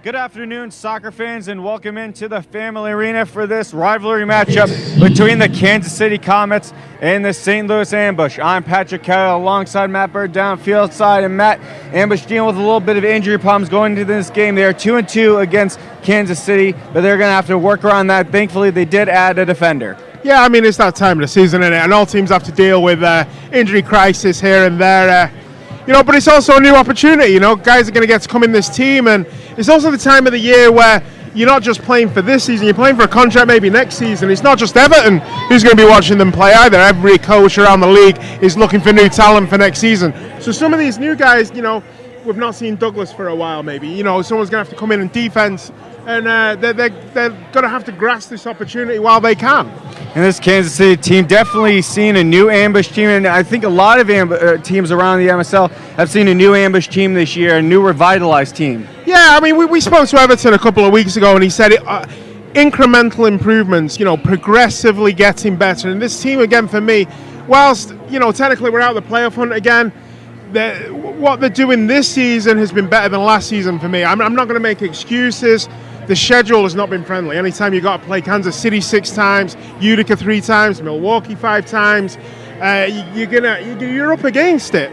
Good afternoon, soccer fans, and welcome into the Family Arena for this rivalry matchup between the Kansas City Comets and the St. Louis Ambush. I'm Patrick Kelly alongside Matt Bird downfield side, and Matt, Ambush dealing with a little bit of injury problems going into this game. They are 2-2 against Kansas City, but they're going to have to work around that. Thankfully, they did add a defender. Yeah, I mean, it's that time of the season, isn't it? And all teams have to deal with injury crisis here and there. But it's also a new opportunity. Guys are going to get to come in this team, and it's also the time of the year where you're not just playing for this season, you're playing for a contract maybe next season. It's not just Everton who's going to be watching them play either. Every coach around the league is looking for new talent for next season. So some of these new guys, we've not seen Douglas for a while maybe. Someone's going to have to come in defense, and they're going to have to grasp this opportunity while they can. And this Kansas City team definitely seen a new Ambush team, and I think a lot of teams around the MSL have seen a new Ambush team this year, a new revitalized team. Yeah, I mean, we spoke to Everton a couple of weeks ago, and he said incremental improvements, progressively getting better. And this team, again, for me, whilst, technically we're out of the playoff hunt again, what they're doing this season has been better than last season for me. I'm not going to make excuses. The schedule has not been friendly. Anytime you've got to play Kansas City 6 times, Utica 3 times, Milwaukee 5 times, you're up against it.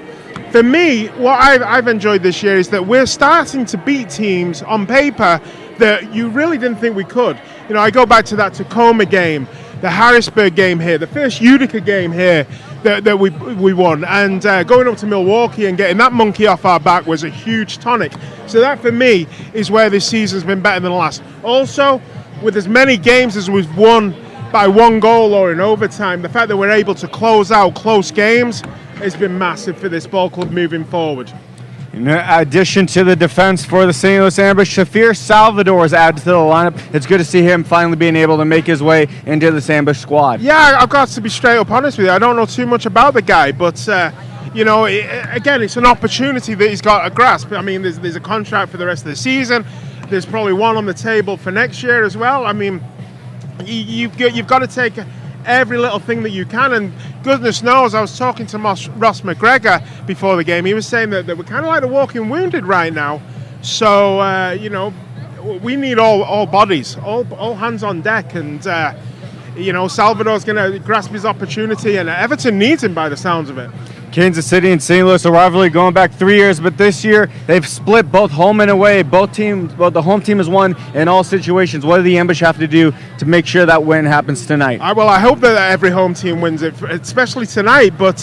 For me, what I've enjoyed this year is that we're starting to beat teams on paper that you really didn't think we could. I go back to that Tacoma game, the Harrisburg game here, the first Utica game here that we won, and going up to Milwaukee and getting that monkey off our back was a huge tonic. So that for me is where this season's been better than the last. Also, with as many games as we've won by 1 goal or in overtime, the fact that we're able to close out close games has been massive for this ball club moving forward. In addition to the defense for the St. Louis Ambush, Shafir Salvador is added to the lineup. It's good to see him finally being able to make his way into this Ambush squad. Yeah, I've got to be straight up honest with you. I don't know too much about the guy, but again, it's an opportunity that he's got to grasp. I mean, there's a contract for the rest of the season. There's probably one on the table for next year as well. I mean, you've got to take every little thing that you can, and goodness knows, I was talking to Ross McGregor before the game. He was saying that we're kind of like the walking wounded right now. So we need all bodies, all hands on deck, and Salvador's going to grasp his opportunity, and Everton needs him by the sounds of it. Kansas City and St. Louis, a rivalry going back 3 years, but this year they've split both home and away. The home team has won in all situations. What do the Ambush have to do to make sure that win happens tonight? I hope that every home team wins it, especially tonight, but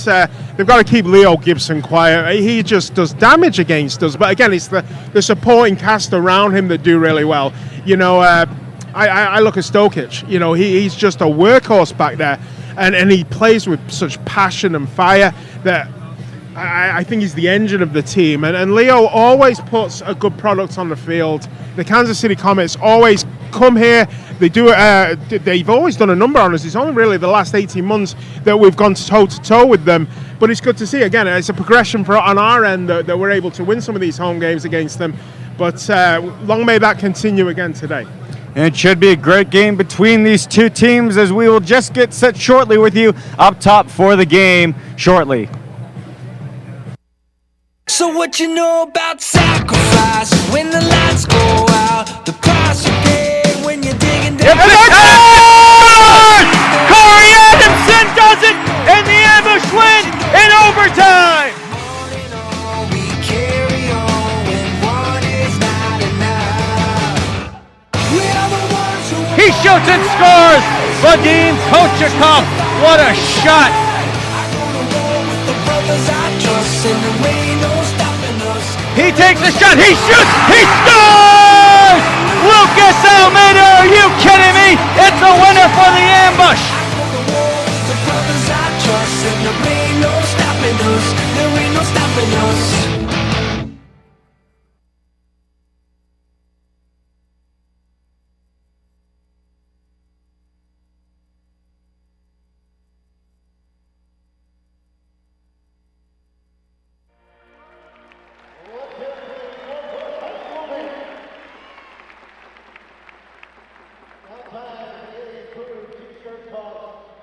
they've got to keep Leo Gibson quiet. He just does damage against us, but again, it's the supporting cast around him that do really well. I look at Stokic. He's just a workhorse back there. And he plays with such passion and fire that I think he's the engine of the team. And Leo always puts a good product on the field. The Kansas City Comets always come here. They do. They've always done a number on us. It's only really the last 18 months that we've gone toe-to-toe with them. But it's good to see. Again, it's a progression on our end that we're able to win some of these home games against them. But long may that continue again today. And it should be a great game between these two teams, as we will just get set shortly with you up top for the game shortly. So what you know about sacrifice when the lights go out, the price you pay when you're digging down. Corey Adamson does it, and the Ambush win in overtime. He shoots and scores! Vadim Kochakov, what a shot! He takes a shot, he shoots, he scores! Lucas Almeida, are you kidding me? It's a winner for the Ambush!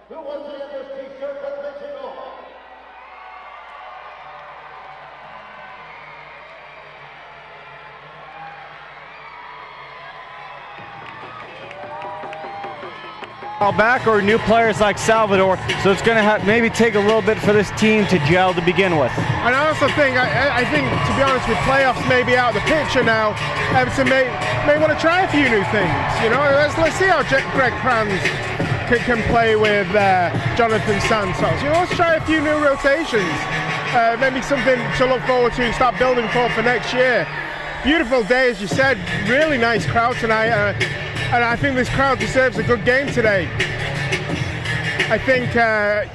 Who was the Ambush t-shirt? Let me know. back or new players like Salvador, so it's going to maybe take a little bit for this team to gel to begin with. And I also think, I think, to be honest, with playoffs maybe out of the picture now, Everton may want to try a few new things. You know, let's see how Greg Kranz can play with Jonathan Santos. You know, let's try a few new rotations. Maybe something to look forward to and start building for next year. Beautiful day, as you said. Really nice crowd tonight, and I think this crowd deserves a good game today. I think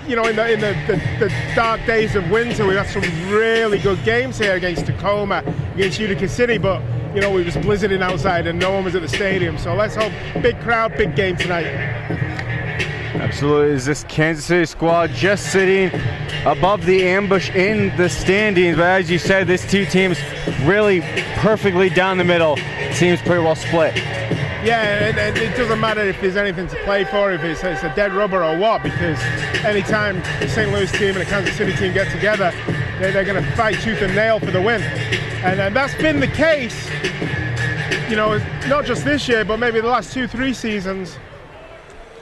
you know, in the dark days of winter, we had some really good games here against Tacoma, against Utica City, but you know, we was blizzarding outside and no one was at the stadium. So let's hope big crowd, big game tonight. Absolutely. Is this Kansas City squad just sitting above the ambush in the standings? But as you said, this two teams really perfectly down the middle. Seems pretty well split. Yeah, and it doesn't matter if there's anything to play for, if it's a dead rubber or what, because anytime the St. Louis team and the Kansas City team get together, they're going to fight tooth and nail for the win. And that's been the case, you know, not just this year, but maybe the last 2-3 seasons.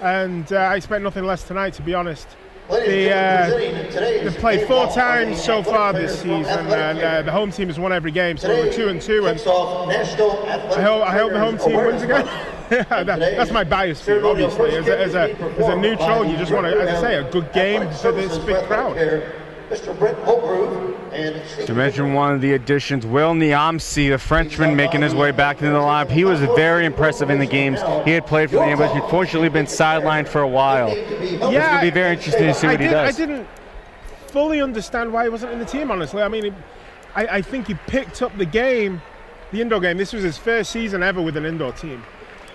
And I expect nothing less tonight, to be honest. They've played 4 times so far this season, and the home team has won every game, so we're 2-2. And I hope the home team wins again. That's my bias view, obviously. As a neutral, you just want to, as I say, a good game for this big crowd. Mr. Brett Holgrove. To mention one of the additions, Will Niamsi, the Frenchman, making his way back into the lineup. He was very impressive in the games he had played for the Ambush. Unfortunately, been sidelined for a while. Yeah, it's going to be very interesting to see what he does. I didn't fully understand why he wasn't in the team, honestly. I mean, I think he picked up the game, the indoor game. This was his first season ever with an indoor team.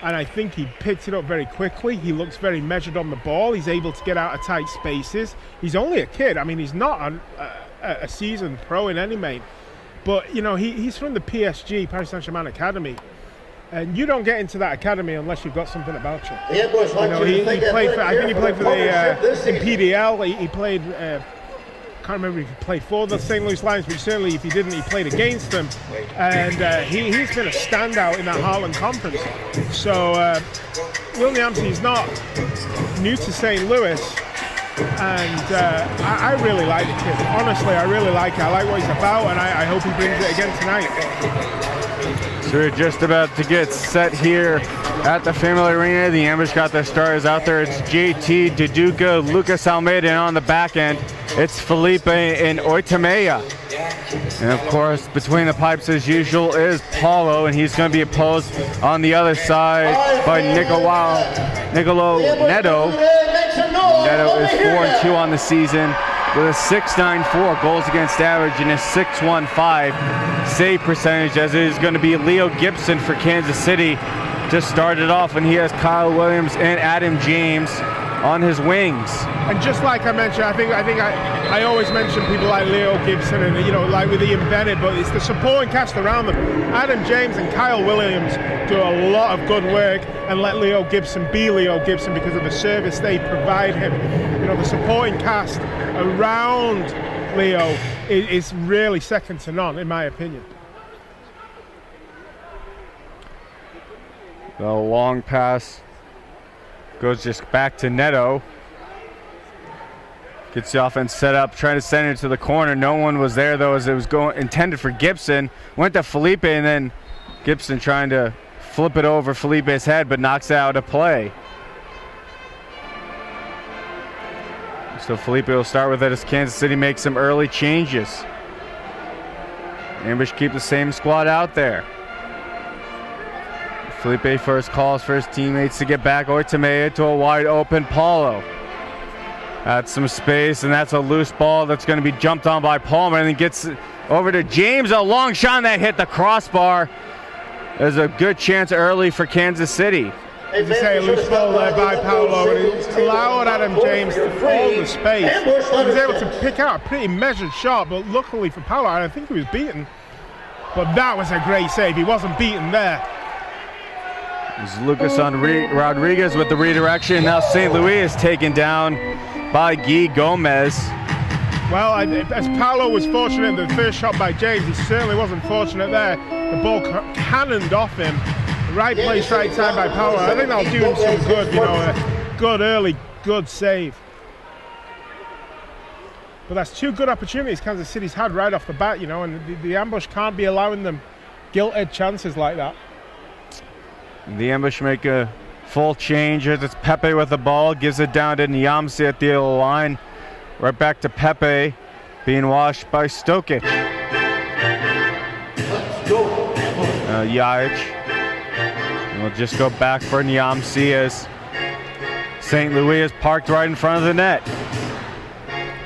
And I think he picked it up very quickly. He looks very measured on the ball. He's able to get out of tight spaces. He's only a kid. I mean, he's not a seasoned pro in any way. But, you know, he's from the PSG, Paris Saint-Germain Academy. And you don't get into that academy unless you've got something about you. You know, he played for, I think he played for the in PDL. He played, I can't remember if he played for the St. Louis Lions, but certainly if he didn't, he played against them. And he's been a standout in that Heartland Conference. So Will Niamsi is not new to St. Louis. And I really like the kid. Honestly, I really like it. I like what he's about, and I hope he brings it again tonight. So we're just about to get set here at the Family Arena. The Ambush got their starters out there. It's JT, Duduka, Lucas Almeida, and on the back end, it's Felipe and Oitamea. And of course, between the pipes as usual is Paulo, and he's going to be opposed on the other side by Nicolo Neto. Neto is 4-2 on the season with a 6.94 goals against average and a 6.15 save percentage, as it is going to be Leo Gibson for Kansas City to start it off, and he has Kyle Williams and Adam James on his wings. And just like I mentioned, I think I always mention people like Leo Gibson and, you know, like with Ian Bennett, but it's the supporting cast around them. Adam James and Kyle Williams do a lot of good work, and let Leo Gibson be Leo Gibson because of the service they provide him. You know, the supporting cast around Leo is really second to none, in my opinion. The long pass goes just back to Neto. Gets the offense set up, trying to send it to the corner. No one was there, though, as it was intended for Gibson. Went to Felipe, and then Gibson trying to flip it over Felipe's head, but knocks it out of play. So Felipe will start with it as Kansas City makes some early changes. Ambush keep the same squad out there. Felipe first calls for his teammates to get back. Oitamea to a wide open Paulo. That's some space, and that's a loose ball that's going to be jumped on by Palmer, and then gets over to James. A long shot that hit the crossbar. There's a good chance early for Kansas City. As you say, a loose ball there by Paulo, and it allowed Adam James to fall the space. He was able to pick out a pretty measured shot, but luckily for Paulo, I think he was beaten. But that was a great save. He wasn't beaten there. It's Lucas Rodriguez with the redirection. Now St. Louis is taken down by Guy Gomez. Well, as Paulo was fortunate in the first shot by James, he certainly wasn't fortunate there. The ball cannoned off him. Right place, right time by Paulo. I think that'll do him some good, you know. good early, good save. But that's two good opportunities Kansas City's had right off the bat, you know, and the ambush can't be allowing them gilt-edged chances like that. The ambush make a full change as it's Pepe with the ball, gives it down to Niamsi at the yellow line. Right back to Pepe, being washed by Stokic. Yajic. And we'll just go back for Niamsi as St. Louis is parked right in front of the net.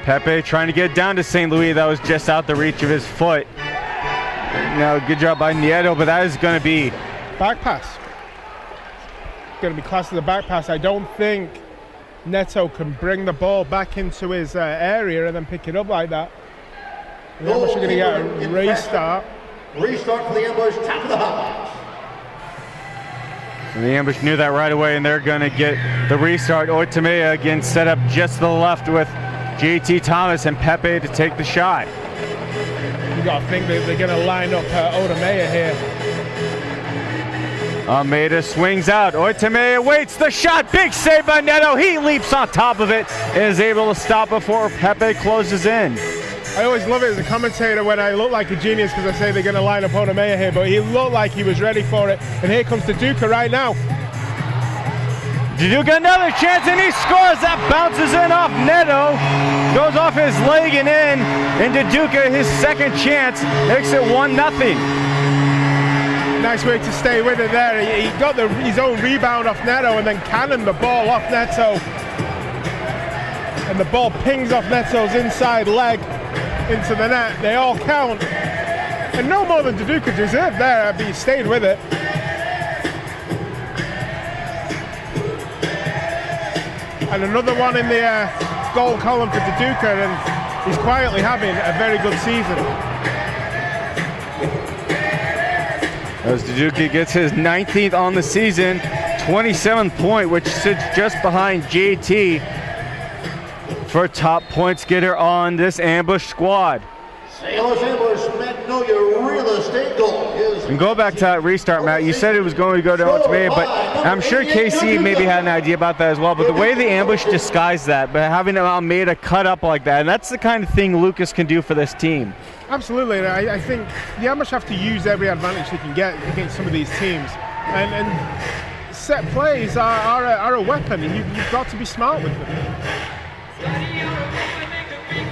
Pepe trying to get down to St. Louis. That was just out the reach of his foot. Now, good job by Nieto, but that is going to be back pass. Going to be classed as a back pass. I don't think Neto can bring the ball back into his area and then pick it up like that. The ambush are going to get a restart. Restart for the ambush, top of the hop. And the ambush knew that right away, and they're going to get the restart. Oitamea again set up just to the left with JT Thomas and Pepe to take the shot. You got to think that they're going to line up Oitamea here. Almeida swings out. Oitamea waits the shot. Big save by Neto. He leaps on top of it and is able to stop before Pepe closes in. I always love it as a commentator when I look like a genius because I say they're going to line up Oitamea here, but he looked like he was ready for it. And here comes Duduka right now. Duduka another chance and he scores. That bounces in off Neto. Goes off his leg and in. And Duduka, his second chance, makes it 1-0. Nice way to stay with it there. He got his own rebound off Neto and then cannoned the ball off Neto. And the ball pings off Neto's inside leg into the net. They all count. And no more than Duduka deserved there, but he stayed with it. And another one in the goal column for Duduka, and he's quietly having a very good season. As Duduka gets his 19th on the season, 27th point, which sits just behind JT for top points getter on this ambush squad. St. Louis ambush, Magnolia real estate goal. And go back to that restart, Matt. You said it was going to go to Oitamea, but I'm sure KC maybe had an idea about that as well. But the way the ambush disguised that, but having Almeida cut up like that, and that's the kind of thing Lucas can do for this team. Absolutely. I think the ambush have to use every advantage they can get against some of these teams. And set plays are a weapon, and you've got to be smart with them.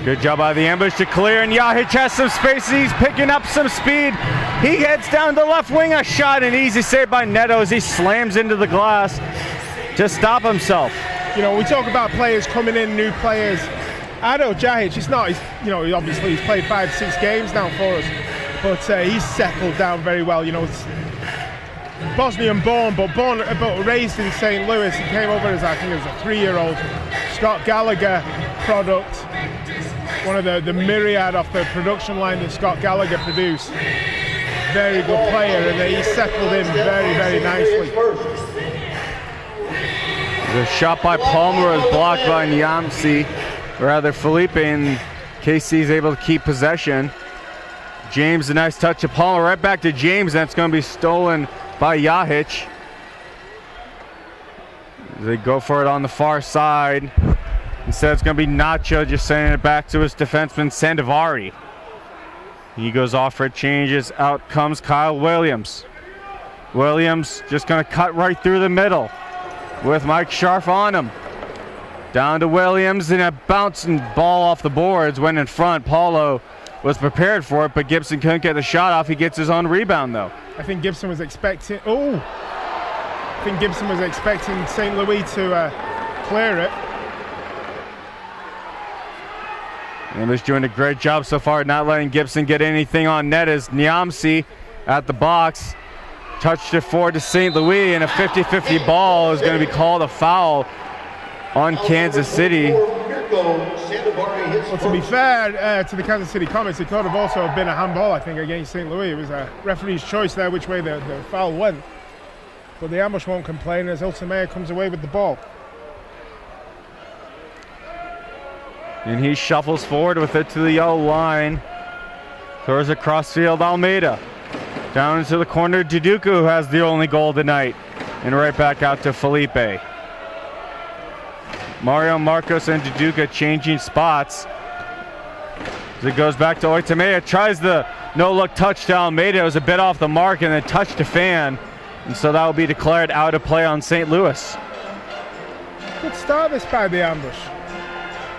Good job by the ambush to clear, and Yajic has some space. He's picking up some speed. He heads down the left wing, a shot, an easy save by Neto as he slams into the glass to stop himself. You know, we talk about players coming in, new players. Ado Jajic, obviously he's played 5-6 games now for us, but he's settled down very well. You know, it's Bosnian born, but raised in St. Louis. He came over as, I think, as a 3-year-old. Scott Gallagher product. One of the myriad off the production line that Scott Gallagher produced. Very good player, and he's settled in very, very nicely. The shot by Palmer was blocked by Niamsi. Rather, Felipe, and KC is able to keep possession. James, a nice touch to Palmer. Right back to James, and it's going to be stolen by Yajic. They go for it on the far side. Instead, it's going to be Nacho just sending it back to his defenseman, Sandovari. He goes off for changes. Out comes Kyle Williams. Williams just going to cut right through the middle with Mike Scharf on him. Down to Williams, and a bouncing ball off the boards went in front. Paulo was prepared for it, but Gibson couldn't get the shot off. He gets his own rebound, though. I think Gibson was expecting... St. Louis to clear it. And he's doing a great job so far, not letting Gibson get anything on net as Niamsi at the box. Touched it forward to St. Louis, and a 50-50 ball is going to be called a foul on Kansas City. Well, to be fair to the Kansas City Comets, it could have also been a handball, I think, against St. Louis. It was a referee's choice there which way the foul went. But the ambush won't complain as Oitamea comes away with the ball. And he shuffles forward with it to the yellow line. Throws it crossfield, Almeida. Down into the corner, Duduka, who has the only goal tonight. And right back out to Felipe. Mario, Marcos, and Duduka changing spots. As it goes back to Oitamea, tries the no-look touchdown, made it. It was a bit off the mark and then touched a fan. And so that will be declared out of play on St. Louis. Good start this by the Ambush.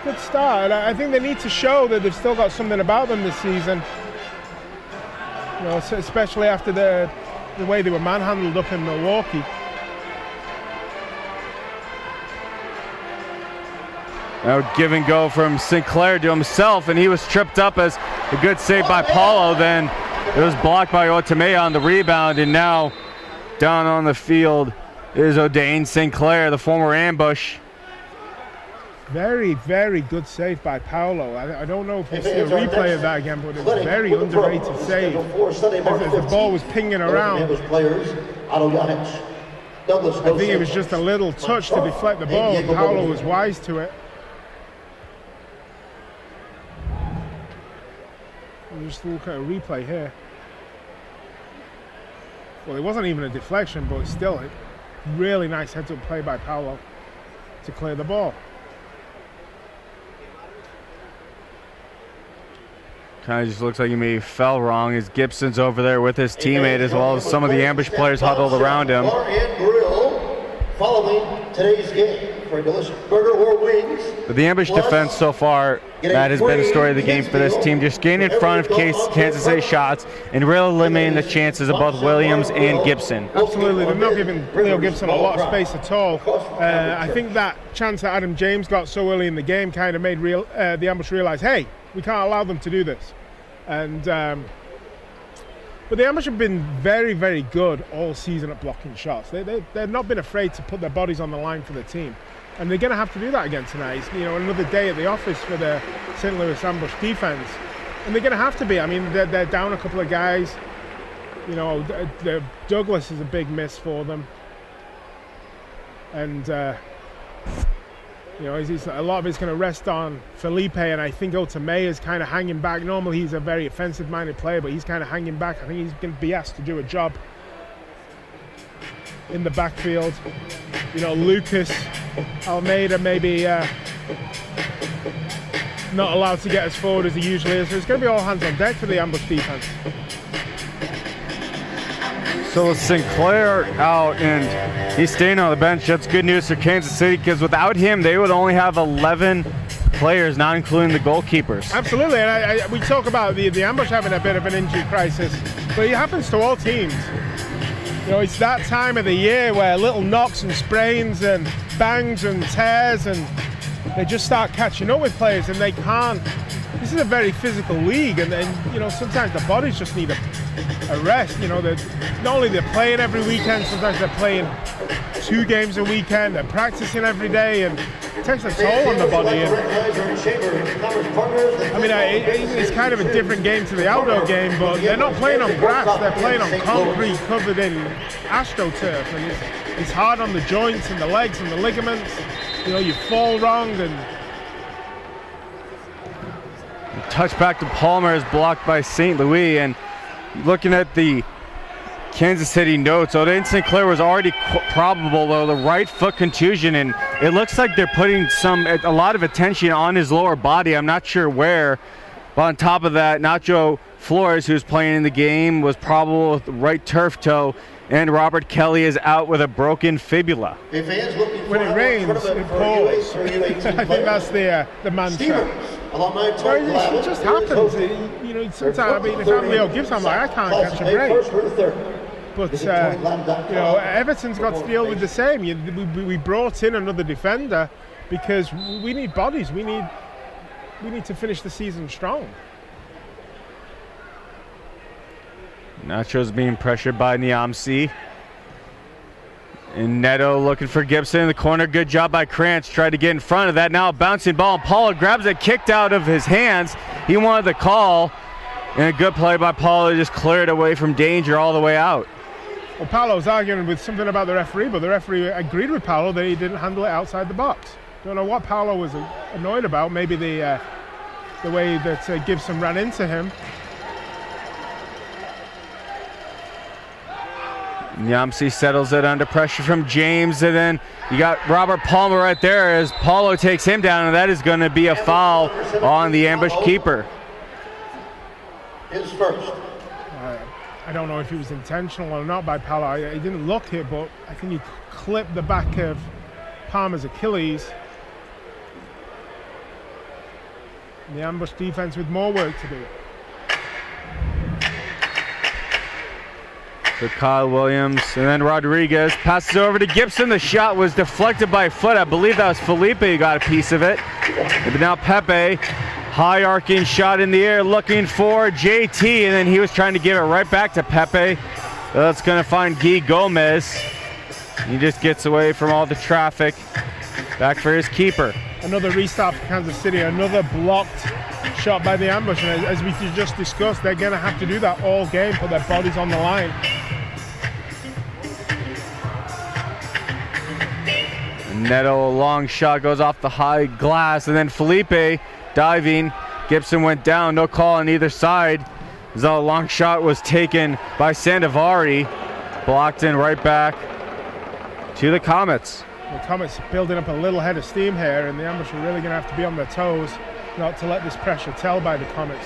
Good start. I think they need to show that they've still got something about them this season. You know, especially after the way they were manhandled up in Milwaukee. Now give and go from Sinclair to himself, and he was tripped up as a good save by Paulo. Then it was blocked by Otamea on the rebound, and now down on the field is O'Dane Sinclair, the former Ambush. Very, very good save by Paulo. I don't know if we'll see a replay of that again, but it was a very underrated save. As the ball was pinging around. I think it was just a little touch to deflect the ball, and Paulo was wise to it. We'll just look at a replay here. Well, it wasn't even a deflection, but still, a really nice heads-up play by Paulo to clear the ball. Kind of just looks like he maybe fell wrong as Gibson's over there with his teammate, as well as some of the Ambush players huddled around him. Bar and Grill following today's game for a delicious burger or wings. But the Ambush defense so far, that has been the story of the game for this team. Just getting in front of Kansas City shots and really limiting the chances of both Williams and Gibson. Absolutely, they're not giving Leo Gibson a lot of space at all. I think that chance that Adam James got so early in the game kind of made the Ambush realize, hey, we can't allow them to do this. And but the Ambush have been very, very good all season at blocking shots. They've not been afraid to put their bodies on the line for the team. And they're going to have to do that again tonight. It's, you know, another day at the office for the St. Louis Ambush defense. And they're going to have to be. I mean, they're down a couple of guys. You know, Douglas is a big miss for them. And, you know, a lot of it's going to rest on Felipe, and I think Otamea is kind of hanging back. Normally he's a very offensive-minded player, but he's kind of hanging back. I think he's going to be asked to do a job in the backfield. You know, Lucas Almeida maybe not allowed to get as forward as he usually is. So it's going to be all hands on deck for the Ambush defense. So Sinclair out, and he's staying on the bench. That's good news for Kansas City, because without him, they would only have 11 players, not including the goalkeepers. Absolutely, and we talk about the Ambush having a bit of an injury crisis, but it happens to all teams. You know, it's that time of the year where little knocks and sprains and bangs and tears, and they just start catching up with players, and they can't. This is a very physical league, and you know, sometimes the bodies just need a rest. You know, not only they're playing every weekend, sometimes they're playing 2 games a weekend, they're practicing every day, and it takes a toll on the body. And, I mean, it's kind of a different game to the outdoor game, but they're not playing on grass, they're playing on concrete covered in AstroTurf, and it's hard on the joints and the legs and the ligaments. You know, you fall wrong, and Touch back to Palmer is blocked by St. Louis, and looking at the Kansas City notes, O'Dane Sinclair was already probable, though, the right foot contusion, and it looks like they're putting a lot of attention on his lower body. I'm not sure where, but on top of that, Nacho Flores, who's playing in the game, was probable with right turf toe, and Robert Kelly is out with a broken fibula. When it rains, it pours. I think that's the mantra. It just happens. You know, sometimes, I mean, if I'm Leo Gibson, I'm like, I can't catch a break. But, you know, Everton's got to deal with the same. We brought in another defender because we need bodies. We need to finish the season strong. Nacho's being pressured by Niamsi. And Neto looking for Gibson in the corner. Good job by Krantz. Tried to get in front of that. Now a bouncing ball. Paulo grabs it, kicked out of his hands. He wanted the call. And a good play by Paulo to just clear it away from danger all the way out. Well, Paulo was arguing with something about the referee, but the referee agreed with Paulo that he didn't handle it outside the box. Don't know what Paulo was annoyed about. Maybe the way that Gibson ran into him. Nyamsi settles it under pressure from James, and then you got Robert Palmer right there as Paulo takes him down, and that is going to be a foul on the ambush keeper. Is first. I don't know if it was intentional or not by Paulo. He didn't look it, but I think he clipped the back of Palmer's Achilles. And the ambush defense with more work to do. So Kyle Williams, and then Rodriguez passes over to Gibson. The shot was deflected by a foot. I believe that was Felipe who got a piece of it. But now Pepe, high arcing shot in the air, looking for JT, and then he was trying to give it right back to Pepe. That's going to find Guy Gomez. He just gets away from all the traffic. Back for his keeper. Another restart for Kansas City, another blocked shot by the ambush. And as we just discussed, they're going to have to do that all game, put their bodies on the line. Neto, a long shot, goes off the high glass, and then Felipe diving. Gibson went down, no call on either side. So a long shot was taken by Sandovari, blocked in right back to the Comets. The Comets building up a little head of steam here, and the ambush are really going to have to be on their toes not to let this pressure tell by the Comets.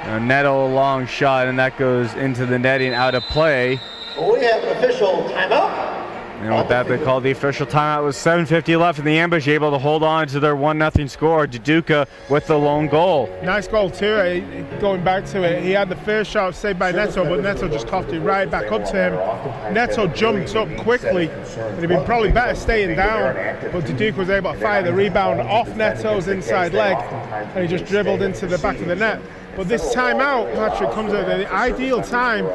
Now Neto, a long shot, and that goes into the netting, out of play. We have an official timeout. And with that, they call the official timeout with 7:50 left, and the ambush able to hold on to their 1-0 score. Duduka with the lone goal. Nice goal too. Going back to it, he had the first shot saved by Neto, but Neto just coughed it right back up to him. Neto jumped up quickly. It'd been probably better staying down, but Duduka was able to fire the rebound off Neto's inside leg, and he just dribbled into the back of the net. But this timeout, Patrick, comes at the ideal time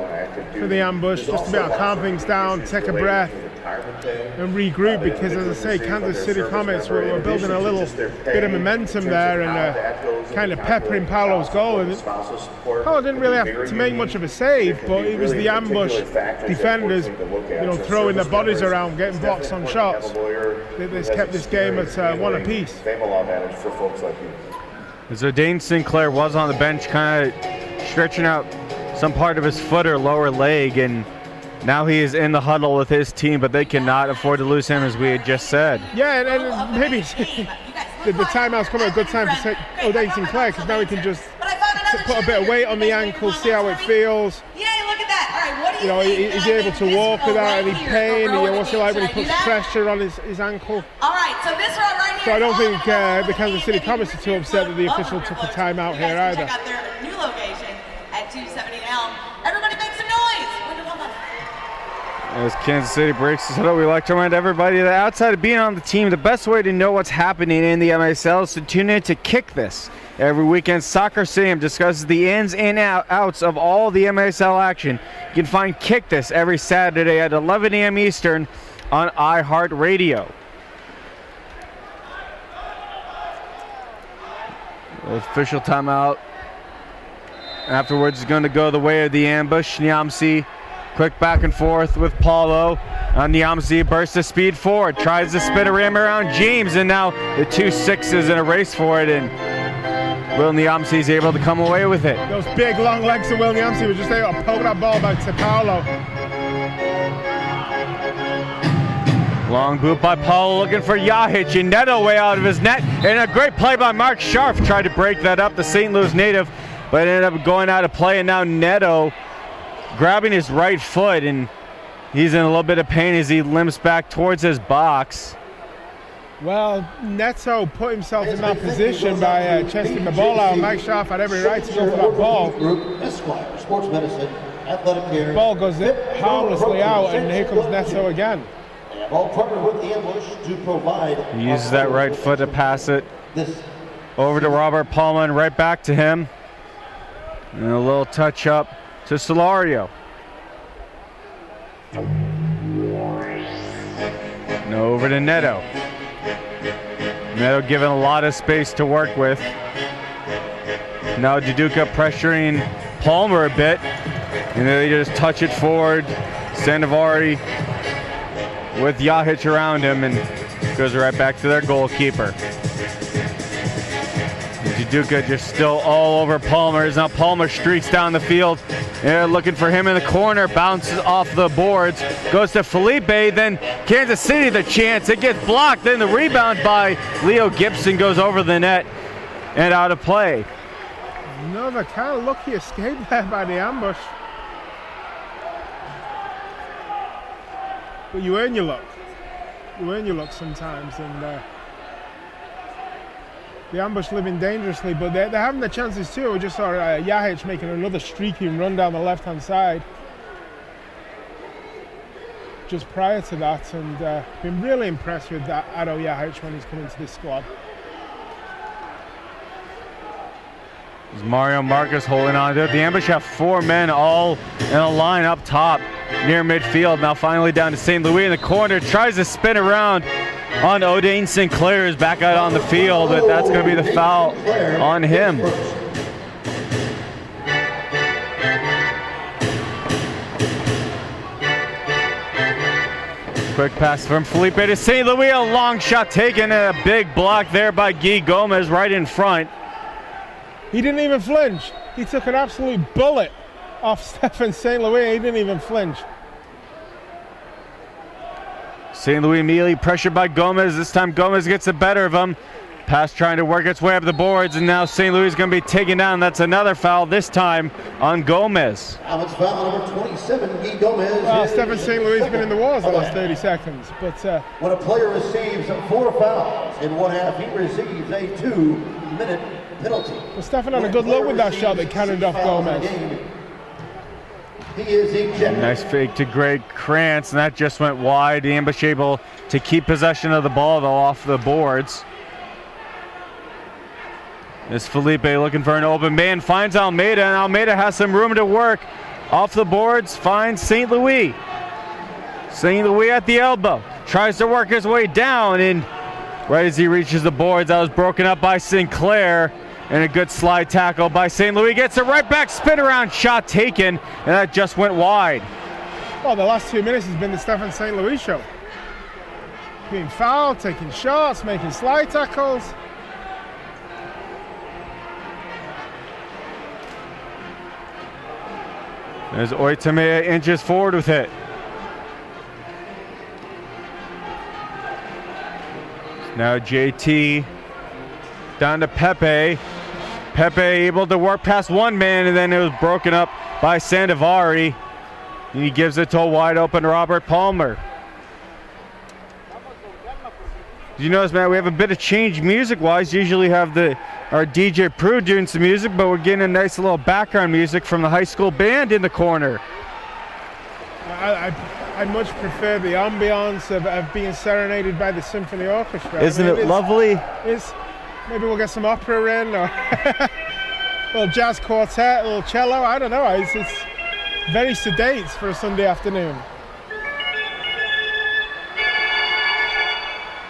for the ambush, just to be able to calm things down, take a breath, and regroup, because as I say, Kansas City Comets were building a little bit of momentum there and kind of peppering Paulo's goal. And Paulo didn't really have to make much of a save, but it was the ambush defenders, throwing their bodies around, getting blocks on shots, that kept this game at one apiece. So Dane Sinclair was on the bench, kind of stretching out some part of his foot or lower leg, and now he is in the huddle with his team, but they cannot afford to lose him, as we had just said. Yeah, and maybe the timeout's come at a good time for Dane Sinclair, because now he can just put a bit of weight on the ankle, see how it feels. Yay, look at that. All right, what do you think? Is he able to walk without any pain? What's it like when he puts pressure on his ankle? All right, so this one right here. So I don't think the Kansas City Comets are too upset that the official took a timeout here either. Check out their new location at 270 Elm. Everybody make some noise. As Kansas City breaks his huddle, we like to remind everybody that outside of being on the team, the best way to know what's happening in the MSL is to tune in to Kick This. Every weekend, Soccer Sam discusses the ins and outs of all the MSL action. You can find Kick This every Saturday at 11 a.m. Eastern on iHeartRadio. Official timeout. Afterwards is going to go the way of the ambush. Nyamsi, quick back and forth with Paulo. Nyamsi bursts of speed forward, tries to spin a ram around James, and now the 2 6s in a race for it, and Will Nyamsi is able to come away with it. Those big long legs of Will Nyamsi were just able to poke that ball back to Paulo. Long boot by Paulo, looking for Yahic, and Neto way out of his net, and a great play by Mark Scharf, tried to break that up, the St. Louis native, but ended up going out of play, and now Neto grabbing his right foot, and he's in a little bit of pain as he limps back towards his box. Well, Neto put himself in that position by chesting the ball out. Mike Scharf had every right to go for that ball. Esquire, Sports Medicine, Athletic Care. The ball goes harmlessly out, and here comes Neto again. All partnered with the ambush to provide. He uses that right foot to pass it over to Robert Palma and right back to him. And a little touch up to Solario. And over to Neto. Neto given a lot of space to work with. Now Duduka pressuring Palmer a bit. And then they just touch it forward. Sandovari with Yahic around him, and goes right back to their goalkeeper. Duca just still all over Palmer. Now Palmer streaks down the field. Looking for him in the corner. Bounces off the boards. Goes to Felipe. Then Kansas City the chance. It gets blocked. Then the rebound by Leo Gibson goes over the net and out of play. Another kind of lucky escape there by the ambush. But you earn your luck. You earn your luck sometimes, and the ambush living dangerously, but they're having the chances too. We just saw Yahic making another streaky run down the left-hand side just prior to that, and been really impressed with that Ado Yahic when he's come into this squad. There's Mario Marcus holding on to it. The ambush have 4 men all in a line up top near midfield. Now finally down to St. Louis in the corner. Tries to spin around on O'Dane Sinclair, is back out on the field, but that's going to be the foul on him. Quick pass from Felipe to St. Louis. A long shot taken and a big block there by Guy Gomez right in front. He didn't even flinch. He took an absolute bullet off Stephen St. Louis. He didn't even flinch. St. Louis immediately pressured by Gomez. This time Gomez gets the better of him. Pass trying to work its way up the boards, and now St. Louis is going to be taken down. That's another foul, this time on Gomez. Alex foul number 27, Guy Gomez. Well, Stephen St. Louis has been in the wars the last 30 seconds. But when a player receives 4 fouls in one half, he receives a 2-minute penalty. Well, Stephen had a good look with that shot that cannoned off Gomez. He is ejected. Nice fake to Greg Krantz, and that just went wide. The ambush able to keep possession of the ball, though, off the boards. As Felipe looking for an open man, finds Almeida, and Almeida has some room to work. Off the boards, finds St. Louis. St. Louis at the elbow. Tries to work his way down, and right as he reaches the boards, that was broken up by Sinclair. And a good slide tackle by St. Louis. Gets it right back, spin around, shot taken, and that just went wide. Well, the last 2 minutes has been the Stephen St. Louis show. Being fouled, taking shots, making slide tackles. There's Oitamea inches forward with it. Now JT down to Pepe. Pepe able to work past one man, and then it was broken up by Sandovari. He gives it to a wide open Robert Palmer. Did you notice, man, we have a bit of change music-wise. Usually have our DJ Prue doing some music, but we're getting a nice little background music from the high school band in the corner. I much prefer the ambiance of being serenaded by the symphony orchestra. Isn't it lovely? Maybe we'll get some opera in, or a little jazz quartet, a little cello. I don't know. It's very sedate for a Sunday afternoon.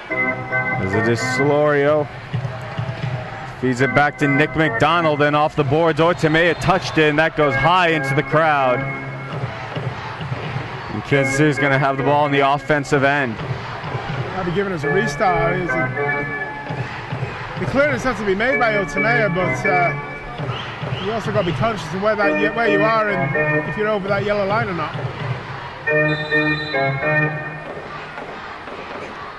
As it is Solorio. Feeds it back to Nick McDonald, and off the boards, Oitamea touched it, and that goes high into the crowd. And Kansas City's going to have the ball on the offensive end. I'll be giving us a restart. The clearance has to be made by Oitamea, but you also got to be conscious of where you are and if you're over that yellow line or not.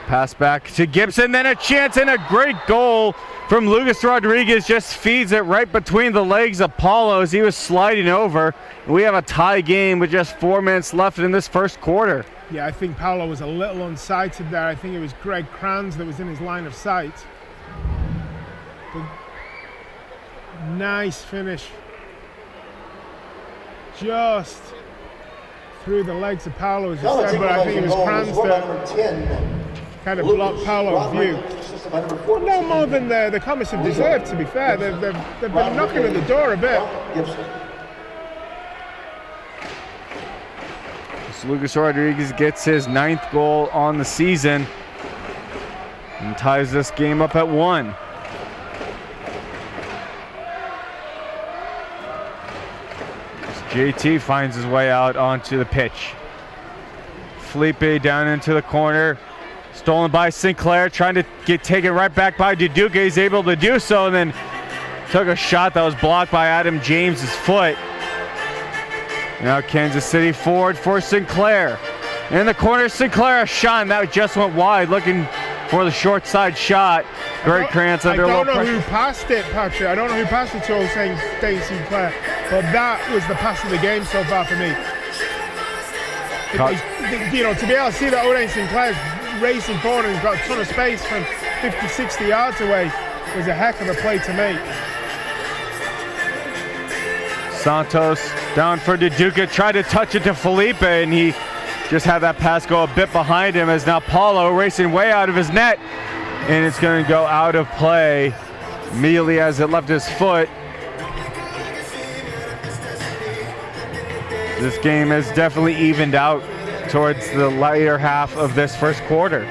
Pass back to Gibson, then a chance and a great goal from Lucas Rodriguez. Just feeds it right between the legs of Paulo as he was sliding over. We have a tie game with just 4 minutes left in this first quarter. Yeah, I think Paulo was a little unsighted there. I think it was Greg Kranz that was in his line of sight. But nice finish. Just through the legs of Paulo, as you said, but I think it was Kranz that kind of blocked Paulo's view. No more than the Comets have deserved, to be fair. They've been knocking at the door a bit. So Lucas Rodriguez gets his 9th goal on the season and ties this game up at 1. JT finds his way out onto the pitch. Felipe down into the corner. Stolen by Sinclair, trying to get taken right back by Duduca. He's able to do so, and then took a shot that was blocked by Adam James's foot. Now Kansas City forward for Sinclair. In the corner, Sinclair, a shot, that just went wide, looking for the short side shot. Greg Krantz under a little pressure. I don't know who passed it, Patrick. I don't know who passed it to Old Dane Sinclair, but that was the pass of the game so far for me. You know, to be able to see that Old Sinclair's racing forward and he's got a ton of space from 50, 60 yards away was a heck of a play to make. Santos down for DeDuca, tried to touch it to Felipe, and he just had that pass go a bit behind him, as now Paulo racing way out of his net, and it's going to go out of play immediately as it left his foot. This game has definitely evened out towards the later half of this first quarter.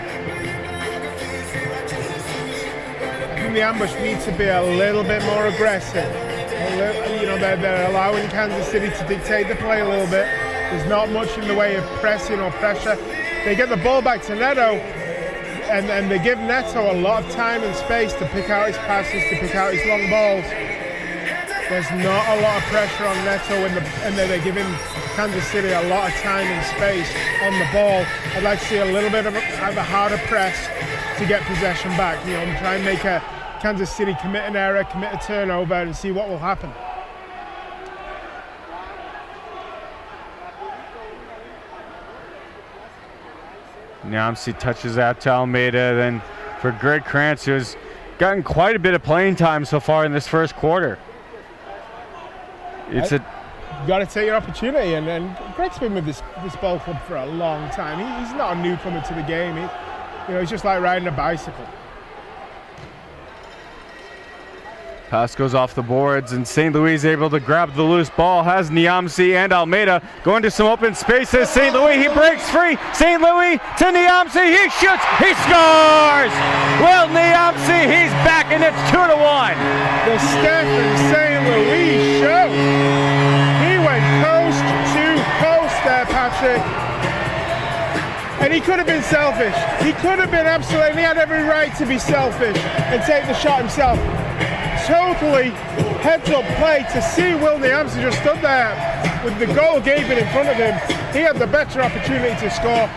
I think the ambush needs to be a little bit more aggressive. You know, they're allowing Kansas City to dictate the play a little bit. There's not much in the way of pressing or pressure. They get the ball back to Neto, and they give Neto a lot of time and space to pick out his passes, to pick out his long balls. There's not a lot of pressure on Neto, and they're giving Kansas City a lot of time and space on the ball. I'd like to see a little bit of a harder press to get possession back. You know, and try and make a Kansas City commit an error, commit a turnover, and see what will happen. Niamsi touches out to Almeida, then for Greg Krantz, who's gotten quite a bit of playing time so far in this first quarter. You've got to take your opportunity, and Greg's been with this ball club for a long time. He's not a newcomer to the game. He's just like riding a bicycle. Pass goes off the boards, and St. Louis able to grab the loose ball. Has Niamsi and Almeida going to some open spaces. St. Louis, he breaks free. St. Louis to Niamsi, he shoots, he scores! Will Niamsi, he's back, and it's 2-1. The Stephen St. Louis show. He went coast to coast there, Patrick. And he could have been selfish. He could have been absolutely, he had every right to be selfish and take the shot himself. Totally heads-up play to see Will Niamsi just stood there with the goal gaping in front of him. He had the better opportunity to score.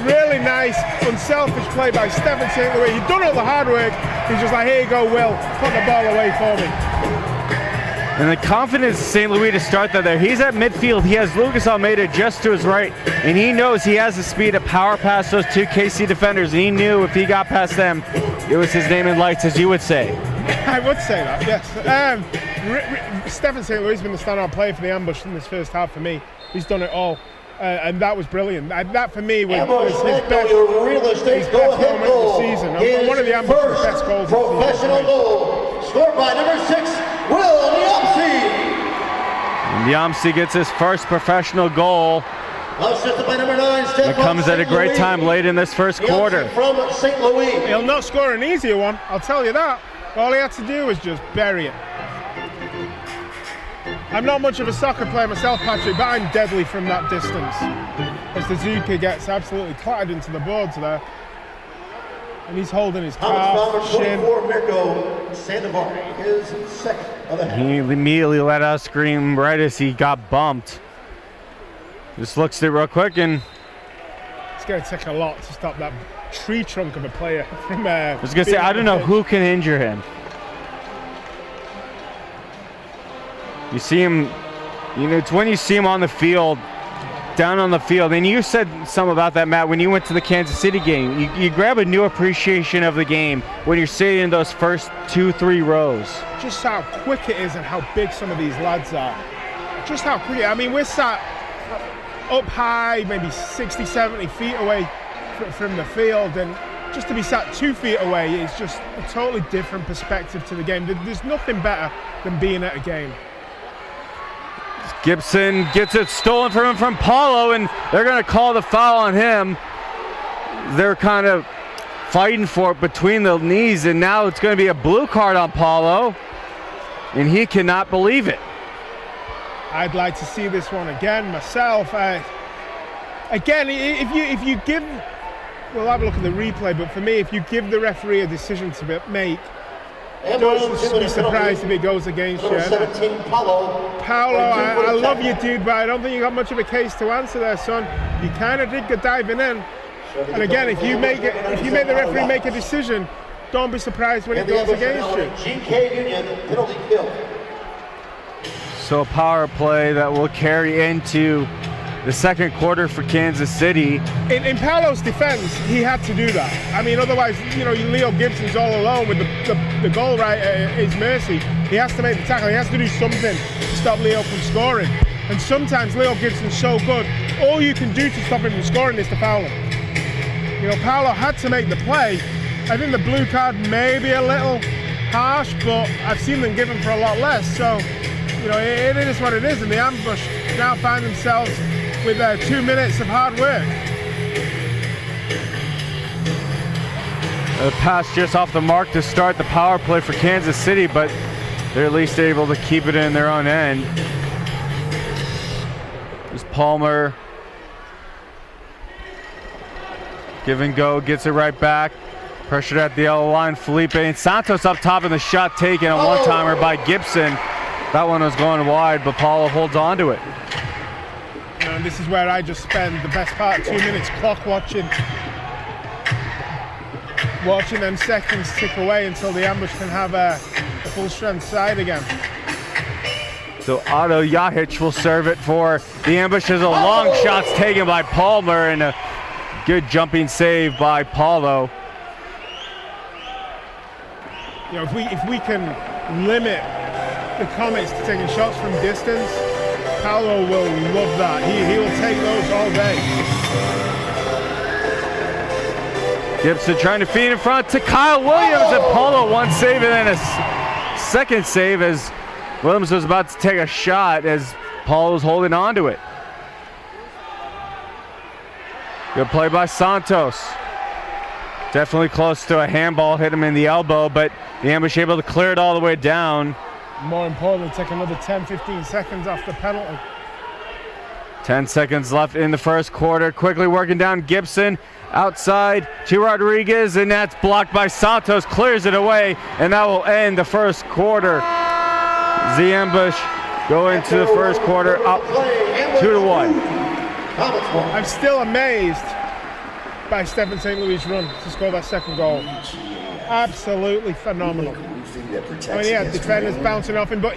Really nice, unselfish play by Stephen St. Louis. He'd done all the hard work. He's just like, here you go, Will, put the ball away for me. And the confidence of St. Louis to start that there. He's at midfield. He has Lucas Almeida just to his right, and he knows he has the speed to power past those two KC defenders, and he knew if he got past them, it was his name in lights, as you would say. I would say that, yes. Stephen St. Louis has been the standout player for the ambush in this first half for me. He's done it all, and that was brilliant. That for me was his best moment of the season. One of the ambush's best goals. Professional goal, scored by number 6, Will Niamsi. And Niamsi gets his first professional goal. Assisted by number 9, That comes at a great time late in this first quarter. From St. Louis. He'll not score an easier one, I'll tell you that. All he had to do was just bury it. I'm not much of a soccer player myself, Patrick, but I'm deadly from that distance. As the Zuka gets absolutely clattered into the boards there. And he's holding his calf, shin. Mirko Sandovari, his second of the half. He immediately let out a scream right as he got bumped. Just looks at it real quick, and it's going to take a lot to stop that tree trunk of a player from I was going to say, I don't know who can injure him. You see him, it's when you see him on the field, down on the field, and you said something about that, Matt, when you went to the Kansas City game. You grab a new appreciation of the game when you're sitting in those first 2-3 rows. Just how quick it is and how big some of these lads are. Just how quick. I mean, we're sat up high, maybe 60, 70 feet away from the field, and just to be sat 2 feet away is just a totally different perspective to the game. There's nothing better than being at a game. Gibson gets it stolen from him from Paulo, and they're going to call the foul on him. They're kind of fighting for it between the knees, and now it's going to be a blue card on Paulo, and he cannot believe it. I'd like to see this one again myself. Again, if you give, we'll have a look at the replay, but for me, if you give the referee a decision to make, Don't be surprised if it goes against you. Number 17, Paulo. Paolo, I love you, dude, but I don't think you got much of a case to answer there, son. You kind of did get diving in. And again, if you make the referee make a decision, don't be surprised when it goes against you. GK Union, penalty kill. So a power play that will carry into the second quarter for Kansas City. In Paolo's defense, he had to do that. I mean, otherwise, Leo Gibson's all alone with the goal right at his mercy. He has to make the tackle. He has to do something to stop Leo from scoring. And sometimes Leo Gibson's so good, all you can do to stop him from scoring is to foul him. Paolo had to make the play. I think the blue card may be a little harsh, but I've seen them given for a lot less. So, it is what it is. And the ambush now find themselves with 2 minutes of hard work. A pass just off the mark to start the power play for Kansas City, but they're at least able to keep it in their own end. There's Palmer. Give and go, gets it right back. Pressured at the yellow line, Felipe and Santos up top, and the shot taken, a one-timer by Gibson. That one was going wide, but Paulo holds on to it. And this is where I just spend the best part of 2 minutes clock watching them seconds tick away until the ambush can have a full strength side again. So Otto Yahic will serve it for the ambush as a long shot's taken by Palmer and a good jumping save by Paulo. If we can limit the Comets to taking shots from distance, Paulo will love that. He will take those all day. Gibson trying to feed in front to Kyle Williams, and Paulo one save and then a second save as Williams was about to take a shot as Paulo was holding on to it. Good play by Santos. Definitely close to a handball, hit him in the elbow, but the ambush able to clear it all the way down. More importantly, take another 10-15 seconds off the penalty. 10 seconds left in the first quarter. Quickly working down Gibson. Outside to Rodriguez, and that's blocked by Santos. Clears it away, and that will end the first quarter. The ambush go into the first quarter up 2-1. I'm still amazed by Stephen St. Louis' run to score that second goal. Absolutely phenomenal. I mean, yeah, defenders bouncing off him, but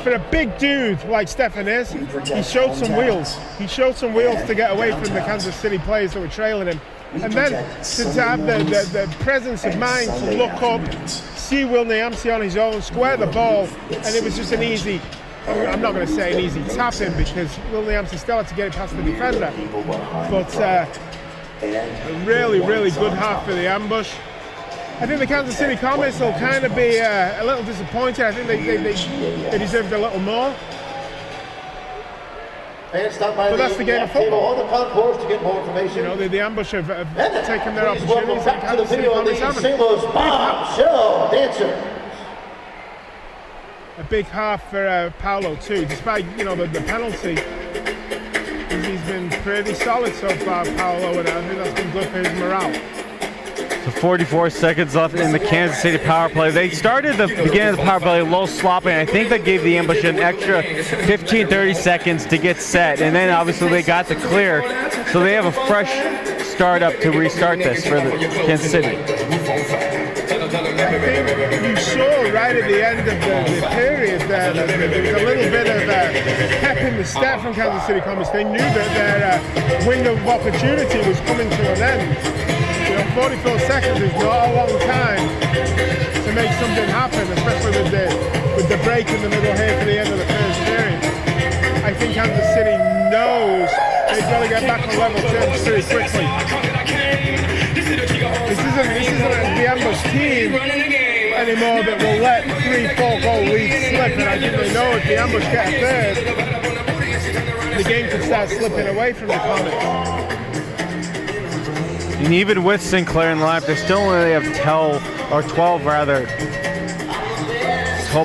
for a big dude like Stephen is, he showed some wheels. He showed some wheels to get away from the Kansas City players that were trailing him. And then to have the presence of mind to look up, see Will Niamsi on his own, square the ball, and it was just an easy, I'm not going to say an easy tap in because Will Niamsi still had to get it past the defender. But a really, really good half for the ambush. I think the Kansas City Comets will kind of be a little disappointed. I think they deserved a little more. But that's the game of football. On the concourse to get more information. The ambush have taken their opportunities. Back to the video on the St. Louis bombshell dancer. A big half for Paulo too, despite the penalty. He's been pretty solid so far, Paulo, and I think that's been good for his morale. So 44 seconds left in the Kansas City power play. They started the beginning of the power play a little sloppy, and I think that gave the ambush an extra 15-30 seconds to get set, and then obviously they got the clear, so they have a fresh start up to restart this for the Kansas City. I think you saw right at the end of the period there that there was a little bit of pep in the step from Kansas City Comets. They knew that their window of opportunity was coming to an end. 44 seconds is not a long time to make something happen, especially with the break in the middle here for the end of the first period. I think Kansas City knows they've got to get back on level terms pretty quickly. This isn't the ambush team anymore that will let 3-4 goal leads slip, and I think they know if the ambush get a third, the game could start slipping away from the Comets. And even with Sinclair in the lineup, they still only have 12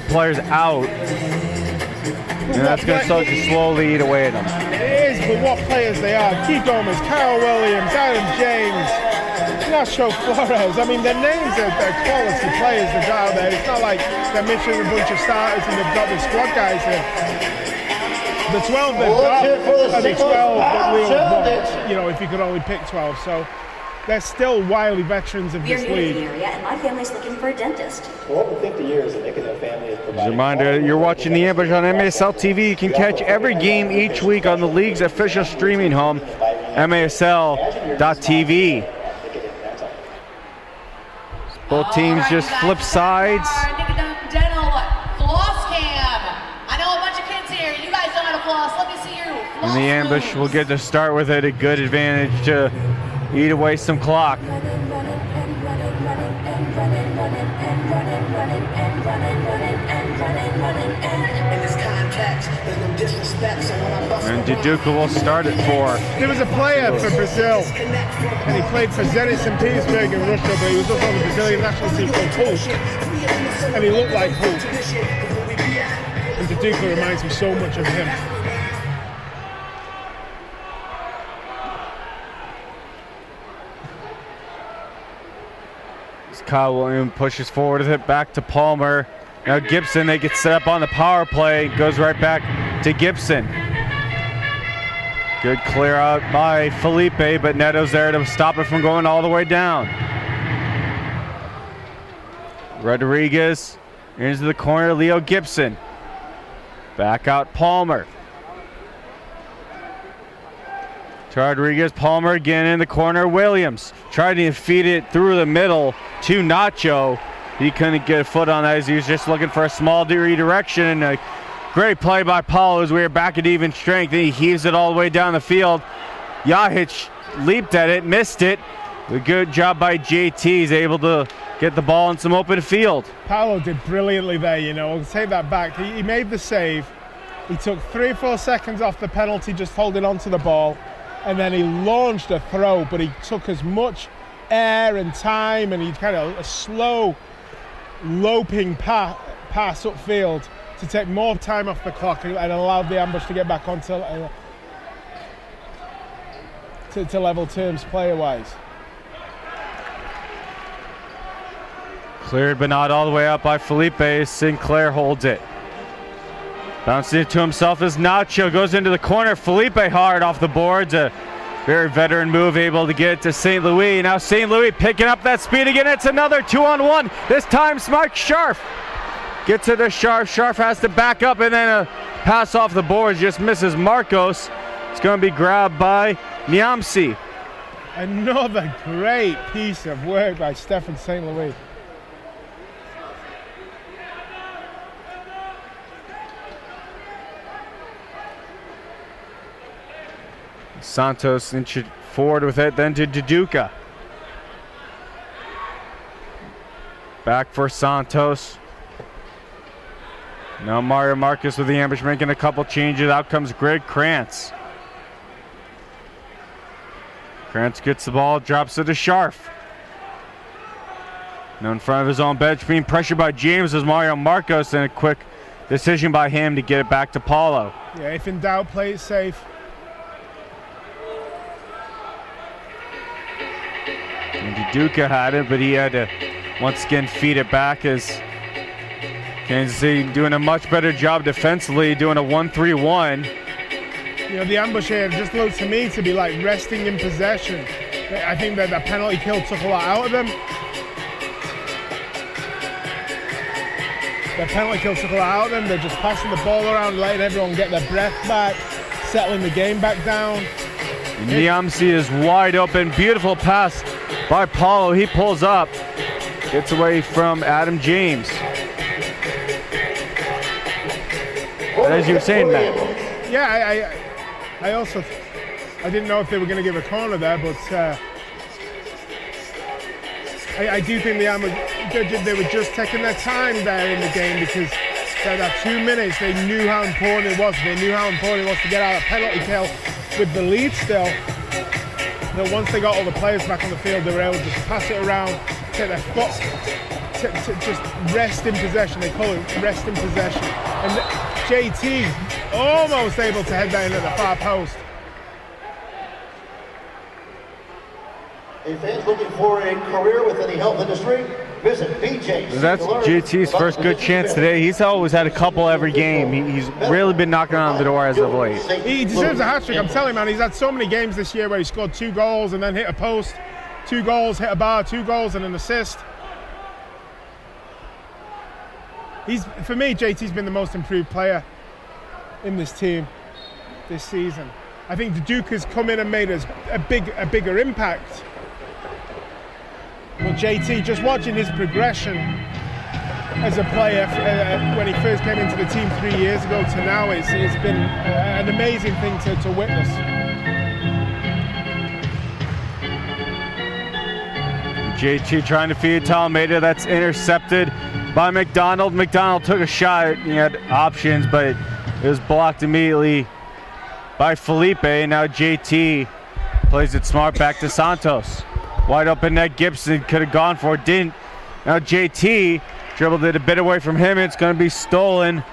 players out. And that's going to start to slowly eat away at them. It is, but what players they are. Keith Gomez, Kyle Williams, Adam James, Nacho Flores. I mean, their names are quality players that are out there. It's not like they're missing a bunch of starters and they've got the squad guys in. The 12 they've got are the 12 that Leo wants, you know, if you could only pick 12. So they're still wily veterans of this We're new to league. the area, and my family's looking for a dentist. For over 50 years, the Nick and their family has As provided. a reminder, you're watching the Ambush on MASL TV. You can catch every game each week on the league's official streaming home, MASL.tv. Both teams just flip sides. Dental floss cam. I know a bunch of kids here. You guys know how to floss. Let me see your floss And the Ambush will get to start with it. A good advantage to eat away some clock. And Duduka will start it for. There was a player for Brazil, and he played for Zenit St. Petersburg in Russia, but he was also on the Brazilian national team called Hulk, and he looked like Hulk. And Duduka reminds me so much of him. As Kyle Williams pushes forward with it back to Palmer. Now Gibson, they get set up on the power play. Goes right back to Gibson. Good clear out by Felipe, but Neto's there to stop it from going all the way down. Rodriguez into the corner, Leo Gibson. Back out Palmer. To Rodriguez, Palmer again in the corner, Williams. Tried to feed it through the middle to Nacho. He couldn't get a foot on that as he was just looking for a small redirection. And a great play by Paulo as we were back at even strength. And he heaves it all the way down the field. Yahic leaped at it, missed it. A good job by JT. He's able to get the ball in some open field. Paulo did brilliantly there, you know. I'll take that back. He made the save. He took 3 or 4 seconds off the penalty just holding on to the ball. And then he launched a throw, but he took as much air and time, and he kind of a slow loping pass upfield to take more time off the clock and allowed the Ambush to get back onto to level terms player-wise. Cleared but not all the way up by Felipe. Sinclair holds it. Bouncing it to himself as Nacho goes into the corner. Felipe hard off the boards. A very veteran move, able to get it to St. Louis. Now St. Louis picking up that speed again. It's another 2-on-1. This time Mike Scharf gets it to Scharf. Scharf has to back up, and then a pass off the boards just misses Marcos. It's going to be grabbed by Niamsi. Another great piece of work by Stefan St. Louis. Santos inched forward with it, then to Duduka. Back for Santos. Now Mario Marcus with the Ambush making a couple changes. Out comes Greg Krantz. Krantz gets the ball, drops it to Scharf. Now in front of his own bench, being pressured by James as Mario Marcos, and a quick decision by him to get it back to Paulo. Yeah, if in doubt, play it safe. And Duduka had it, but he had to once again feed it back as Kansas City doing a much better job defensively, doing a 1-3-1. You know, the Ambush here just looked to me to be like resting in possession. I think that the penalty kill took a lot out of them. The penalty kill took a lot out of them. They're just passing the ball around, letting everyone get their breath back, settling the game back down. Niamsi is wide open. Beautiful pass by Paulo. He pulls up, gets away from Adam James. And as you were saying, Matt. Yeah, I also, I didn't know if they were going to give a corner there, but I do think they were just taking their time there in the game, because that 2 minutes, they knew how important it was. They knew how important it was to get out of penalty kill with the lead still. That once they got all the players back on the field, they were able to just pass it around, take their foot, to just rest in possession. They call it rest in possession. And JT almost able to head that in at the far post. If fans looking for a career within the health industry, visit BJ. That's JT's first good chance today. He's always had a couple every game. He's really been knocking on the door as of late. He deserves a hat trick. I'm telling you, man. He's had so many games this year where he scored 2 goals and then hit a post, 2 goals, hit a bar, 2 goals and an assist. For me, JT's been the most improved player in this team this season. I think the Duke has come in and made us a bigger impact. But JT, just watching his progression as a player when he first came into the team 3 years ago to now, it's been an amazing thing to witness. JT trying to feed to Almeida. That's intercepted by McDonald. McDonald took a shot. He had options, but it was blocked immediately by Felipe. Now JT plays it smart back to Santos. Wide open net. Gibson could have gone for it, didn't. Now JT dribbled it a bit away from him. It's going to be stolen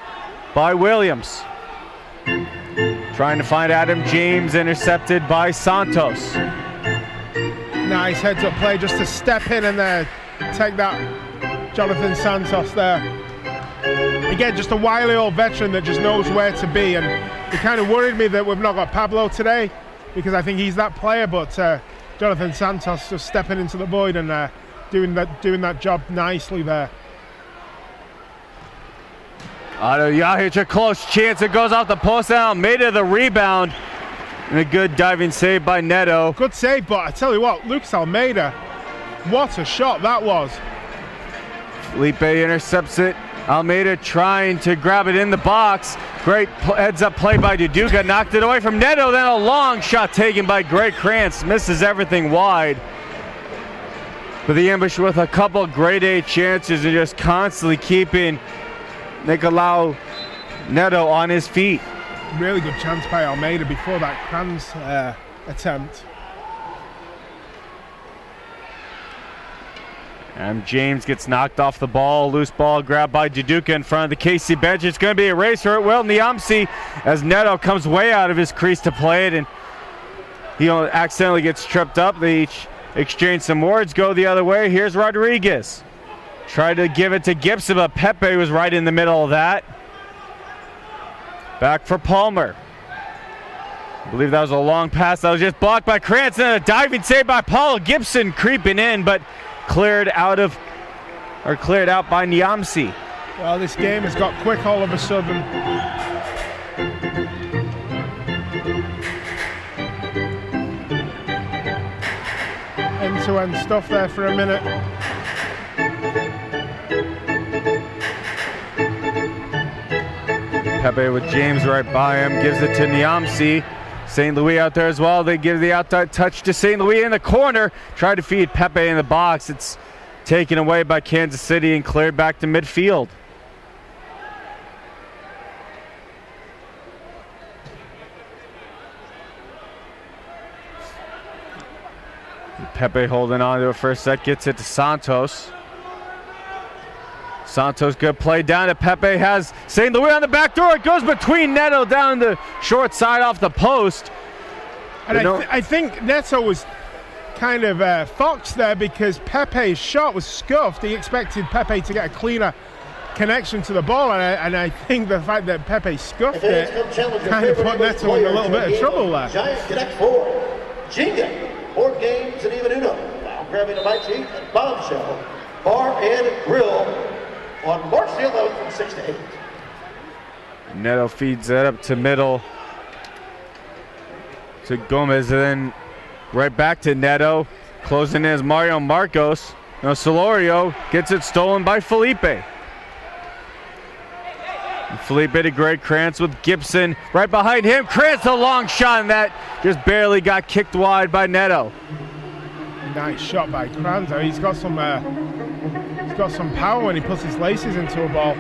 by Williams. Trying to find Adam James, intercepted by Santos. Nice heads-up play just to step in and take that Jonathan Santos there. Again, just a wily old veteran that just knows where to be, and it kind of worried me that we've not got Pablo today because I think he's that player, but Jonathan Santos just stepping into the void and doing that job nicely there. Otto Yahic, a close chance. It goes off the post out. Made it the rebound. And a good diving save by Neto. Good save, but I tell you what, Lucas Almeida, what a shot that was. Felipe intercepts it. Almeida trying to grab it in the box. Great heads-up play by Duduka. Knocked it away from Neto. Then a long shot taken by Greg Krantz. Misses everything wide. But the Ambush with a couple grade A chances and just constantly keeping Nicolau Neto on his feet. Really good chance by Almeida before that Krantz attempt. And James gets knocked off the ball. Loose ball grabbed by Duduka in front of the KC bench. It's going to be a race or it will. Niamsi, as Neto comes way out of his crease to play it, and he accidentally gets tripped up. They each exchange some words, go the other way. Here's Rodriguez. Tried to give it to Gibson, but Pepe was right in the middle of that. Back for Palmer. I believe that was a long pass that was just blocked by Krantz, and a diving save by Paul Gibson creeping in, but cleared out by Niamsi. Well, this game has got quick all of a sudden. End-to-end stuff there for a minute. Pepe with James right by him, gives it to Niamsi. St. Louis out there as well. They give the outside touch to St. Louis in the corner. Try to feed Pepe in the box. It's taken away by Kansas City and cleared back to midfield. Pepe holding on to it for a sec, gets it to Santos. Santos, good play down to Pepe, has St. Louis on the back door. It goes between Neto down the short side off the post. And I think Neto was kind of foxed there because Pepe's shot was scuffed. He expected Pepe to get a cleaner connection to the ball, and I think the fact that Pepe scuffed it kind of put Neto in a little bit of trouble there. Giants Connect 4, Jenga, board games, and even Uno. Now grabbing a bite to eat at Bombshell Bar and Grill on March the 11th from 6 to 8. Neto feeds that up to middle to Gomez, and then right back to Neto. Closing in is Mario Marcos. Now Solorio gets it stolen by Felipe. And Felipe to Greg Krantz with Gibson right behind him. Krantz, a long shot, and that just barely got kicked wide by Neto. Nice shot by Krantz. He's got some power when he puts his laces into a ball.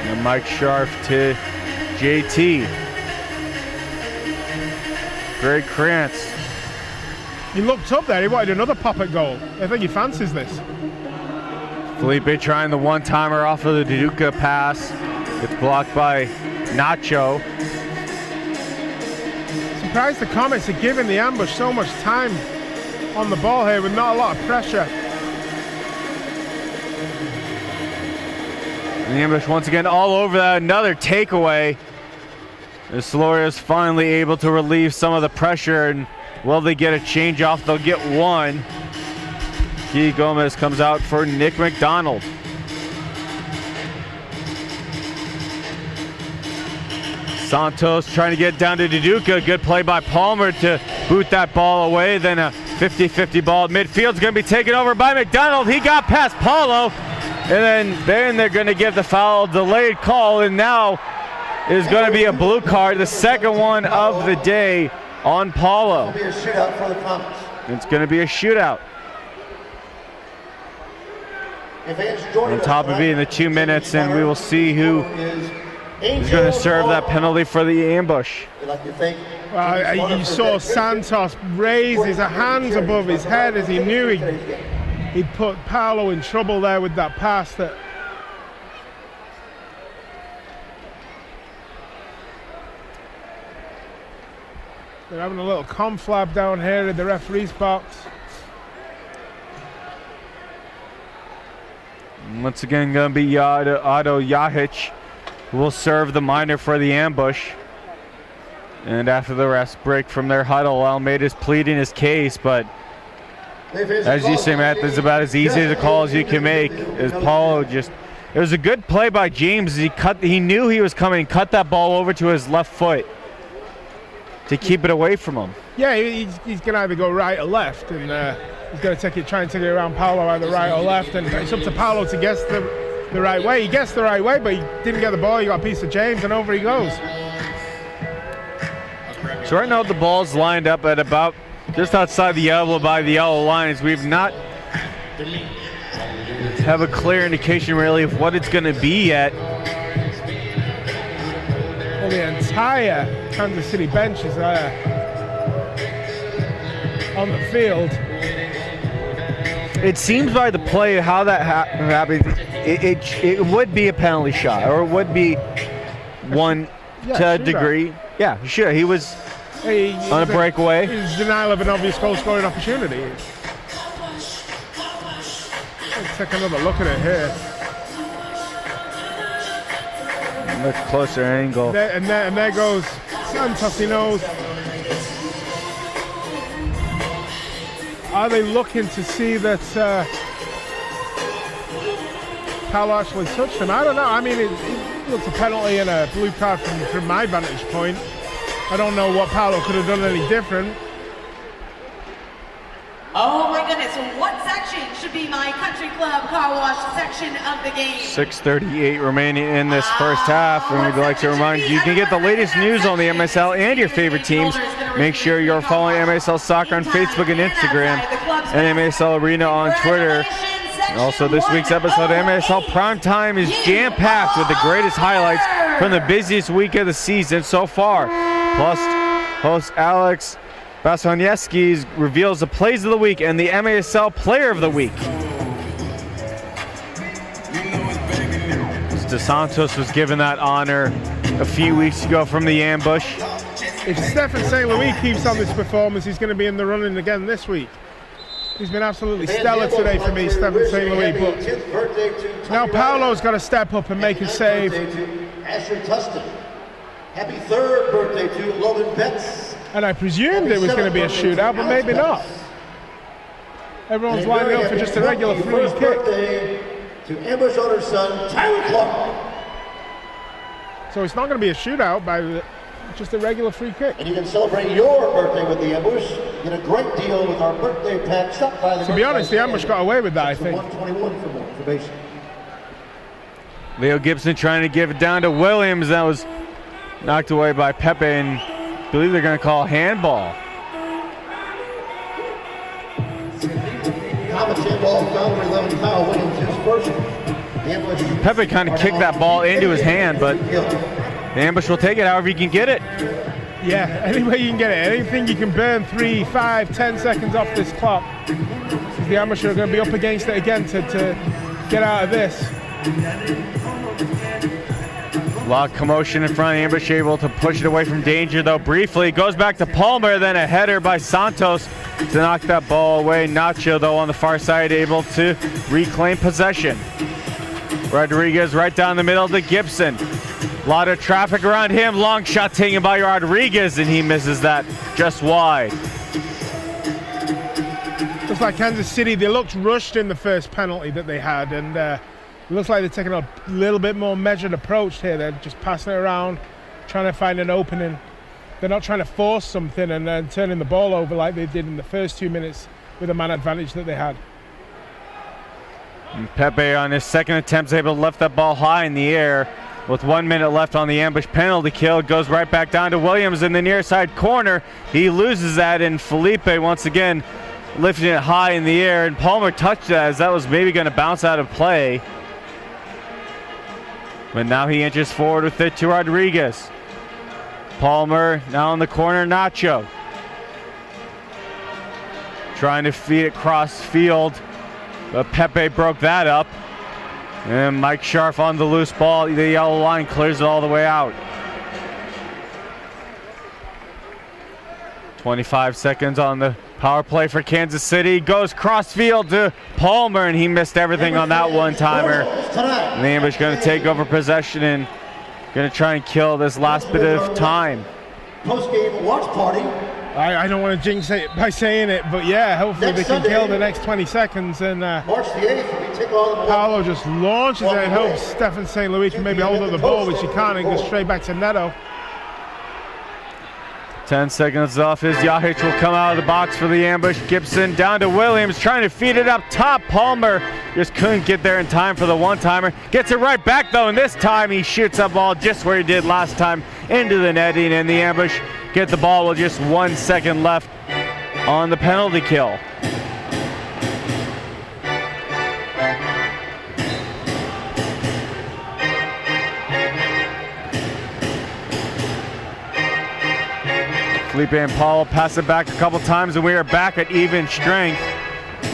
And Mike Scharf to JT. Greg Krantz. He looked up there, he wanted another pop at goal. I think he fancies this. Felipe trying the one-timer off of the Duduka pass. It's blocked by Nacho. Surprised the Comets are giving the ambush so much time on the ball here with not a lot of pressure. And the ambush once again all over that. Another takeaway. The Solorios finally able to relieve some of the pressure, and will they get a change off? They'll get one. Key Gomez comes out for Nick McDonald. Santos trying to get down to Duduka. Good play by Palmer to boot that ball away. Then a 50-50 ball at midfield's going to be taken over by McDonald. He got past Paulo. And then they're going to give the foul delayed call. And now is going to be a blue card, the second one of the day on Paulo. It'll be a shootout for the Comets. It's going to be a shootout. On top of being the 2 minutes, and we will see who is going to serve that penalty for the ambush. You saw Santos raise his hands above his head as he knew he'd put Paulo in trouble there with that pass. They're having a little conflab down here in the referee's box. Once again, going to be Otto Jahic who will serve the minor for the ambush. And after the rest break from their huddle, Almeida's pleading his case, but as you say, Matt, this is about as easy a call as you can make. As Paulo just, it was a good play by James. He knew he was coming, cut that ball over to his left foot to keep it away from him. Yeah, he's going to either go right or left, and he's going to try and take it around Paulo either right or left, and it's up to Paulo to guess the right way. He guessed the right way, but he didn't get the ball. He got a piece of James, and over he goes. So right now the ball's lined up at about just outside the yellow by the yellow lines. We've not have a clear indication really of what it's going to be yet. Well, the entire Kansas City bench is on the field. It seems by the play how that happened, it would be a penalty shot, or it would be one to a degree. Yeah, sure. He was on a breakaway. He's denial of an obvious goal scoring opportunity. Let's take another look at it here. Much closer angle. And there goes Santos. He knows. Are they looking to see that Paulo actually touched him? I don't know. I mean, it looks a penalty and a blue card from my vantage point. I don't know what Paulo could have done any different. Oh my goodness, what section should be my country club car wash section of the game? 6:38 remaining in this first half, and we'd like to remind you can get the latest news on the MSL and your favorite teams. Make sure you're following MSL Soccer on Facebook and Instagram, and MSL Arena on Twitter. And also this week's episode of MSL Primetime is jam-packed with the greatest highlights from the busiest week of the season so far. Plus, host Alex Basoniewski reveals the plays of the week and the MASL Player of the Week. De Santos was given that honor a few weeks ago from the ambush. If Stephen St. Louis keeps on this performance, he's going to be in the running again this week. He's been absolutely stellar today for me, Stephen St. Louis. But now Paulo's got to step up and make a save. Asher Tustin. Happy third birthday to Logan Betts. And I presumed it was going to be a shootout, but maybe not. Everyone's lining up for just a regular free kick. To ambush owner's son, Tyler Clark. So it's not going to be a shootout by just a regular free kick. And you can celebrate your birthday with the ambush. Get a great deal with our birthday pack. Stop by the To be honest, the ambush got away with that, I think. 121 for more information. Leo Gibson trying to give it down to Williams. That was knocked away by Pepe, and I believe they're going to call handball. Pepe kind of kicked that ball into his hand, but the ambush will take it however you can get it. Yeah, any way you can get it. Anything you can burn 3, 5, 10 seconds off this clock. The ambush are going to be up against it again to get out of this. A lot of commotion in front of Ambush, able to push it away from danger though briefly. Goes back to Palmer, then a header by Santos to knock that ball away. Nacho though on the far side able to reclaim possession. Rodriguez right down the middle to Gibson. A lot of traffic around him. Long shot taken by Rodriguez and he misses that just wide. Looks like Kansas City, they looked rushed in the first penalty that they had, and it looks like they're taking a little bit more measured approach here. They're just passing it around, trying to find an opening. They're not trying to force something and then turning the ball over like they did in the first 2 minutes with the man advantage that they had. And Pepe on his second attempt is able to lift that ball high in the air. With 1 minute left on the Ambush penalty kill, it goes right back down to Williams in the near side corner. He loses that, and Felipe once again lifting it high in the air, and Palmer touched that as that was maybe going to bounce out of play. But now he inches forward with it to Rodriguez. Palmer now in the corner, Nacho. Trying to feed it cross field, but Pepe broke that up. And Mike Scharf on the loose ball. The yellow line clears it all the way out. 25 seconds on the power play for Kansas City. Goes cross field to Palmer, and he missed everything on that one-timer. And the Ambush going to take over possession and going to try and kill this last bit of time. Post-game watch party. I don't want to jinx it by saying it, but yeah, hopefully they can kill the next 20 seconds. And March the 8th, we take on Paolo just launches it and hopes Stefan St. Louis can maybe hold up the ball, which he can't, and goes straight back to Neto. 10 seconds off as Yahic will come out of the box for the Ambush. Gibson down to Williams, trying to feed it up top. Palmer just couldn't get there in time for the one-timer. Gets it right back though, and this time he shoots that ball just where he did last time, into the netting, and the Ambush get the ball with just 1 second left on the penalty kill. Felipe and Paulo pass it back a couple times, and we are back at even strength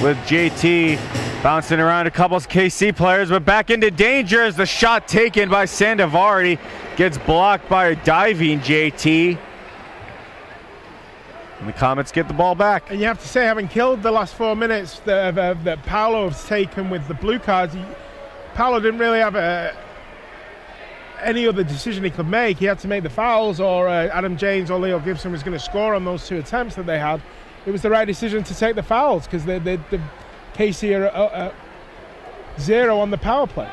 with JT bouncing around a couple of KC players, but back into danger as the shot taken by Sandovari gets blocked by a diving JT. And the Comets get the ball back. And you have to say, having killed the last 4 minutes that Paolo has taken with the blue cards, Paolo didn't really have any other decision he could make. He had to make the fouls, or Adam James or Leo Gibson was going to score on those 2 attempts that they had. It was the right decision to take the fouls because the KC are 0 on the power play.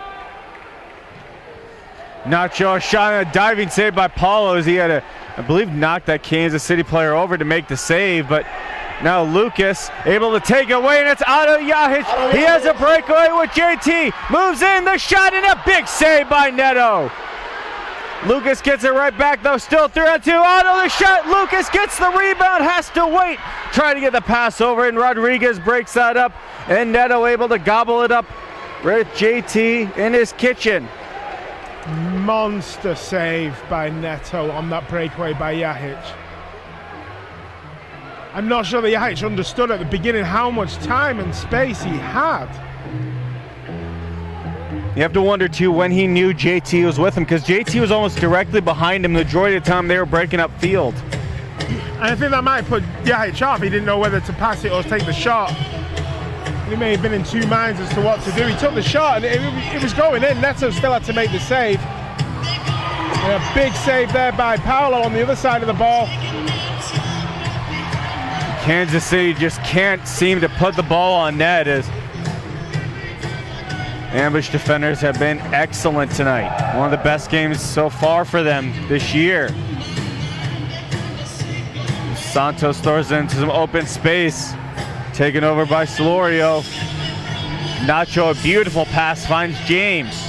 Nacho shot and a diving save by Paulo as he had to, I believe, knock that Kansas City player over to make the save, but now Lucas able to take it away, and it's Otto Yahic. He has a breakaway with JT, moves in, the shot, and a big save by Neto. Lucas gets it right back though, still 3-on-2, Otto the shot, Lucas gets the rebound, has to wait, trying to get the pass over, and Rodriguez breaks that up, and Neto able to gobble it up with JT in his kitchen. Monster save by Neto on that breakaway by Yahic. I'm not sure that Yahic understood at the beginning how much time and space he had. You have to wonder too when he knew JT was with him, because JT was almost directly behind him the majority of the time they were breaking up field. And I think that might put Yahic off. He didn't know whether to pass it or take the shot. He may have been in 2 minds as to what to do. He took the shot and it was going in. Neto still had to make the save. And a big save there by Paolo on the other side of the ball. Kansas City just can't seem to put the ball on net as Ambush defenders have been excellent tonight. One of the best games so far for them this year. Santos throws into some open space, taken over by Solorio. Nacho, a beautiful pass, finds James.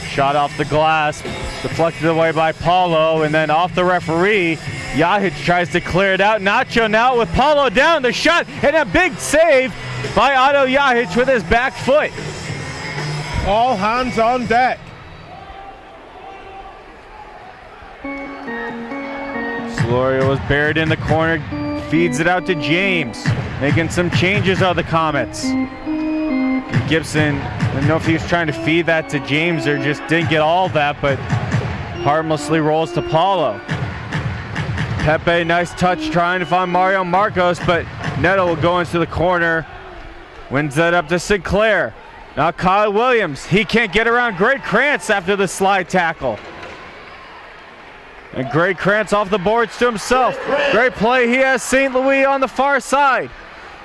Shot off the glass, deflected away by Paulo, and then off the referee. Yahic tries to clear it out. Nacho now with Paulo down, the shot, and a big save by Otto Yahic with his back foot. All hands on deck. Solorio was buried in the corner, feeds it out to James, making some changes on the Comets. Gibson, I don't know if he was trying to feed that to James or just didn't get all of that, but harmlessly rolls to Paulo. Pepe, nice touch trying to find Mario Marcos, but Neto will go into the corner. Wins that up to Sinclair. Now Kyle Williams, he can't get around Greg Krantz after the slide tackle. And Greg Krantz off the boards to himself. Great play, he has St. Louis on the far side.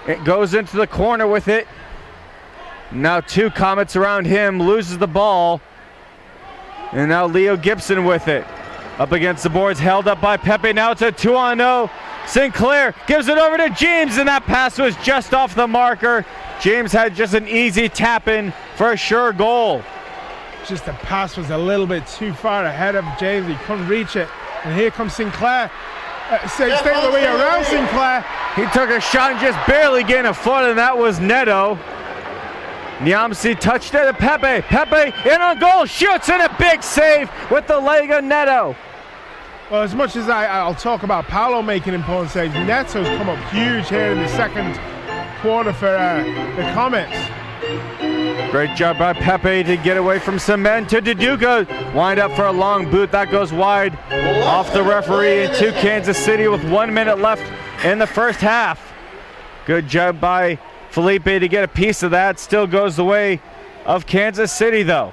It goes into the corner with it. Now 2 Comets around him, loses the ball. And now Leo Gibson with it. Up against the boards, held up by Pepe. Now it's a 2-on-0. Sinclair gives it over to James, and that pass was just off the marker. James had just an easy tap in for a sure goal. Just the pass was a little bit too far ahead of James. He couldn't reach it. And here comes Sinclair. St. Louis around Sinclair. He took a shot and just barely gained a foot, and that was Neto. Niamsi touched it to Pepe. Pepe in on goal, shoots, and a big save with the leg of Neto. Well, as much as I'll talk about Paolo making important saves, Neto's come up huge here in the second quarter for the Comets. Great job by Pepe to get away from Cement to Duduka. Wind up for a long boot. That goes wide off the referee into Kansas City with 1 minute left in the first half. Good job by Felipe to get a piece of that. Still goes the way of Kansas City though.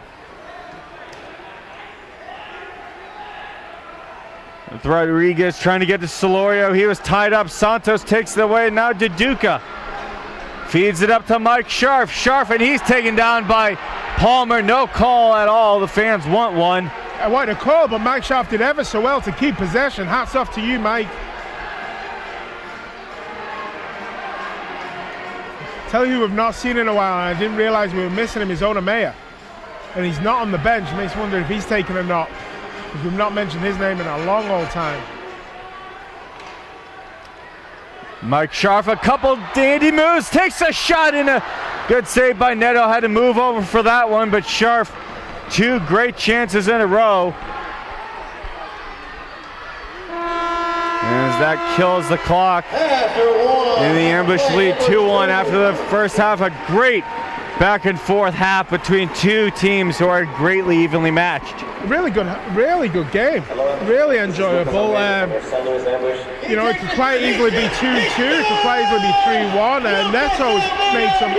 With Rodriguez trying to get to Solorio. He was tied up. Santos takes it away. Now Duduka feeds it up to Mike Scharf. Scharf, and he's taken down by Palmer. No call at all. The fans want one. I want a call, but Mike Scharf did ever so well to keep possession. Hats off to you, Mike. Tell you who we've not seen in a while, and I didn't realize we were missing him, is Onamea. And he's not on the bench. Makes me wonder if he's taken or not, because we've not mentioned his name in a long old time. Mike Scharf, a couple dandy moves, takes a shot in a good save by Neto. Had to move over for that one, but Scharf, 2 great chances in a row. As that kills the clock. In the ambush lead 2-1 after the first half. A great back and forth half between 2 teams who are greatly evenly matched. Really good game. Really enjoyable. You know, it could quite easily be 2-2. It could quite easily be 3-1. Neto's made some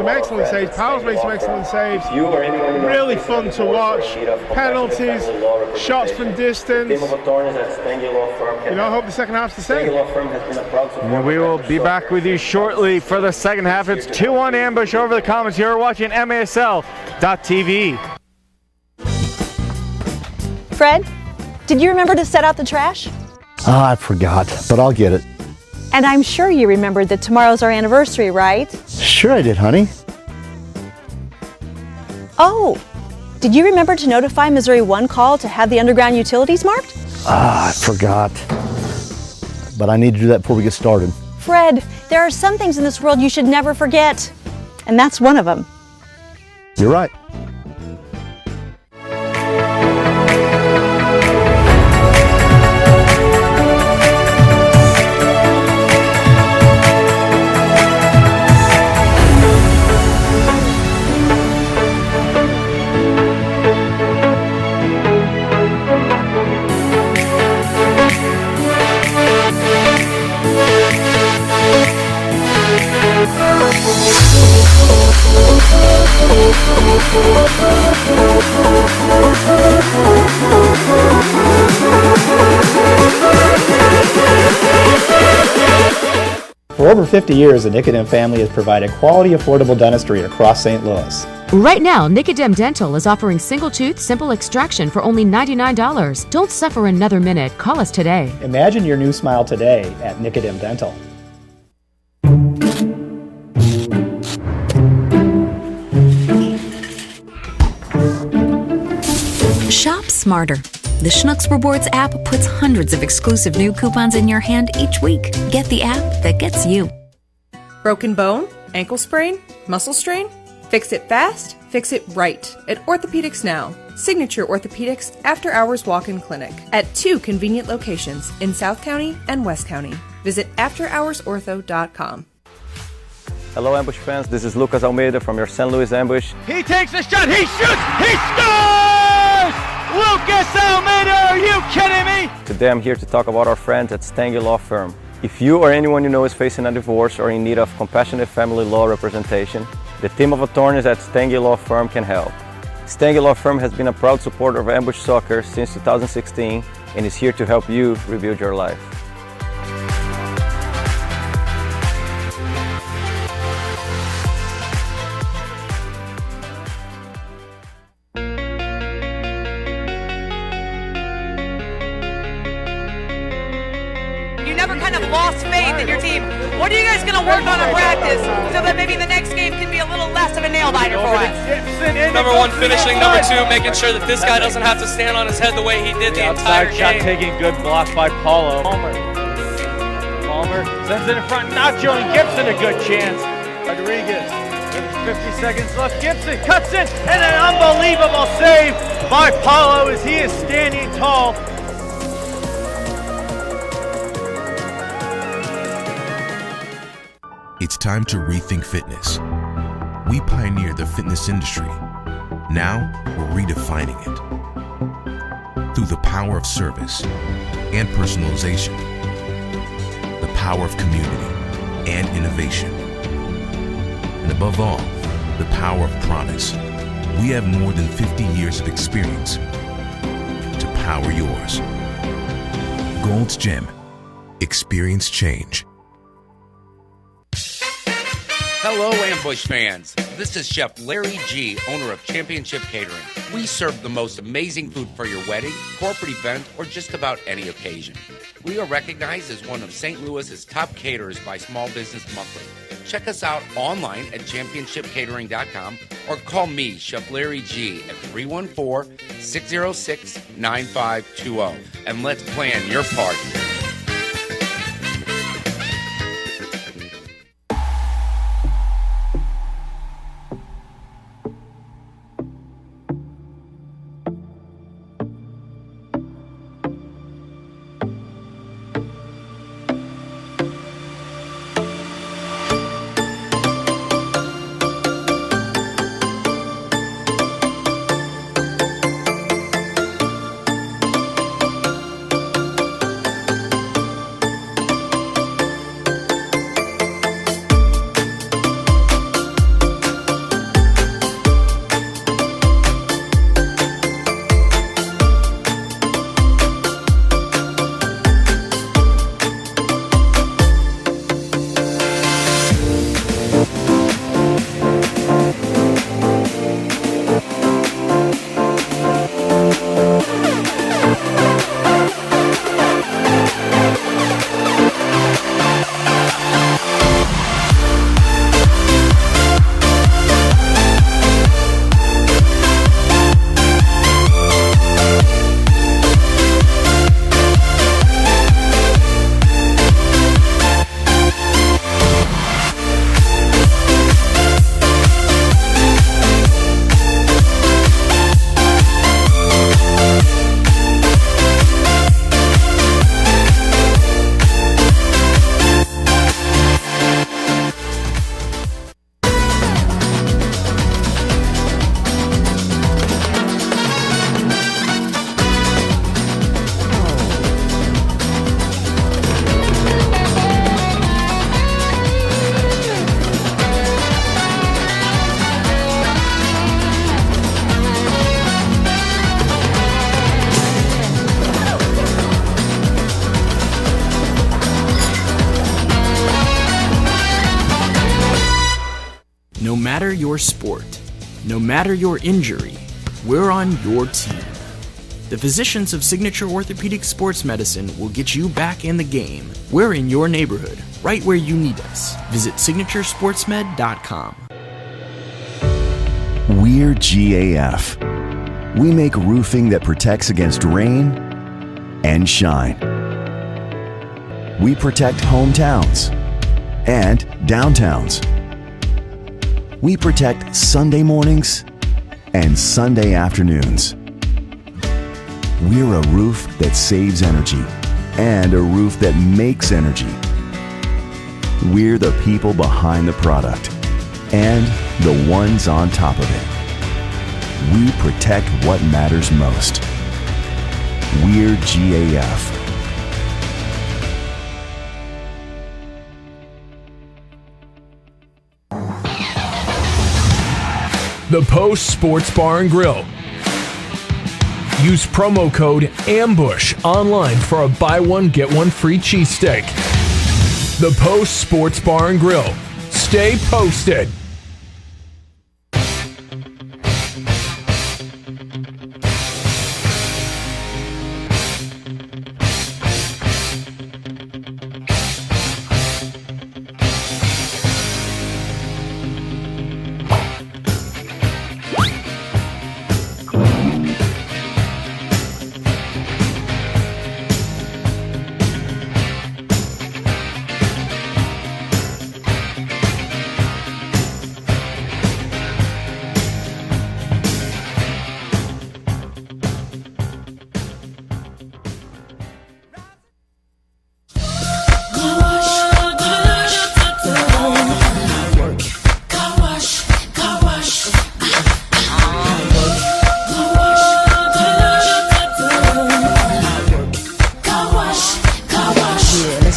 excellent saves. Powell's made some excellent saves. Really fun to watch. Penalties, shots from distance. You know, I hope the second half's the same. And we will be back with you shortly for the second half. It's 2-1 ambush over the Comets. You're watching MASL.TV. Fred, did you remember to set out the trash? Oh, I forgot, but I'll get it. And I'm sure you remembered that tomorrow's our anniversary, right? Sure I did, honey. Oh, did you remember to notify Missouri One Call to have the underground utilities marked? Ah, I forgot. But I need to do that before we get started. Fred, there are some things in this world you should never forget. And that's one of them. You're right. For over 50 years, the Nicodem family has provided quality, affordable dentistry across St. Louis. Right now, Nicodem Dental is offering single tooth, simple extraction for only $99. Don't suffer another minute. Call us today. Imagine your new smile today at Nicodem Dental. Shop smarter. The Schnucks Rewards app puts hundreds of exclusive new coupons in your hand each week. Get the app that gets you. Broken bone? Ankle sprain? Muscle strain? Fix it fast, fix it right. At Orthopedics Now. Signature Orthopedics After Hours Walk-In Clinic. At 2 convenient locations in South County and West County. Visit afterhoursortho.com. Hello Ambush fans, this is Lucas Almeida from your St. Louis Ambush. He takes a shot, he shoots, he scores! Lucas Almeida, are you kidding me? Today I'm here to talk about our friends at Stange Law Firm. If you or anyone you know is facing a divorce or in need of compassionate family law representation, the team of attorneys at Stange Law Firm can help. Stange Law Firm has been a proud supporter of Ambush Soccer since 2016 and is here to help you rebuild your life. You never kind of lost faith in your team. What are you guys going to work on in practice so that maybe the next game can be a little less of a nail-biter for us? Number one, finishing. Number two, making sure that this guy doesn't have to stand on his head the way he did the entire Outside shot game. taking, good block by Paulo. Palmer sends it in front. Nacho and Gibson a good chance. Rodriguez, 50 seconds left. Gibson cuts in, and an unbelievable save by Paulo as he is standing tall. It's time to rethink fitness. We pioneered the fitness industry. Now, we're redefining it. Through the power of service and personalization, the power of community and innovation, and above all, the power of promise. We have more than 50 years of experience to power yours. Gold's Gym. Experience change. Hello, Ambush fans. This is Chef Larry G., owner of Championship Catering. We serve the most amazing food for your wedding, corporate event, or just about any occasion. We are recognized as one of St. Louis's top caterers by Small Business Monthly. Check us out online at championshipcatering.com or call me, Chef Larry G., at 314-606-9520. And let's plan your party. No matter your sport, no matter your injury, we're on your team. The physicians of Signature Orthopedic Sports Medicine will get you back in the game. We're in your neighborhood, right where you need us. Visit signaturesportsmed.com. We're GAF. We make roofing that protects against rain and shine. We protect hometowns and downtowns. We protect Sunday mornings and Sunday afternoons. We're a roof that saves energy and a roof that makes energy. We're the people behind the product and the ones on top of it. We protect what matters most. We're GAF. The Post Sports Bar and Grill. Use promo code AMBUSH online for a buy one, get one free cheesesteak. The Post Sports Bar and Grill. Stay posted.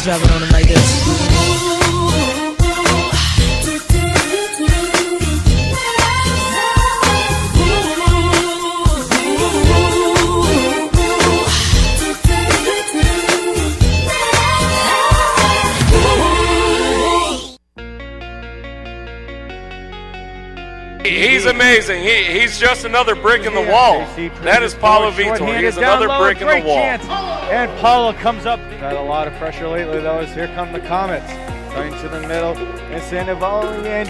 Driving on them like this. He's amazing. He's just another brick in the wall. That is Paulo Vitor. He's another brick in the wall. And Paulo comes up. Had a lot of pressure lately, though, as here come the Comets. Going to the middle, and Sandoval in.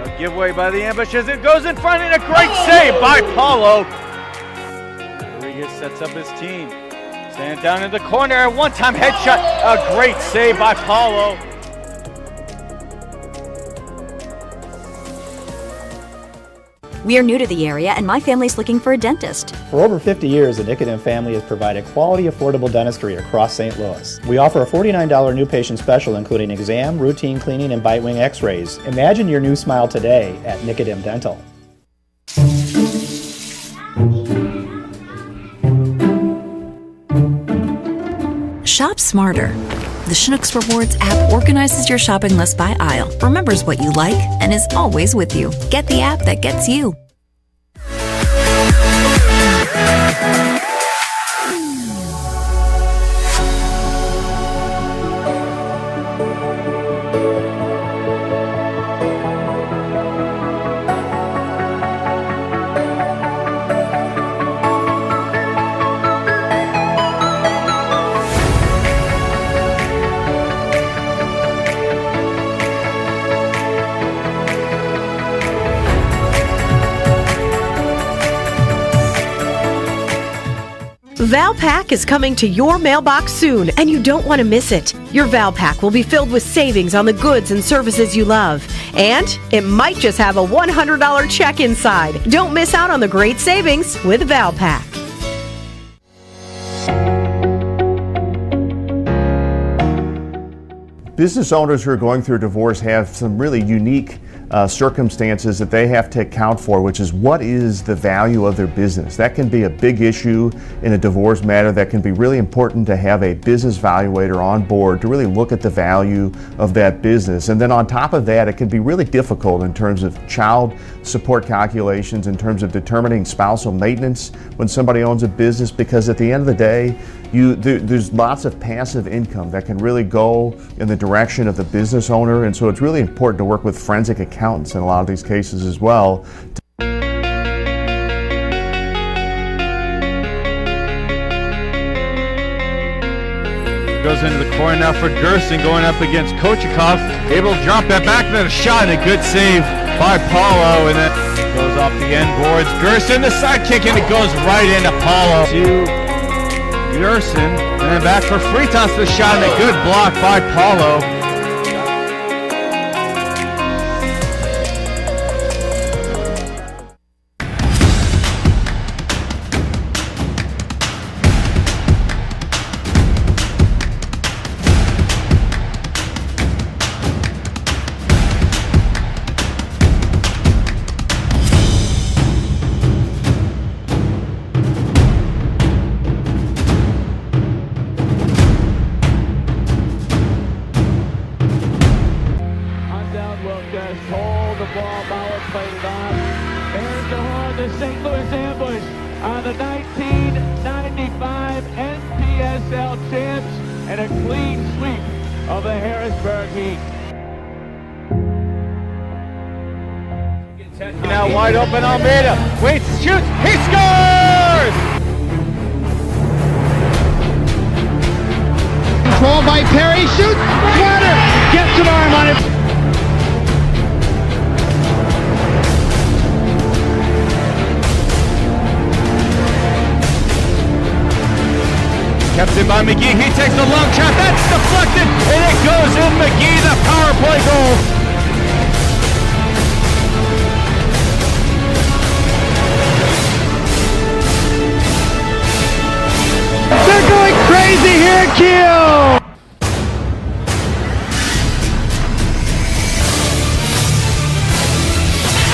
A giveaway by the ambushes. It goes in front, and a great save by Paulo. Rodriguez sets up his team. Stand down in the corner, a one-time headshot. A great save by Paulo. We are new to the area, and my family's looking for a dentist. For over 50 years, the Nicodim family has provided quality, affordable dentistry across St. Louis. We offer a $49 new patient special, including exam, routine cleaning, and bite wing x-rays. Imagine your new smile today at Nicodim Dental. Shop smarter. The Schnucks Rewards app organizes your shopping list by aisle, remembers what you like, and is always with you. Get the app that gets you. ValPack is coming to your mailbox soon, and you don't want to miss it. Your ValPack will be filled with savings on the goods and services you love. And it might just have a $100 check inside. Don't miss out on the great savings with ValPack. Business owners who are going through a divorce have some really unique circumstances that they have to account for, which is what is the value of their business. That can be a big issue in a divorce matter. That can be really important to have a business valuator on board to really look at the value of that business. And then on top of that, it can be really difficult in terms of child support calculations, in terms of determining spousal maintenance when somebody owns a business, because at the end of the day, there's lots of passive income that can really go in the direction of the business owner, and so it's really important to work with forensic accountants in a lot of these cases as well. Goes into the corner now for Gerson, going up against Kochikov, able to drop that back, and then a shot, and a good save by Paulo, and then goes off the end boards. Gerson, the side kick, and it goes right into Paulo. To Gerson, and then back for Fritas, the shot, and a good block by Paulo. PSL champs and a clean sweep of the Harrisburg Heat. Now wide open Almeida. Waits, shoots, he scores! Controlled by Perry, shoots, Sweater gets an arm on it. Kept in by McGee, he takes the long shot, that's deflected, and it goes in. McGee, the power play goal. They're going crazy here at Kiel!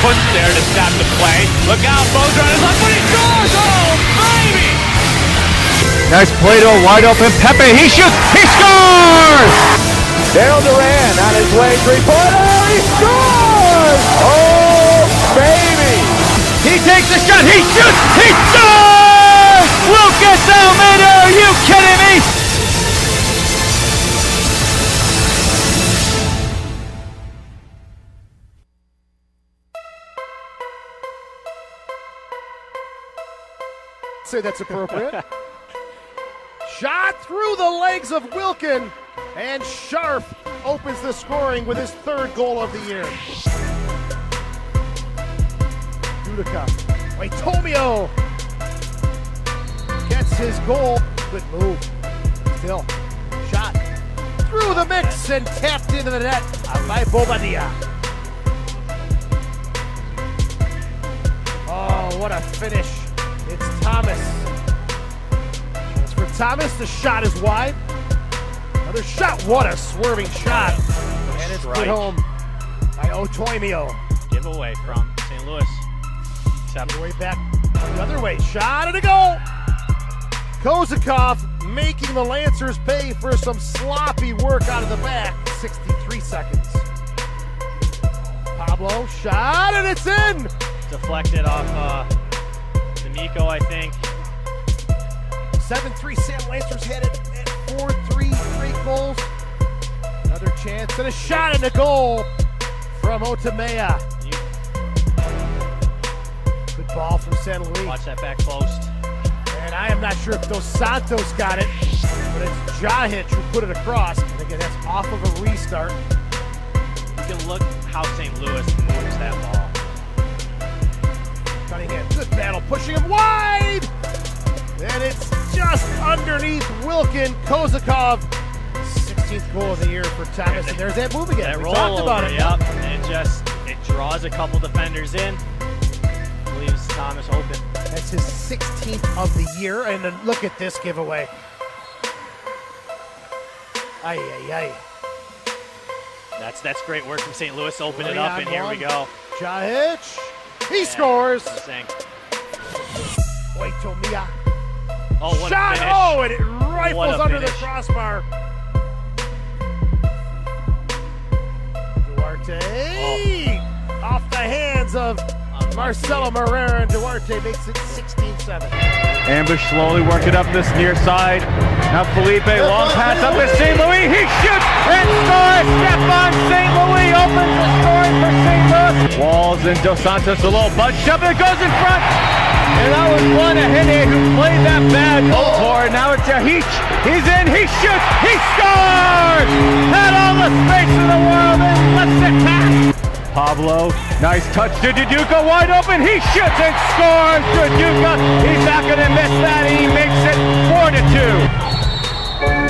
Push there to stop the play. Look out, Bozo on his left, but he scores! Oh, baby! Nice play to wide open Pepe, he shoots, he scores! Dale Duran on his way, three-pointer, he scores! Oh, baby! He takes the shot, he shoots, he scores! Lucas Almeida, are you kidding me? Say that's appropriate. Shot through the legs of Wilkin, and Sharp opens the scoring with his third goal of the year. Dudica, wait, Tomio gets his goal. Good move. Still, shot through the mix and tapped into the net by Bobadilla. Oh, what a finish. It's Thomas. As for Thomas, the shot is wide. Another shot, what a swerving shot. And it's put home by Otoimio. Giveaway from St. Louis. Way back the other way, shot and a goal. Kozakov making the Lancers pay for some sloppy work out of the back. 63 seconds. Pablo, shot and it's in. Deflected off D'Amico, I think. 7-3 Sam Lancers had it at 4-3 straight goals. Another chance and a shot and a goal from Otamea. Good ball from San Luis. Watch that back post. And I am not sure if Dos Santos got it, but it's Jahic who put it across. And again, that's off of a restart. You can look how St. Louis moves that ball. Cunningham, good battle, pushing him wide! And it's just underneath Wilkin. Kozakov, 16th goal of the year for Thomas. And there's that move again. We talked about it. Yep. And it draws a couple defenders in. Leaves Thomas open. That's his 16th of the year. And then look at this giveaway. Ay, ay, ay. That's great work from St. Louis. Open it up, and here we go. Jahic, he scores. Wait, Tomia. Oh, what shot! A finish. Oh, and it rifles under the crossbar. Duarte off the hands of Marcelo Morera, and Duarte makes it 16-7. Ambush slowly working up this near side. Now Felipe, long pass up to St. Louis. He shoots and scores. Stefan St. Louis opens the scoring for St. Louis. Walls and Dos Santos a little butt shove. It goes in front. And that was one Ahene who played that bad goal for. Now it's Jahic. He's in. He shoots. He scores. Had all the space in the world and lets it pass. Pablo, nice touch to Duduka, wide open, he shoots and scores. Duduka, he's not going to miss that, he makes it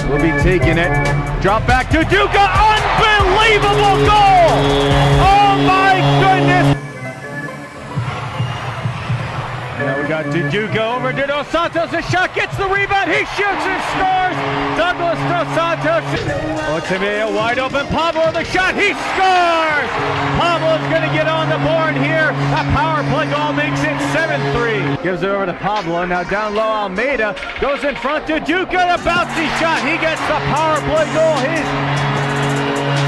4-2. We'll be taking it. Drop back to Duduka, unbelievable goal! Oh my goodness! Now we got Duduka over to Dos Santos, the shot gets the rebound, he shoots and scores! Douglas Dos Santos, Otamea wide open, Pablo the shot, he scores! Pablo's going to get on the board here. A power play goal makes it 7-3. Gives it over to Pablo, now down low Almeida, goes in front to Duduka, the bouncy shot, he gets the power play goal, his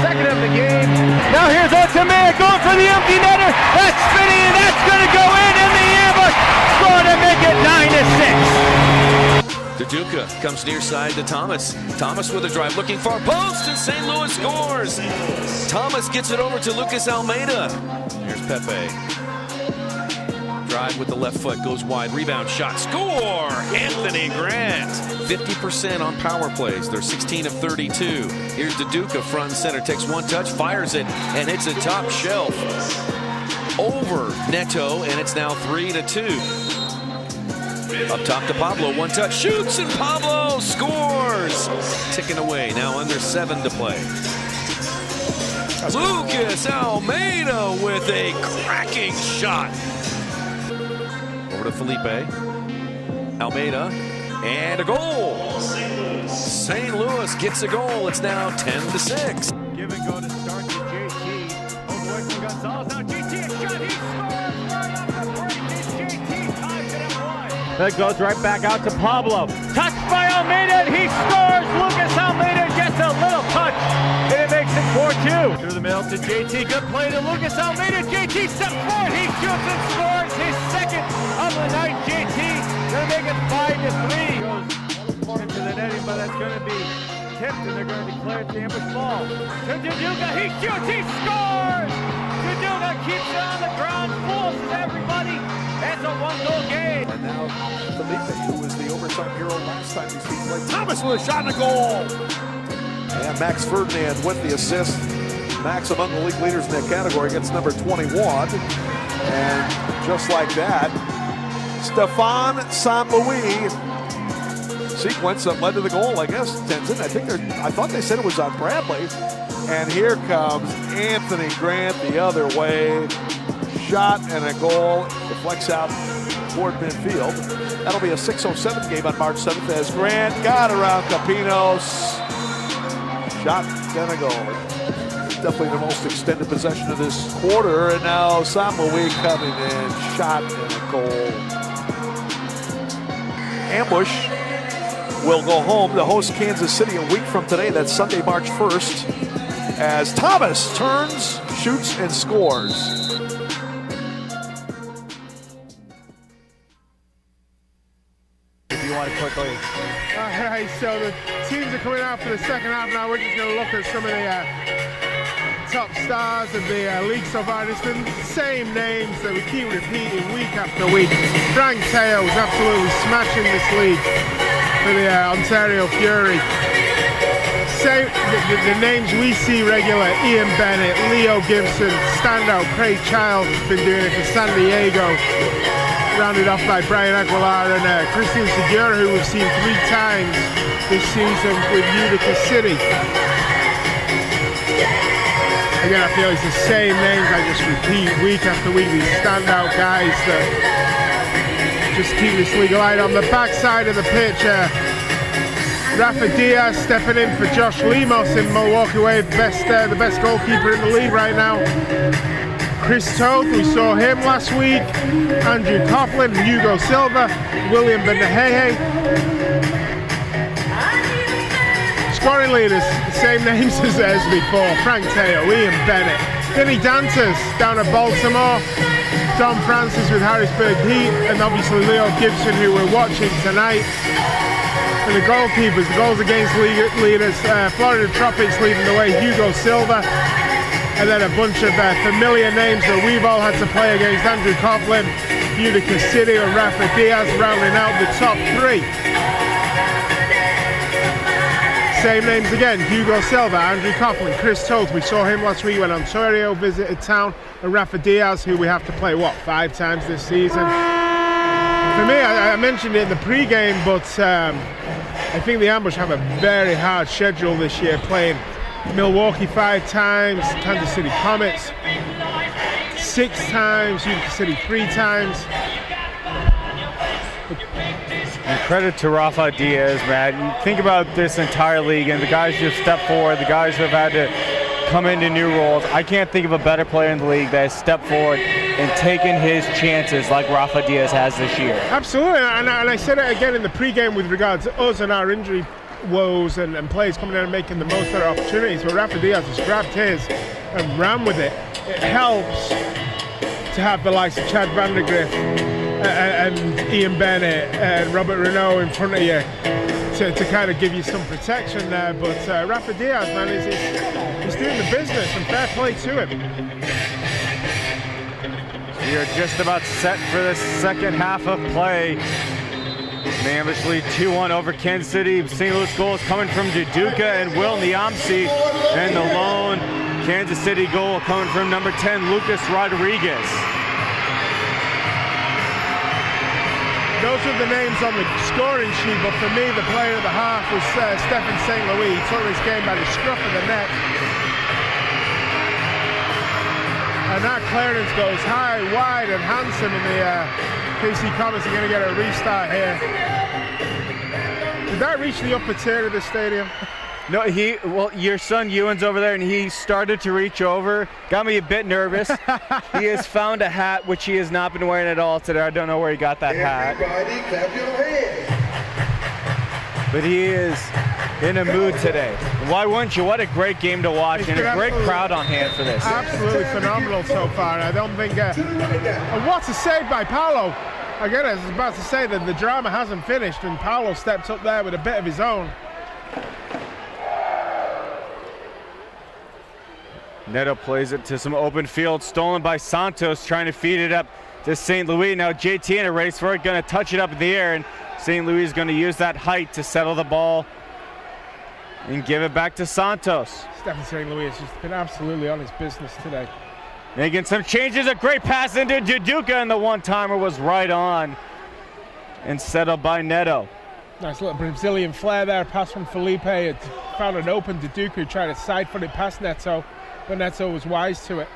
second of the game. Now here's Otamea going for the empty netter, that's spinning and that's going to go in the ambush, score to make it 9-6. Duca comes near side to Thomas. Thomas with a drive, looking far post, and St. Louis scores. Thomas gets it over to Lucas Almeida. Here's Pepe. Drive with the left foot, goes wide, rebound shot, score! Anthony Grant, 50% on power plays. They're 16 of 32. Here's Duca, front and center, takes one touch, fires it, and hits a top shelf over Neto, and it's now 3-2. Up top to Pablo, one touch, shoots, and Pablo scores! Ticking away, now under 7 to play. Lucas Almeida with a cracking shot. Over to Felipe. Almeida, and a goal! St. Louis gets a goal, it's now 10-6. Give and go to start to JT. Over away from Gonzalez, now JT, a shot, he scores! Right off the break, it's JT, ties it at 1. That goes right back out to Pablo. Touched by Almeida, and he scores! Lucas Almeida gets a little touch, and it makes it 4-2. Through the middle to JT, good play to Lucas Almeida. JT steps forward, he shoots and scores his second of the night. JT gonna make it 5-3. Goes into the netting, but that's gonna be tipped, and they're gonna declare it the ambush ball. To Duca, he shoots, he scores! Duca keeps it on the ground, forces everybody. That's a 1-goal game. And now Felipe, who was the overtime hero last time these teams played. Thomas with a shot and a goal. And Max Ferdinand with the assist. Max, among the league leaders in that category, gets number 21. And just like that, Stefan Saint-Louis sequence that led to the goal, I guess, Tenzin. I thought they said it was on Bradley. And here comes Anthony Grant the other way. Shot and a goal. Deflects out toward midfield. That'll be a 6:07 game on March 7th as Grant got around Capinos. Shot and a goal. Definitely the most extended possession of this quarter. And now Saint-Louis coming in. Shot and a goal. Ambush will go home to host Kansas City a week from today. That's Sunday, March 1st. As Thomas turns, shoots, and scores. If you want to quickly. All right, so the teams are coming out for the second half now. We're just going to look at some of the top stars of the league so far. It's the same names that we keep repeating week after week. Frank Teo is absolutely smashing this league for the Ontario Fury. Same, the names we see regular: Ian Bennett, Leo Gibson, standout Craig Childs has been doing it for San Diego, rounded off by Brian Aguilar and Christian Segura, who we've seen 3 times this season with Utica City. Again, I feel it's the same names I just repeat week after week, these standout guys that just keep this league alive. On the backside of the pitch, Rafa Diaz stepping in for Josh Lemos in Milwaukee Wave, the best goalkeeper in the league right now. Chris Toth, we saw him last week. Andrew Coughlin, Hugo Silva, William Benahehe. Scoring leaders, the same names as before: Frank Teo, Ian Bennett, Vinny Dantas down at Baltimore, Tom Francis with Harrisburg Heat, and obviously Leo Gibson, who we're watching tonight. And the goalkeepers, the goals against leaders, Florida Tropics leading the way, Hugo Silva, and then a bunch of familiar names that we've all had to play against: Andrew Coughlin, Utica City, and Rafa Diaz, rounding out the top 3. Same names again: Hugo Silva, Andrew Coughlin, Chris Toth. We saw him last week when Ontario visited town, and Rafa Diaz, who we have to play, 5 times this season. For me, I mentioned it in the pre-game, but I think the Ambush have a very hard schedule this year, playing Milwaukee 5 times, Kansas City Comets 6 times, Utica City 3 times. And credit to Rafa Diaz, Matt. You think about this entire league and the guys who have stepped forward, the guys who have had to come into new roles. I can't think of a better player in the league that has stepped forward and taken his chances like Rafa Diaz has this year. Absolutely, and I said it again in the pregame with regards to us and our injury woes and players coming in and making the most of their opportunities. But Rafa Diaz has grabbed his and ran with it. It helps to have the likes of Chad Vandergriff and Ian Bennett and Robert Renault in front of you to kind of give you some protection there. But Rafa Diaz, man, he's doing the business, and fair play to him. We are just about set for the second half of play. The Ambush lead 2-1 over Kansas City. St. Louis goals coming from Duduka and Will Niamsi, and the lone Kansas City goal coming from number 10, Lucas Rodriguez. Those are the names on the scoring sheet, but for me, the player of the half was Stephen St. Louis. He took this game by the scruff of the neck. And that clearance goes high, wide, and handsome, and the KC Comets are going to get a restart here. Did that reach the upper tier of the stadium? No, well, your son Ewan's over there, and he started to reach over. Got me a bit nervous. He has found a hat, which he has not been wearing at all today. I don't know where he got that hat. Everybody clap your hands. But he is in a mood today. Why wouldn't you? What a great game to watch, and a great crowd on hand for this. Absolutely phenomenal so far. I don't think... and what a save by Paolo. Again, I was about to say that the drama hasn't finished, and Paolo stepped up there with a bit of his own. Neto plays it to some open field, stolen by Santos, trying to feed it up to St. Louis. Now JT in a race for it, going to touch it up in the air, and St. Louis is going to use that height to settle the ball and give it back to Santos. Stephen St. Louis has just been absolutely on his business today. Making some changes, a great pass into Duduka, and the one-timer was right on and settled by Neto. Nice little Brazilian flair there, pass from Felipe. It found an open Duduka who tried to side-foot it past Neto, but Neto was wise to it.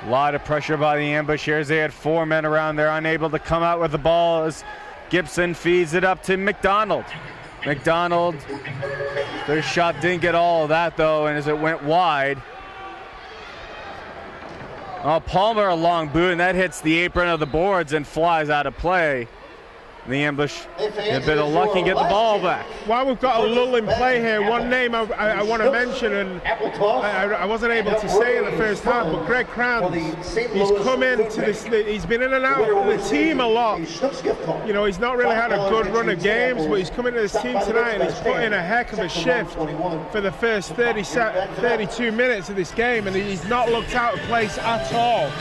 A lot of pressure by the Ambush here as they had 4 men around. They're unable to come out with the ball as Gibson feeds it up to McDonald. McDonald, their shot didn't get all of that though, and as it went wide. Oh, Palmer a long boot, and that hits the apron of the boards and flies out of play. The Ambush a bit of luck and get the ball back. While we've got a lull in play here, one name I want to mention, and I wasn't able to say in the first half, but Greg Kranz, he's come into this, he's been in and out of the team a lot. You know, he's not really had a good run of games, but he's come into this team tonight and he's put in a heck of a shift for the first 32 minutes of this game, and he's not looked out of place at all.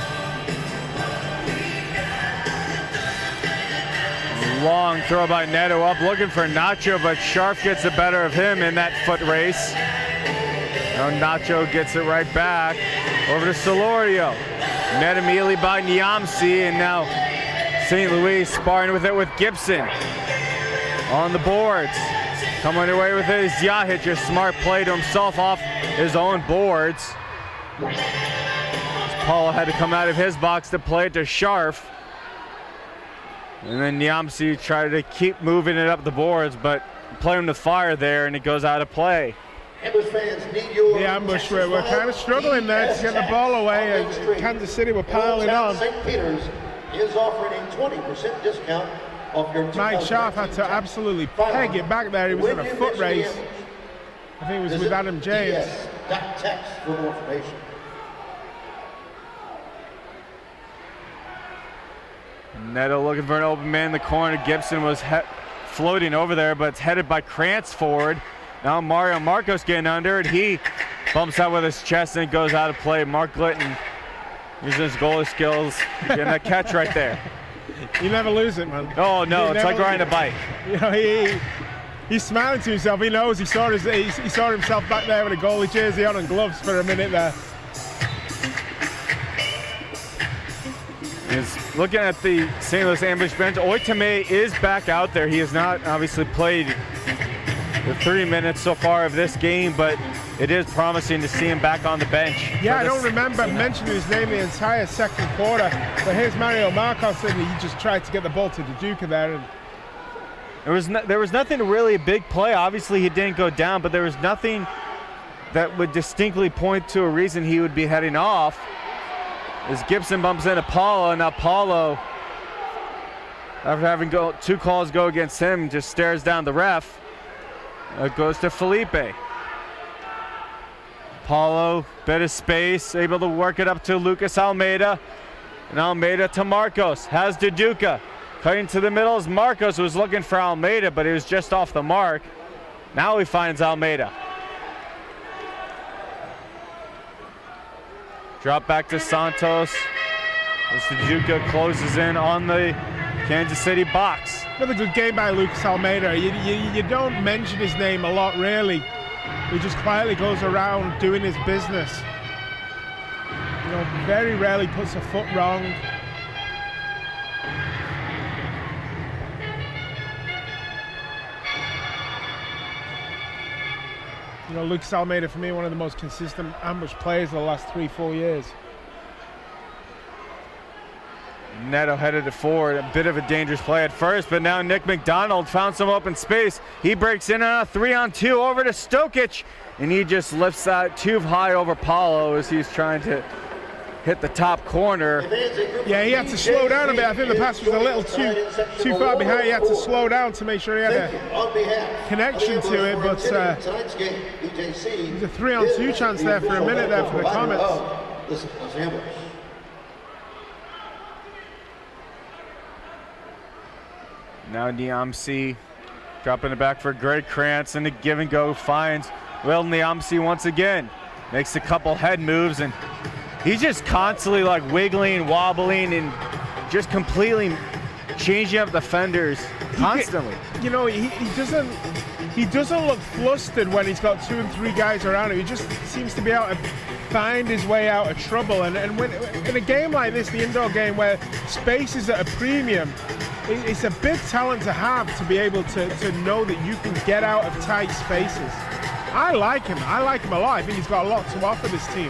Long throw by Neto up, looking for Nacho, but Scharf gets the better of him in that foot race. Now Nacho gets it right back over to Solorio. Met immediately by Niamsi, and now St. Louis sparring with it with Gibson. On the boards. Coming away with it is Yahic, a smart play to himself off his own boards. Paul had to come out of his box to play it to Scharf. And then Niamsi tried to keep moving it up the boards, but play him to fire there, and it goes out of play. Ambush fans need your the Ambush, we're kind of struggling there to get the ball away. Kansas City were piling on. St. Peter's is offering a 20% discount off your Mike Scharf had to absolutely peg it back there. He was in a foot race. I think it was with Adam James. Text for more information. Neto looking for an open man in the corner. Gibson was floating over there, but it's headed by Krantz forward. Now Mario Marcos getting under it. He bumps out with his chest and it goes out of play. Mark Glitton using his goalie skills, getting that catch right there. You never lose it, man. Oh no, it's like riding a bike. You know, he's smiling to himself. He knows he saw himself back there with a goalie jersey on and gloves for a minute there. Is looking at the St. Louis Ambush bench. Oitame is back out there. He has not obviously played the 3 minutes so far of this game, but it is promising to see him back on the bench. Yeah, I don't remember mentioning his name the entire second quarter, but here's Mario Marcos, and he just tried to get the ball to Duduka there. And there was nothing really a big play. Obviously, he didn't go down, but there was nothing that would distinctly point to a reason he would be heading off. As Gibson bumps into Paulo, and now Paulo, after having two calls go against him, just stares down the ref. It goes to Felipe. Paulo, bit of space, able to work it up to Lucas Almeida. And Almeida to Marcos. Has Duduka. Cutting to the middle as Marcos was looking for Almeida, but he was just off the mark. Now he finds Almeida. Drop back to Santos. As Duduka closes in on the Kansas City box. Another good game by Lucas Almeida. You don't mention his name a lot, really. He just quietly goes around doing his business. You know, very rarely puts a foot wrong. You know, Lucas Almeida, for me, one of the most consistent ambush players of the last 3-4 years. Neto headed it forward, a bit of a dangerous play at first, but now Nick McDonald found some open space. He breaks in on a 3-on-2 over to Stokic, and he just lifts that too high over Paulo as he's trying to hit the top corner. Yeah, he had to slow down a bit. I think the pass was a little too far behind. He had to slow down to make sure he had a connection to it, but there's a 3-on-2 chance there for a minute there for the Comets. Now Niamsi dropping it back for Greg Krantz, and the give and go finds Will Niamsi once again. Makes a couple head moves, and he's just constantly like wiggling, wobbling, and just completely changing up defenders constantly. You know, he doesn't look flustered when he's got 2 and 3 guys around him. He just seems to be able to find his way out of trouble. And when in a game like this, the indoor game where space is at a premium, it's a big talent to have to be able to know that you can get out of tight spaces. I like him a lot. I think he's got a lot to offer this team.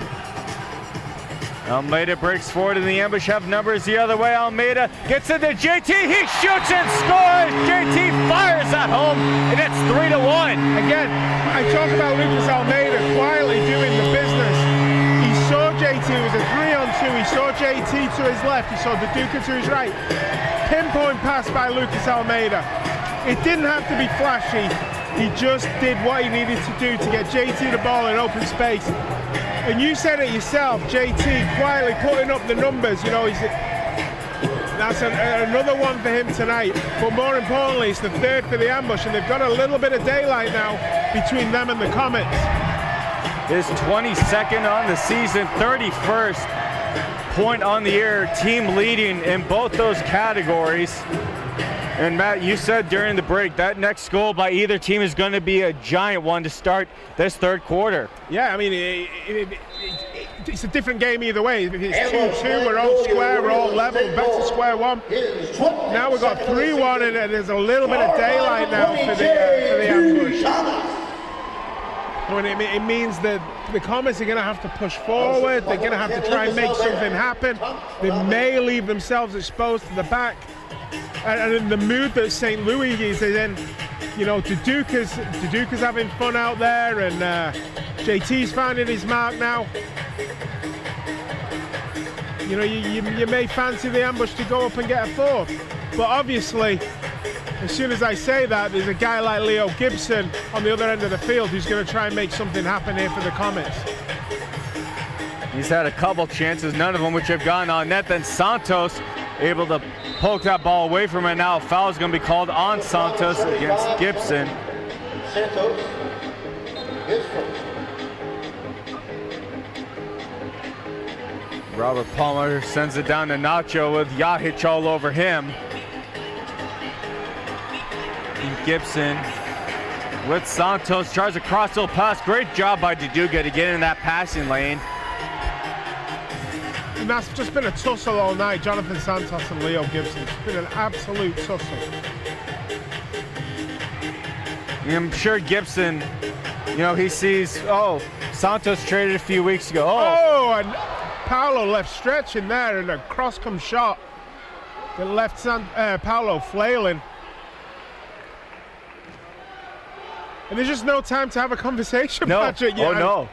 Almeida breaks forward in the ambush, have numbers the other way. Almeida gets into JT, he shoots and scores! JT fires at home, and it's 3-1. Again, I talk about Lucas Almeida quietly doing the business. He saw JT, it was a 3-on-2, he saw JT to his left, he saw Duduka to his right. Pinpoint pass by Lucas Almeida. It didn't have to be flashy, he just did what he needed to do to get JT the ball in open space. And you said it yourself, JT quietly putting up the numbers. You know, that's another one for him tonight. But more importantly, it's the 3rd for the ambush, and they've got a little bit of daylight now between them and the Comets. His 22nd on the season, 31st point on the year, team leading in both those categories. And Matt, you said during the break that next goal by either team is going to be a giant one to start this 3rd quarter. Yeah, I mean, it's a different game either way. If it's 2-2, we're all square, we're all level, back to square one. Now we've got 3-1, and there's a little bit of daylight now for the ambush. It means that the Comets are going to have to push forward. They're going to have to try and make something happen. They may leave themselves exposed to the back. And in the mood that St. Louis is in, you know, Duduka's having fun out there, and JT's finding his mark now. You know, you may fancy the ambush to go up and get a 4, but obviously, as soon as I say that, there's a guy like Leo Gibson on the other end of the field who's going to try and make something happen here for the Comets. He's had a couple chances, none of them which have gone on net. Then Santos able to poke that ball away from it. Now a foul is going to be called on Santos against Gibson. Santos is first. Robert Palmer sends it down to Nacho with Yahic all over him. And Gibson with Santos tries a cross-field pass. Great job by Duduka to get in that passing lane. And that's just been a tussle all night, Jonathan Santos and Leo Gibson. It's been an absolute tussle. I'm sure Gibson, you know, he sees, Santos traded a few weeks ago. And Paulo left stretching there, and a cross-come shot that left Paulo flailing. And there's just no time to have a conversation, Patrick. No.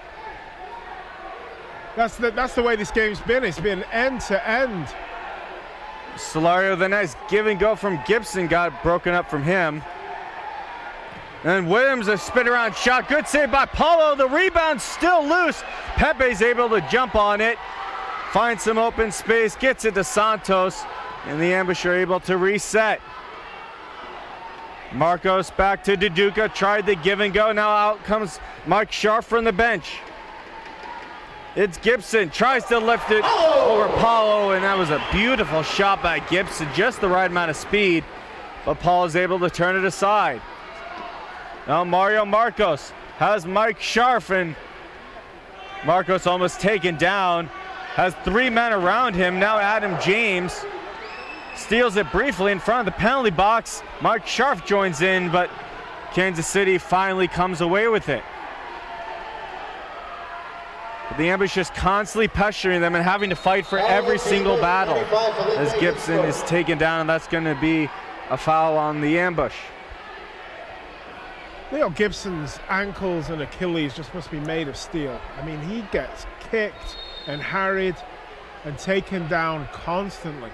That's the way this game's been. It's been end to end. Solario, the nice give and go from Gibson got broken up from him. And Williams, a spin around shot. Good save by Paulo. The rebound still loose. Pepe's able to jump on it. finds some open space, gets it to Santos, and the ambush are able to reset. Marcos back to Duduka, tried the give and go. Now out comes Mike Sharp from the bench. It's Gibson, tries to lift it over Paulo, and that was a beautiful shot by Gibson, just the right amount of speed, but Paulo is able to turn it aside. Now Mario Marcos has Mike Sharp, and Marcos almost taken down, has 3 men around him. Now Adam James steals it briefly in front of the penalty box. Mike Sharp joins in, but Kansas City finally comes away with it. But the ambush is constantly pestering them and having to fight for every single battle as Gibson is taken down, and that's going to be a foul on the ambush. Leo Gibson's ankles and Achilles just must be made of steel. I mean, he gets kicked and harried and taken down constantly.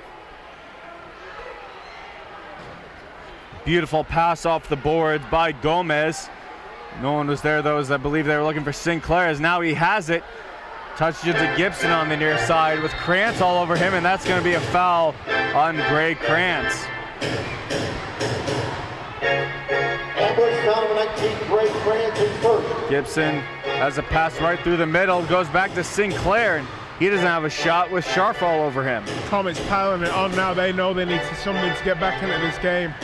Beautiful pass off the board by Gomez. No one was there, though, as I believe they were looking for Sinclair, as now he has it. Touches it to Gibson on the near side with Krantz all over him, and that's going to be a foul on Greg Krantz. Ambush foul number 19, Greg Krantz is first. Gibson has a pass right through the middle, goes back to Sinclair, and he doesn't have a shot with Sharp all over him. Comets piling it on now. They know they need something to get back into this game.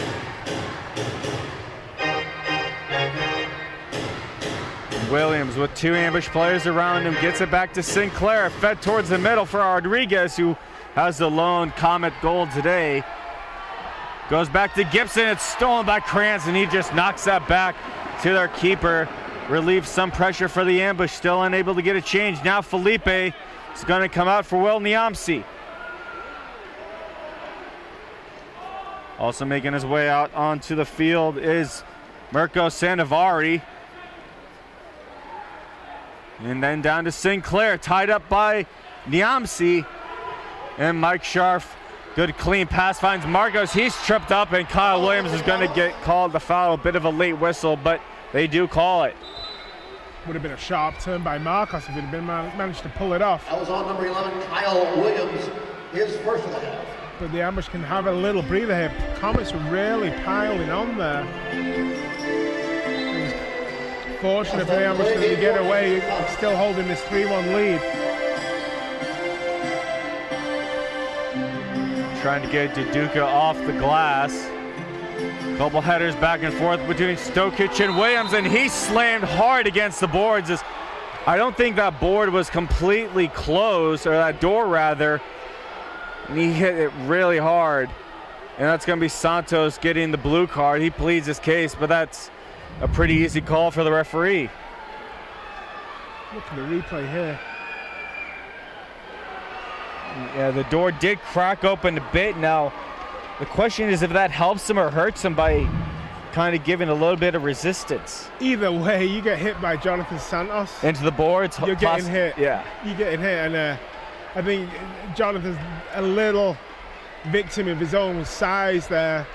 Williams with 2 ambush players around him gets it back to Sinclair, fed towards the middle for Rodriguez, who has the lone Comet goal today. Goes back to Gibson, it's stolen by Krantz, and he just knocks that back to their keeper. Relieves some pressure for the ambush, still unable to get a change. Now Felipe is going to come out for Will Niamsi. Also making his way out onto the field is Mirko Sandovari. And then down to Sinclair, tied up by Niamsi. And Mike Sharp, good clean pass, finds Marcos. He's tripped up, and Kyle Williams is going to get called the foul. A bit of a late whistle, but they do call it. Would have been a sharp turn by Marcos if he'd been managed to pull it off. That was on number 11, Kyle Williams, his first of the half. But the ambush can have a little breather here. Comets are really piling on there. Fortunate for the ambush that they get away, still holding this 3-1 lead. Trying to get Duduka off the glass. Couple headers back and forth between Stokic and Williams, and he slammed hard against the boards. I don't think that board was completely closed, or that door rather, and he hit it really hard. And that's going to be Santos getting the blue card. He pleads his case, but that's a pretty easy call for the referee. Look at the replay here. Yeah, the door did crack open a bit. Now, the question is if that helps him or hurts him by kind of giving a little bit of resistance. Either way, you get hit by Jonathan Santos. Into the boards. You're getting hit. Yeah. You're getting hit, and I think Jonathan's a little victim of his own size there.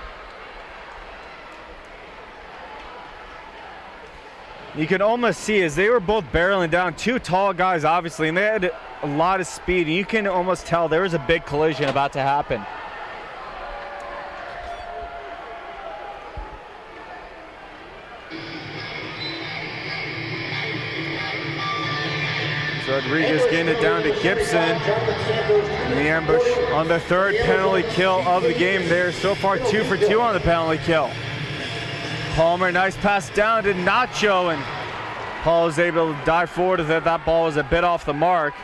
You can almost see as they were both barreling down, 2 tall guys obviously, and they had a lot of speed, and you can almost tell there was a big collision about to happen. So Rodriguez getting it down to Gibson. And the ambush on the 3rd penalty kill of the game there. So far 2 for 2 on the penalty kill. Palmer, nice pass down to Nacho, and Paul is able to dive forward with it. That ball was a bit off the mark.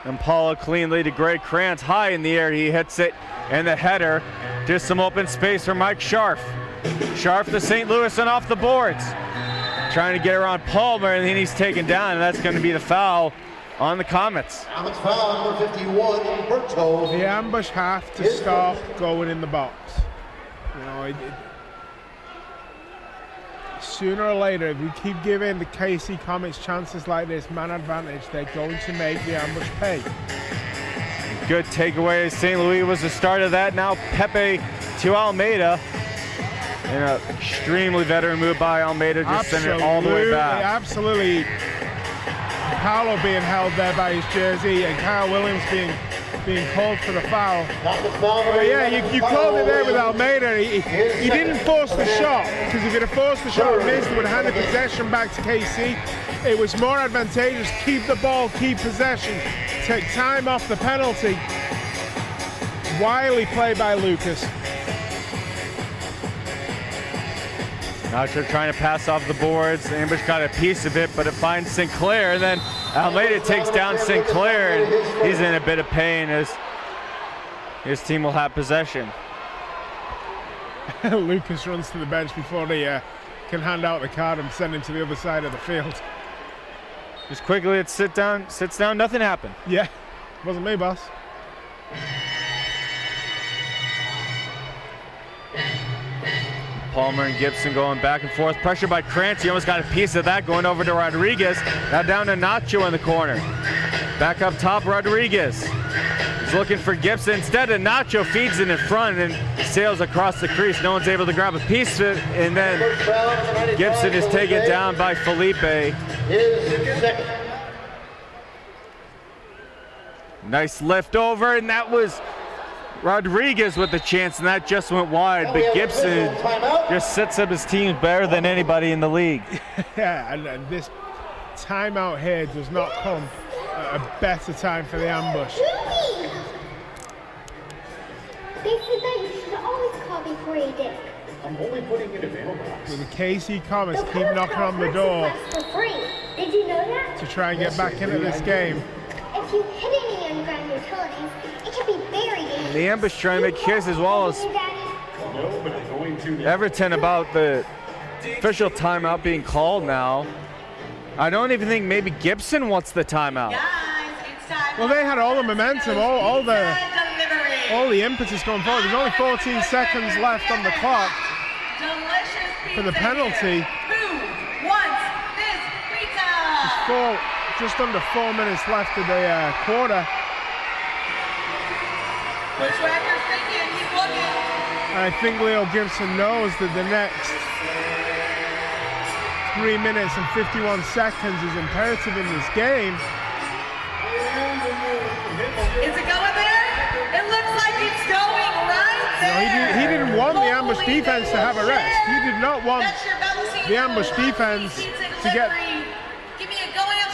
And Paula cleanly to Greg Krantz, high in the air. He hits it, and the header. Just some open space for Mike Sharp. Sharp to St. Louis and off the boards. Trying to get around Palmer, and then he's taken down, and that's going to be the foul on the Comets. Comets foul number 51, Berto. The ambush have to stop going in the box. You know, sooner or later, if we keep giving the KC Comets chances like this, man advantage, they're going to make the ambush pay. Good takeaway. St. Louis was the start of that. Now Pepe to Almeida. And an extremely veteran move by Almeida, just sent it all the way back. Absolutely Paolo being held there by his jersey and Kyle Williams being called for the foul. But yeah, you called it there with Almeida. He didn't force the shot, because if he'd have forced the shot and missed, it would have handed possession back to KC. It was more advantageous, keep the ball, keep possession, take time off the penalty. Wily play by Lucas. Nacho trying to pass off the boards. Ambush got a piece of it, but it finds Sinclair. And then Almeida takes down Sinclair, and he's in a bit of pain as his team will have possession. Lucas runs to the bench before he can hand out the card and send him to the other side of the field. Just quickly, it sits down, nothing happened. Yeah, wasn't me, boss. Palmer and Gibson going back and forth. Pressure by Krantz. He almost got a piece of that going over to Rodriguez. Now down to Nacho in the corner. Back up top, Rodriguez. He's looking for Gibson. Instead of Nacho feeds it in front and sails across the crease. No one's able to grab a piece of it. And then Gibson is taken down by Felipe. Nice lift over, and that was Rodriguez with the chance, and that just went wide. But Gibson just sets up his team better than anybody in the league. Yeah, and this timeout here does not come at a better time for the ambush. They said that you should always call before you dip. I'm only putting it in the mailbox. So the KC Comets keep knocking on the door For free. Did you know that? to try and get back into this game. If you hit any underground utilities, it can be very dangerous. The ambush trying to make his as well as Everton about the official timeout being called now. I don't even think maybe Gibson wants the timeout. Well, they had all the momentum, all the impetus going forward. There's only 14 seconds left on the clock for the penalty. Just under 4 minutes left of the quarter. And I think Leo Gibson knows that the next 3 minutes and 51 seconds is imperative in this game. Is it going there? It looks like it's going right there. He didn't want the ambush defense to have a rest. He did not want the ambush defense to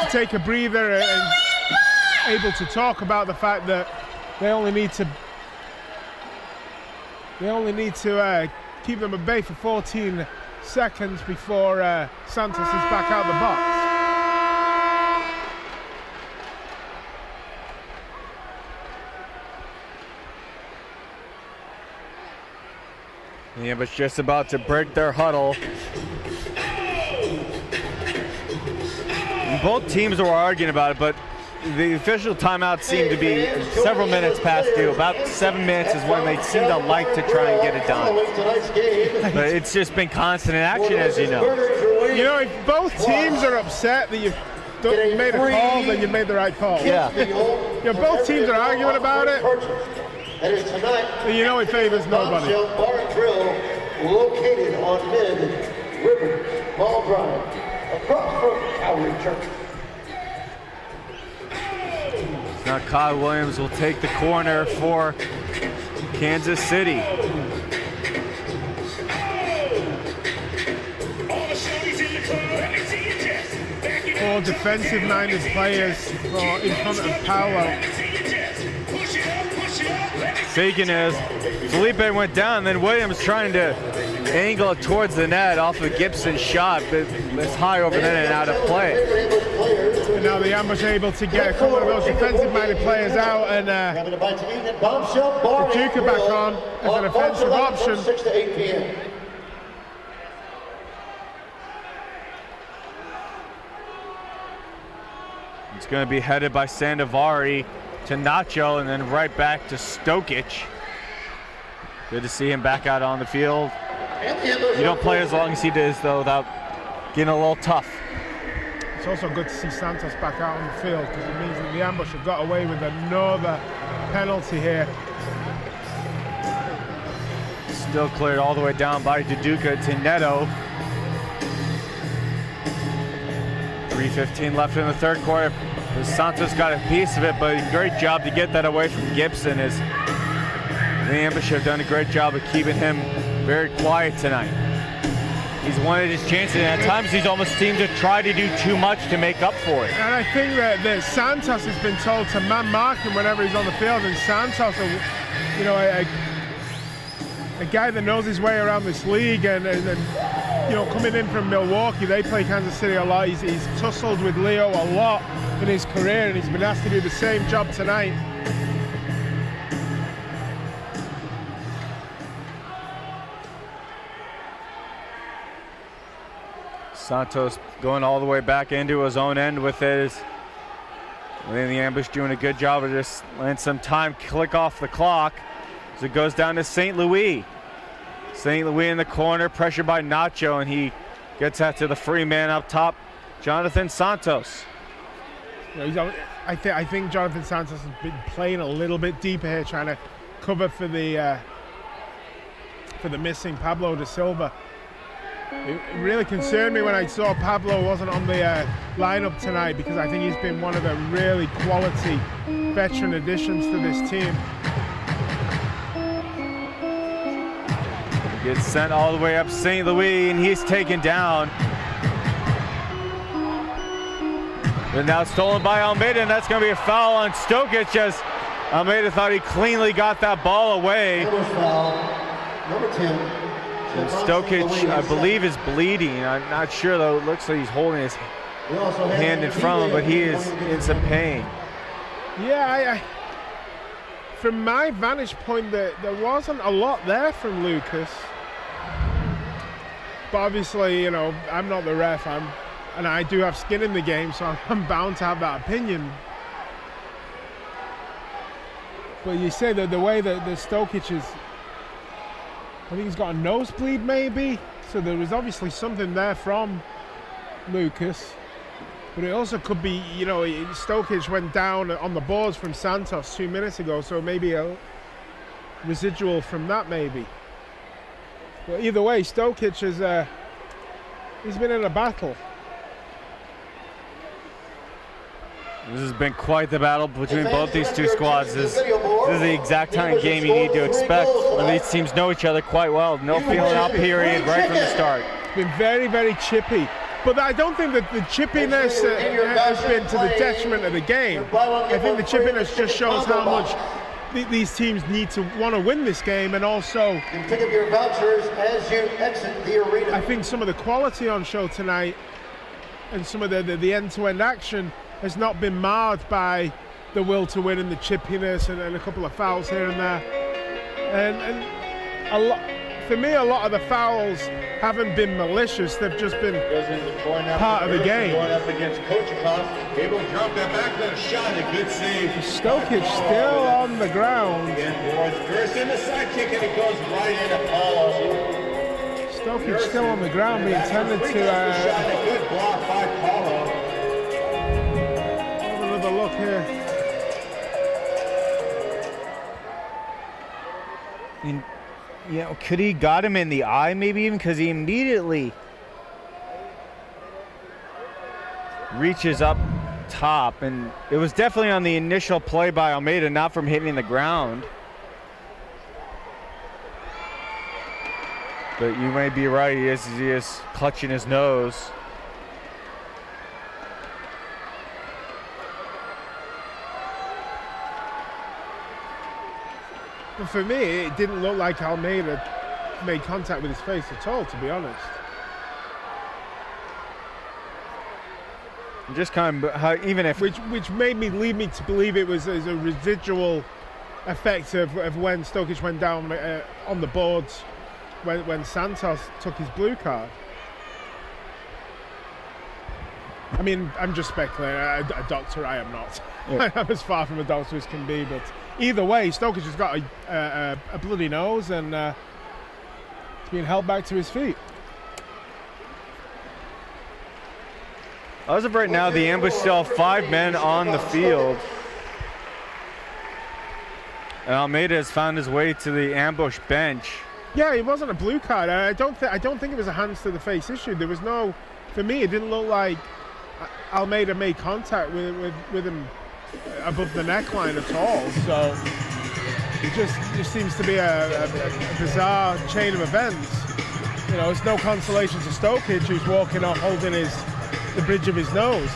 take a breather and able to talk about the fact that they only need to keep them at bay for 14 seconds before Santos is back out the box. Yeah, but just about to break their huddle. And both teams were arguing about it, but the official timeout seemed to be several minutes past due. About 7 minutes is when they seem to like to try and get it done. But it's just been constant in action, as you know. You know, if both teams are upset that you've made a call, then you've made the right call. Yeah. You know, both teams are arguing about it. And you know it favors nobody. Bar and Grill, located on Mid-River Mall Drive, across from Calvary Church. Now Kyle Williams will take the corner for Kansas City. Four defensive-minded players in front of Paolo. Faking as Felipe went down, then Williams trying to angle it towards the net off of Gibson's shot, but it's high over there and out of play. And now the ambush able to get a couple of those defensive-minded players out and Pachuca back on as an offensive option. 6 to 8 p.m. It's going to be headed by Sandovari to Nacho and then right back to Stokic. Good to see him back out on the field. You don't play as long as he does, though, without getting a little tough. It's also good to see Santos back out on the field because it means that the ambush have got away with another penalty here. Still cleared all the way down by Duduka to Neto. 3:15 left in the third quarter. Santos got a piece of it, but a great job to get that away from Gibson. As the ambush have done a great job of keeping him very quiet tonight. He's wanted his chances, and at times he's almost seemed to try to do too much to make up for it. And I think that Santos has been told to man mark him whenever he's on the field, and Santos, you know, a guy that knows his way around this league, and you know, coming in from Milwaukee, they play Kansas City a lot. He's tussled with Leo a lot in his career, and he's been asked to do the same job tonight. Santos going all the way back into his own end with it. And the ambush doing a good job of just letting some time click off the clock as it goes down to St. Louis. St. Louis in the corner, pressured by Nacho, and he gets that to the free man up top, Jonathan Santos. You know, I think Jonathan Santos has been playing a little bit deeper here, trying to cover for the missing Pablo da Silva. It really concerned me when I saw Pablo wasn't on the lineup tonight, because I think he's been one of the really quality veteran additions to this team. He gets sent all the way up St. Louis, and he's taken down. But now stolen by Almeida, and that's going to be a foul on Stokic, as Almeida thought he cleanly got that ball away. Number 10. And Stokic, I believe, is bleeding. I'm not sure, though. It looks like he's holding his hand in front of him, but he is in some pain. Yeah, from my vantage point, there wasn't a lot there from Lucas. But obviously, you know, I'm not the ref, and I do have skin in the game, so I'm bound to have that opinion. But you say that the way that the Stokic is, I think he's got a nosebleed maybe, so there was obviously something there from Lucas. But it also could be, you know, Stokic went down on the boards from Santos 2 minutes ago, so maybe a residual from that maybe. But either way, Stokic has he's been in a battle. This has been quite the battle between both these two squads. This is the exact kind of game you need to expect when these teams know each other quite well. No feeling out period right from the start. It's been very, very chippy. But I don't think that the chippiness has been to the detriment of the game. I think the chippiness just shows how much these teams need to want to win this game, and also pick up your vouchers as you exit the arena. I think some of the quality on show tonight and some of the end-to-end action has not been marred by the will to win and the chippiness and a couple of fouls here and there. And a lot, for me, a lot of the fouls haven't been malicious. They've just been part of the game. Going up against Kochikov, able to drop that back, then shot, a good save. Stokic still on the ground. Again, first in the side kick, and it goes right into Paulo. Stokic still on the ground, being tended to. A good block by Paulo. Another look here. You know, could he got him in the eye maybe even, because he immediately reaches up top, and it was definitely on the initial play by Almeida, not from hitting the ground. But you may be right, he is clutching his nose. But for me, it didn't look like Almeida made contact with his face at all, to be honest. Just kind of how, even if which made me lead me to believe it was as a residual effect of when Stokic went down on the boards when Santos took his blue card. I mean, I'm just speculating. A doctor, I am not. Yeah. I'm as far from a doctor as can be. But either way, Stokic has got a bloody nose, and he's being held back to his feet. As of right now, the ambush still have 5 men on the field. And Almeida has found his way to the ambush bench. Yeah, it wasn't a blue card. I don't think it was a hands to the face issue. There was no, for me, it didn't look like Almeida made contact with him above the neckline at all. So it just seems to be a bizarre chain of events. You know, it's no consolation to Stokic, who's walking off holding the bridge of his nose.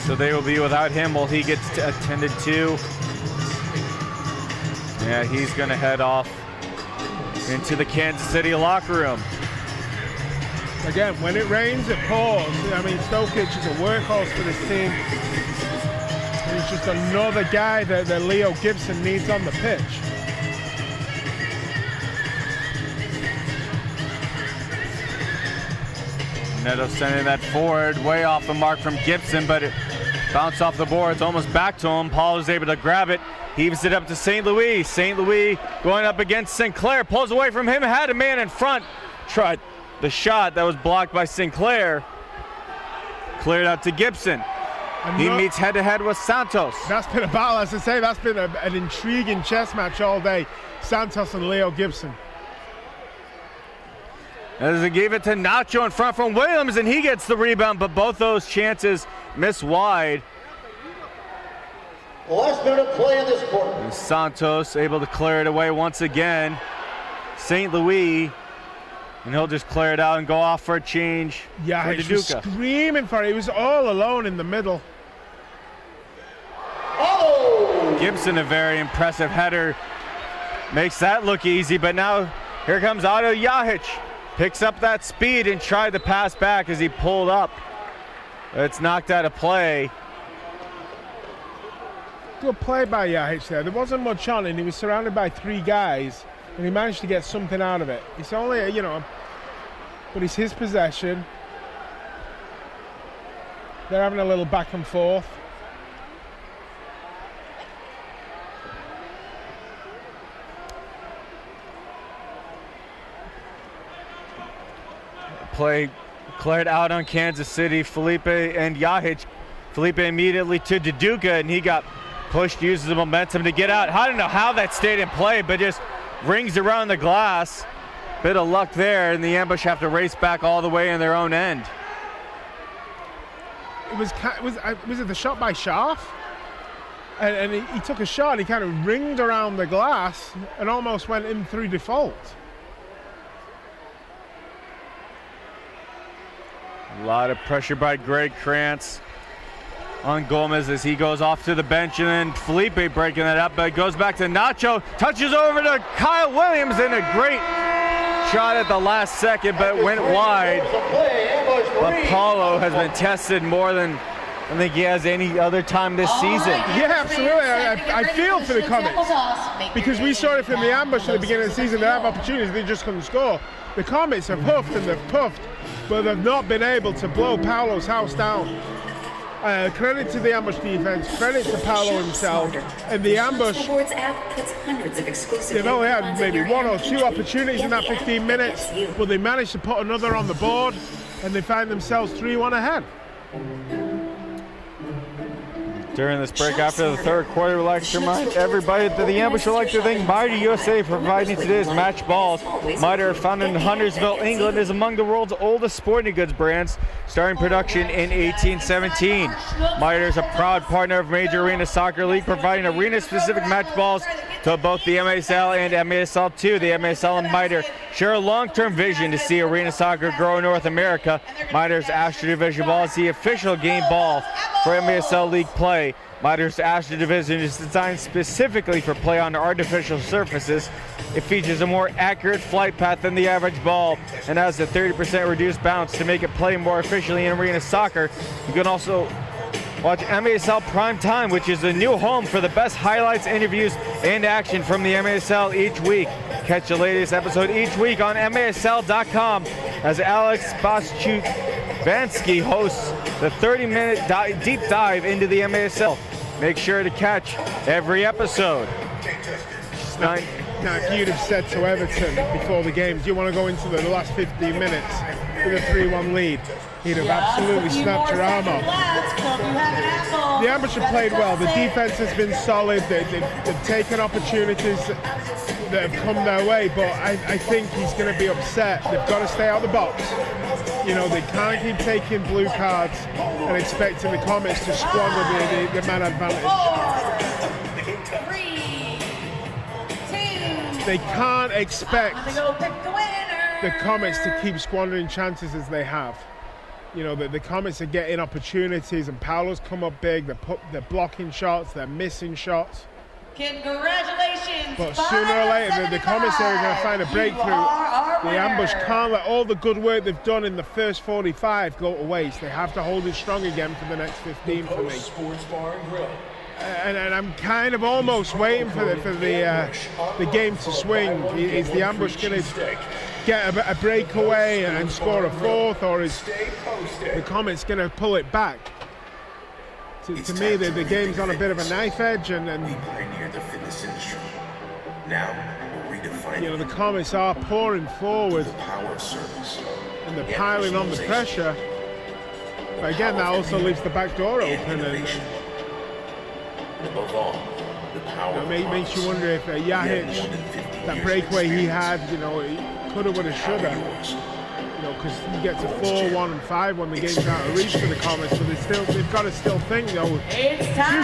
So they will be without him while he gets attended to. Yeah, he's going to head off into the Kansas City locker room. Again, when it rains, it pours. I mean, Stokic is a workhorse for this team. And he's just another guy that Leo Gibson needs on the pitch. Neto sending that forward, way off the mark from Gibson, but it bounced off the boards, almost back to him. Paul is able to grab it, heaves it up to St. Louis. St. Louis going up against Sinclair, pulls away from him, had a man in front, tried the shot that was blocked by Sinclair. Cleared out to Gibson. He meets head-to-head with Santos. That's been a battle, as I say, that's been an intriguing chess match all day. Santos and Leo Gibson. As they gave it to Nacho in front from Williams, and he gets the rebound, but both those chances miss wide. Last minute of play in this quarter. And Santos able to clear it away once again. St. Louis, and he'll just clear it out and go off for a change. Yeah, he was screaming for it. He was all alone in the middle. Oh! Gibson, a very impressive header. Makes that look easy, but now here comes Otto Jahic. Picks up that speed and tried to pass back as he pulled up. It's knocked out of play. Good play by Jahic there. There wasn't much on, and he was surrounded by three guys, and he managed to get something out of it. It's only, you know, but it's his possession. They're having a little back and forth. Play cleared out on Kansas City. Felipe and Jahic. Felipe immediately to Duduka, and he got pushed, uses the momentum to get out. I don't know how that stayed in play, but just rings around the glass. Bit of luck there, and the Ambush have to race back all the way in their own end. Was it the shot by Scharf? And he took a shot, he kind of ringed around the glass and almost went in through default. A lot of pressure by Greg Krantz on Gomez as he goes off to the bench, and then Felipe breaking that up, but it goes back to Nacho, touches over to Kyle Williams, and a great shot at the last second, but went wide. But Paulo has been tested more than I think he has any other time this season. Yeah, absolutely. I feel for the Comets, because we saw it from the Ambush at the beginning of the season. They have opportunities, they just couldn't score. The Comets have huffed and they've puffed, but they've not been able to blow Paulo's house down. Credit to the Ambush defense, credit to Paulo himself, and the Ambush. They've only had maybe one or two opportunities in that 15 minutes, but they managed to put another on the board, and they find themselves 3-1 ahead. During this break after the third quarter, we'd like to remind everybody that the Ambush would like to thank Mitre USA for providing today's match balls. Mitre, founded in Huntersville, England, is among the world's oldest sporting goods brands, starting production in 1817. Mitre is a proud partner of Major Arena Soccer League, providing arena-specific match balls to both the MASL and MASL2. The MASL and Mitre share a long-term vision to see arena soccer grow in North America. Mitre's Astro Division ball is the official game ball for MASL League play. Mitre's Astro Division is designed specifically for play on artificial surfaces. It features a more accurate flight path than the average ball and has a 30% reduced bounce to make it play more efficiently in arena soccer. You can also watch MASL Prime Time, which is a new home for the best highlights, interviews, and action from the MASL each week. Catch the latest episode each week on MASL.com as Alex Bostchuk-Vansky hosts the 30-minute deep dive into the MASL. Make sure to catch every episode. Now, if you'd have said to Everton before the game, do you want to go into the last 15 minutes with a 3-1 lead? He'd have absolutely snapped your arm off. The Ambush have played well. The defense has been solid. They've taken opportunities. that have come their way, but I think he's going to be upset. They've got to stay out of the box. You know, they can't keep taking blue cards and expecting the Comets to squander the man advantage. 4, 3, 2. They can't expect Time to go pick the winner. the Comets to keep squandering chances as they have. You know, the Comets are getting opportunities, and Paolo's come up big. They're blocking shots, they're missing shots. Congratulations. But sooner or later, the Comets are going to find a breakthrough. The ambush can't let all the good work they've done in the first 45 go to waste. They have to hold it strong again for the next 15 for me. Sports Bar and Grill. And I'm kind of almost waiting for the game to swing. Is the ambush going to get a breakaway and score a fourth, or is the Comets going to pull it back? To me, the game's on a bit of a knife edge, and pioneered the fitness industry. Now we'll redefine. You know, the Comets are pouring forward, the power of service, and they're piling on the pressure. But again, that also leaves the back door open, and above all, the power. It makes you wonder if Yahic, that breakaway he had, you know, he coulda, woulda, shoulda. You know, because you get to 4-1 and 5 when the game's out of reach for the Comets, but they've got to still think, you know, 2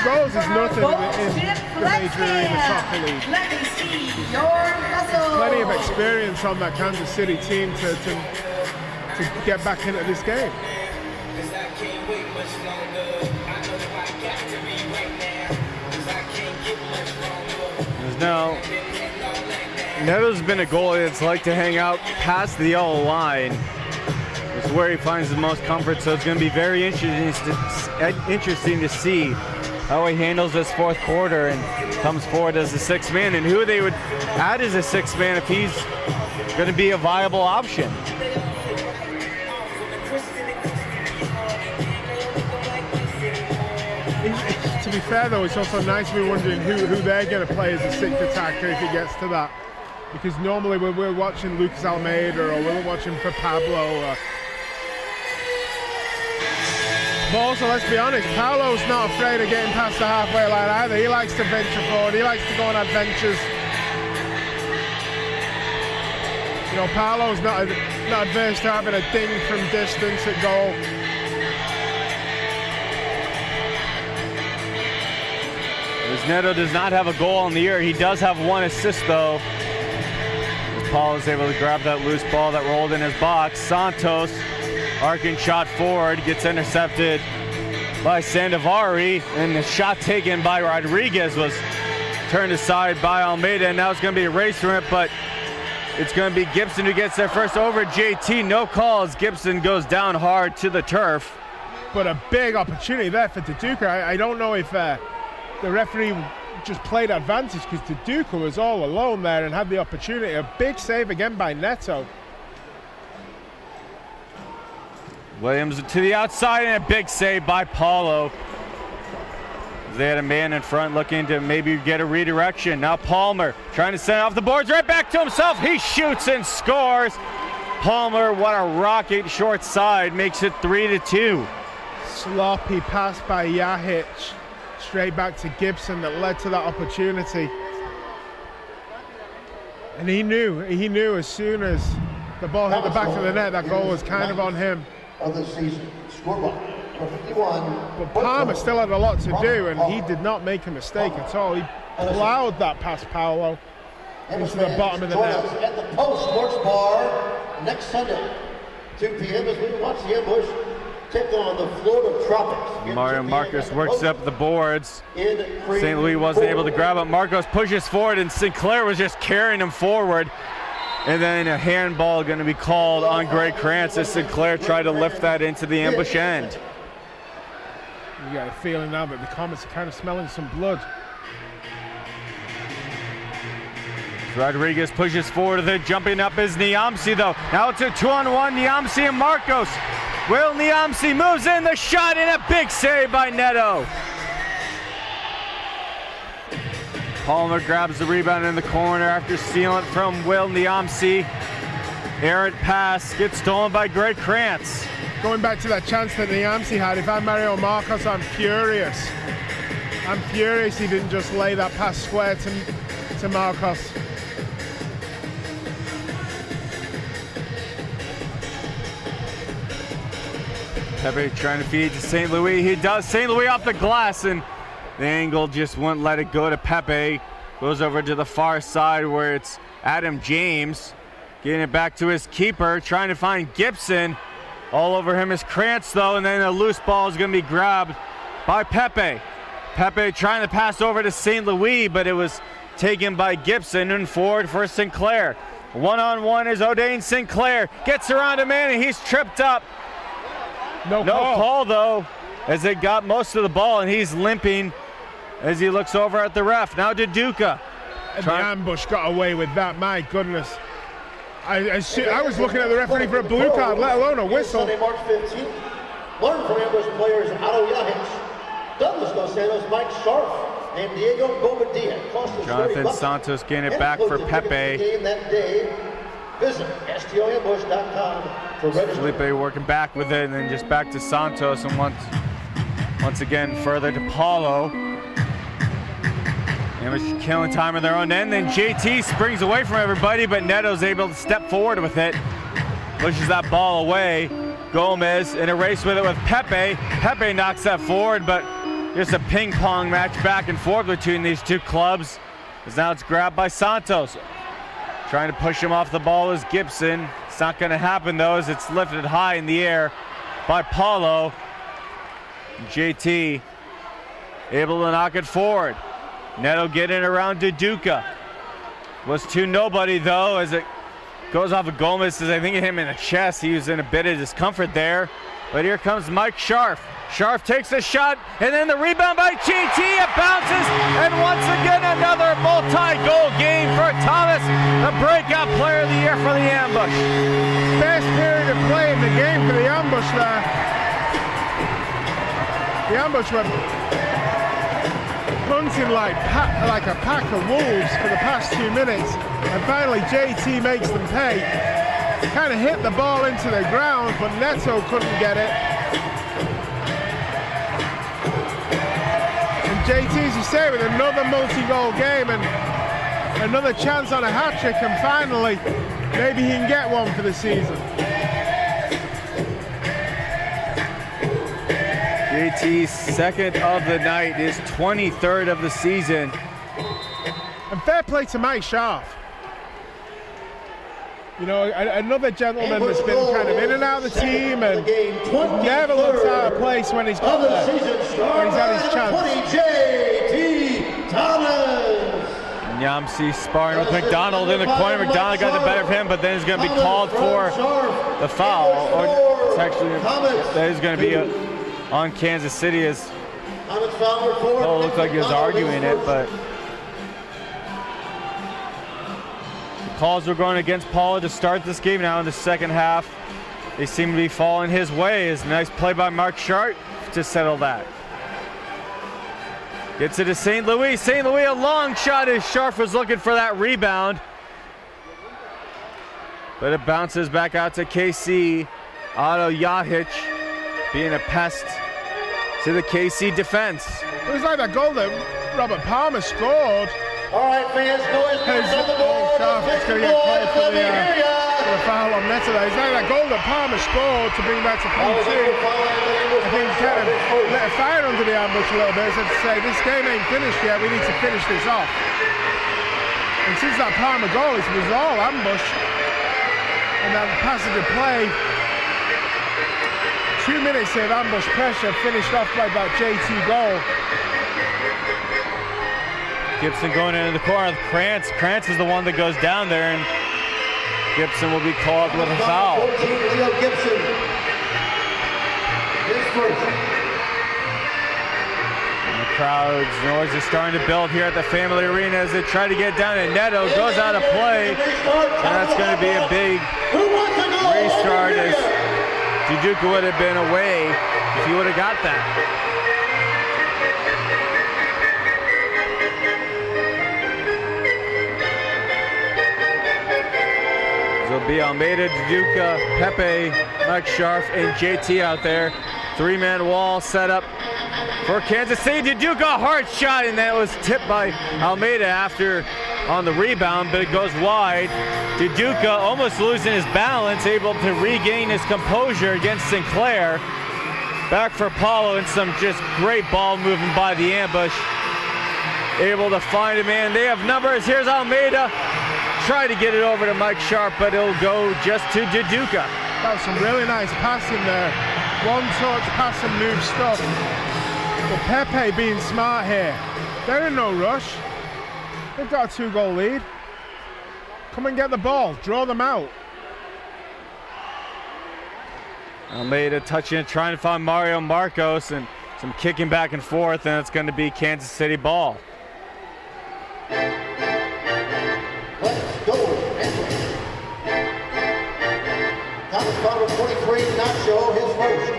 goals is nothing in the major arena soccer league. Let me see your muscle. Plenty of experience on that Kansas City team to get back into this game. Now, Neto's been a goalie that's liked to hang out past the yellow line. It's where he finds the most comfort, so it's going to be very interesting to see how he handles this fourth quarter and comes forward as a sixth man, and who they would add as a sixth man if he's going to be a viable option. To be fair, though, it's also nice to be wondering who they're going to play as a sixth attacker if it gets to that. Because normally when we're watching Lucas Almeida or we're watching for Pablo. But also, let's be honest, Paolo's not afraid of getting past the halfway line either. He likes to venture forward. He likes to go on adventures. You know, Paolo's not adverse to having a ding from distance at goal. Neto does not have a goal on the year. He does have 1 assist, though. As Paul is able to grab that loose ball that rolled in his box. Santos, arcing shot forward, gets intercepted by Sandovari, and the shot taken by Rodriguez was turned aside by Almeida, and now it's going to be a race from it, but it's going to be Gibson who gets there first over JT. No calls. Gibson goes down hard to the turf. But a big opportunity there for Duduka. I don't know if the referee just played advantage, because Duduka was all alone there and had the opportunity. A big save again by Neto. Williams to the outside, and a big save by Paulo. They had a man in front looking to maybe get a redirection. Now Palmer trying to send it off the boards, right back to himself. He shoots and scores. Palmer, what a rocket, short side, makes it 3-2. Sloppy pass by Yahic. Straight back to Gibson that led to that opportunity. And he knew as soon as the ball hit the back of the net, that goal was kind of on him. Of the season, scoreboard 51. But Palmer still had a lot to do, and he did not make a mistake at all. He plowed that past Paolo into the bottom of the net. At the Post Sports Bar next Sunday, 2 p.m. as we watch the ambush take on the Florida Tropics. Mario Marcos works up the boards. St. Louis wasn't able to grab it. Marcos pushes forward, and Sinclair was just carrying him forward. And then a handball going to be called on Greg Krantz as Sinclair tried to lift that into the ambush end. You got a feeling now that the Comets are kind of smelling some blood. Rodriguez pushes forward, then jumping up is Niamsi, though. Now it's a 2-on-1, Niamsi and Marcos. Will Niamsi moves in the shot, and a big save by Neto. Palmer grabs the rebound in the corner after stealing it from Will Niamsi. Errant pass gets stolen by Greg Krantz. Going back to that chance that Niamsi had, if I'm Mario Marcos, I'm furious. I'm furious he didn't just lay that pass square to Marcos. Pepe trying to feed to St. Louis. He does. St. Louis off the glass, and the angle just wouldn't let it go to Pepe. Goes over to the far side where it's Adam James. Getting it back to his keeper, trying to find Gibson. All over him is Krantz, though, and then a loose ball is going to be grabbed by Pepe. Pepe trying to pass over to St. Louis, but it was taken by Gibson and forward for Sinclair. One-on-one is O'Dane Sinclair. Gets around a man, and he's tripped up. No call, though, as they got most of the ball, and he's limping as he looks over at the ref. Now to Duca. And the ambush got away with that, my goodness. I was looking at the referee for a blue card, let alone a whistle. Sunday, March 15th. Learn from ambush players Otto Yahic, Douglas Dos Santos, Mike Sharp, and Diego Bobadilla. Jonathan Santos getting it back for Pepe. Game that day. Visit STOambush.com for registration. Felipe working back with it, and then just back to Santos, and once again further to Paulo. Ambush killing time in their own end. Then JT springs away from everybody, but Neto's able to step forward with it. Pushes that ball away. Gomez in a race with it with Pepe. Pepe knocks that forward, but just a ping pong match back and forth between these two clubs. As now it's grabbed by Santos. Trying to push him off the ball is Gibson. It's not going to happen, though, as it's lifted high in the air by Paulo. JT able to knock it forward. Neto getting around to Duca. Was to nobody, though, as it goes off of Gomez, as I think it hit him in the chest. He was in a bit of discomfort there. But here comes Mike Scharf. Scharf takes a shot, and then the rebound by GT. It bounces, and once again another multi-goal game for Thomas, the breakout player of the year for the ambush. Best period of play in the game for the ambush there. The ambush were punting like a pack of wolves for the past 2 minutes, and finally JT makes them pay. Kind of hit the ball into the ground, but Neto couldn't get it. And JT, as you say, with another multi-goal game and another chance on a hat-trick, and finally maybe he can get one for the season. JT's second of the night, his 23rd of the season. And fair play to Mike Scharf. You know, another gentleman that's been kind of in and out of the team and never looks out of place when he's got there, when he's had his chance. JT Thomas. And Yamsi sparring with McDonald in the corner. McDonald got the better of him, but then he's going to be called for the foul. Or it's actually, that is going to be on Kansas City, as it looked like he was arguing it, but calls were going against Paula to start this game. Now in the second half, they seem to be falling his way. It's a nice play by Mark Sharp to settle that. Gets it to St. Louis. St. Louis, a long shot as Sharp was looking for that rebound. But it bounces back out to KC. Otto Yahic being a pest to the KC defense. It was like that goal that Robert Palmer scored. All right, fans, noise on the board. It's going to get called for the foul on Neto. It's like that goal that Palmer scored to bring back to 3-2. I think kind of let a fire under the ambush a little bit. So to say, this game ain't finished yet. We need to finish this off. And since that Palmer goal, it was all ambush. And that passage of play, 2 minutes of ambush pressure finished off by that JT goal. Gibson going into the corner with Krantz. Krantz is the one that goes down there, and Gibson will be called with a foul. Leo Gibson. His first. And the crowd's noise is starting to build here at the Family Arena as they try to get down, and Neto goes out of play, and that's going to be a big restart, as Duduka would have been away if he would have got that. It'll be Almeida, Duduka, Pepe, Mike Scharf, and JT out there. Three-man wall set up for Kansas City. Duduka, hard shot, and that was tipped by Almeida after on the rebound, but it goes wide. Duduka almost losing his balance, able to regain his composure against Sinclair. Back for Paulo, and some just great ball moving by the ambush. Able to find a man. They have numbers. Here's Almeida. Try to get it over to Mike Sharp, but it'll go just to Duduka. That was some really nice passing there. One touch, pass and move stuff. But Pepe being smart here. They're in no rush. They've got a 2-goal lead. Come and get the ball. Draw them out. Almeida touching it, trying to find Mario Marcos, and some kicking back and forth, and it's going to be Kansas City ball. Let's go. Thomas Bottle 23, Nacho, his first.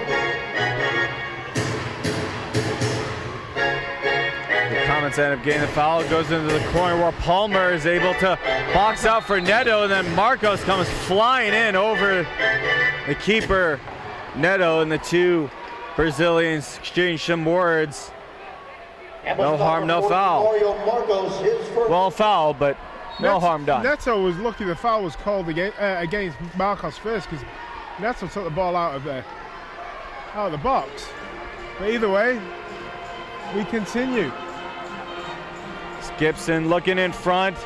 The Comets end up getting the foul. It goes into the corner where Palmer is able to box out for Neto, and then Marcos comes flying in over the keeper, Neto, and the two Brazilians exchange some words. No harm, no foul. Well, foul, but no harm done. Neto was lucky the foul was called against Marcos first, because Neto took the ball out of the box. But either way, we continue. Gibson looking in front,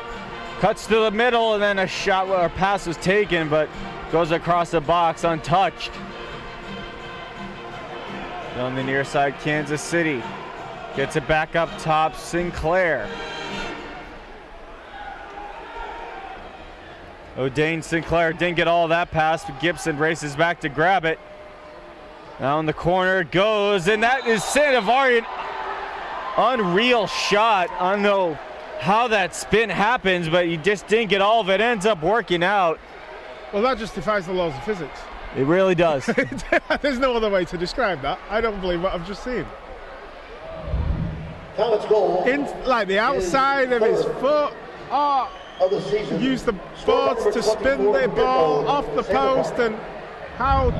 cuts to the middle, and then a shot or pass was taken, but goes across the box untouched. On the near side, Kansas City gets it back up top, Sinclair. O'Dane Sinclair didn't get all that pass, but Gibson races back to grab it. Now in the corner it goes, and that is Sandovari. Unreal shot. I don't know how that spin happens, but you just didn't get all of it. Ends up working out. Well, that just defies the laws of physics. It really does. There's no other way to describe that. I don't believe what I've just seen. Comets goal. In like the outside of his foot. Use the boards to spin the ball off the post, and how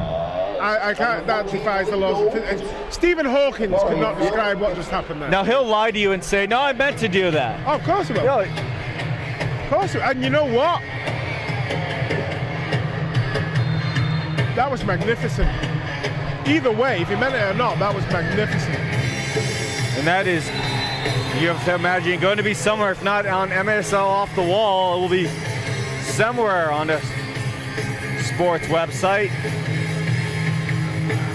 I can't. That defies the laws of physics. Stephen Hawkins could not describe what just happened there. Now he'll lie to you and say, "No, I meant to do that." Oh, of course he will. Really? Of course he will. And you know what? That was magnificent. Either way, if he meant it or not, that was magnificent. And that is, you have to imagine, going to be somewhere, if not on MSL Off the Wall, it will be somewhere on the sports website.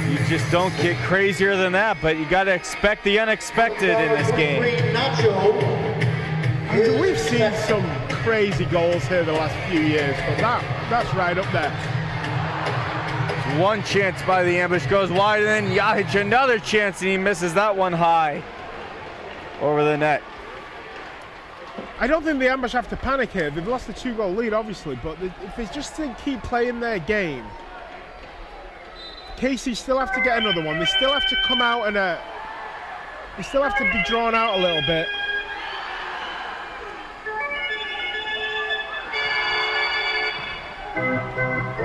You just don't get crazier than that, but you got to expect the unexpected in this game. We've seen some crazy goals here the last few years, but that's right up there. One chance by the ambush goes wide, and then Yahic another chance, and he misses that one high over the net. I don't think the ambush have to panic here. They've lost the 2-goal lead, obviously, but if they just keep playing their game, KC still have to get another one. They still have to come out and they still have to be drawn out a little bit.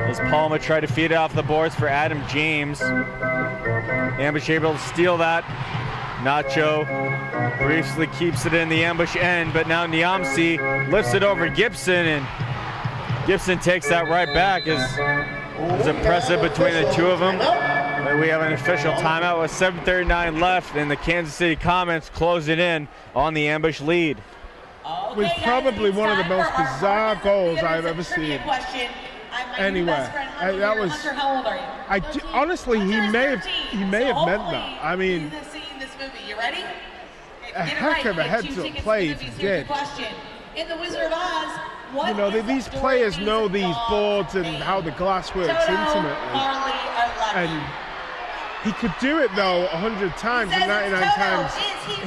As Palma tried to feed it off the boards for Adam James. Ambush able to steal that. Nacho briefly keeps it in the ambush end, but now Niamsi lifts it over Gibson, and Gibson takes that right back. It's impressive between the two of them. And we have an official timeout with 7:39 left, and the Kansas City Comets closing in on the ambush lead. With probably one of the most bizarre goals I've ever seen anywhere. That was. Honestly, he may have meant that. I mean, a heck of a heads-up play if he did. In the Wizard of Oz, you know, these players know these boards and how the glass works intimately. And he could do it though 100 times, and 99 times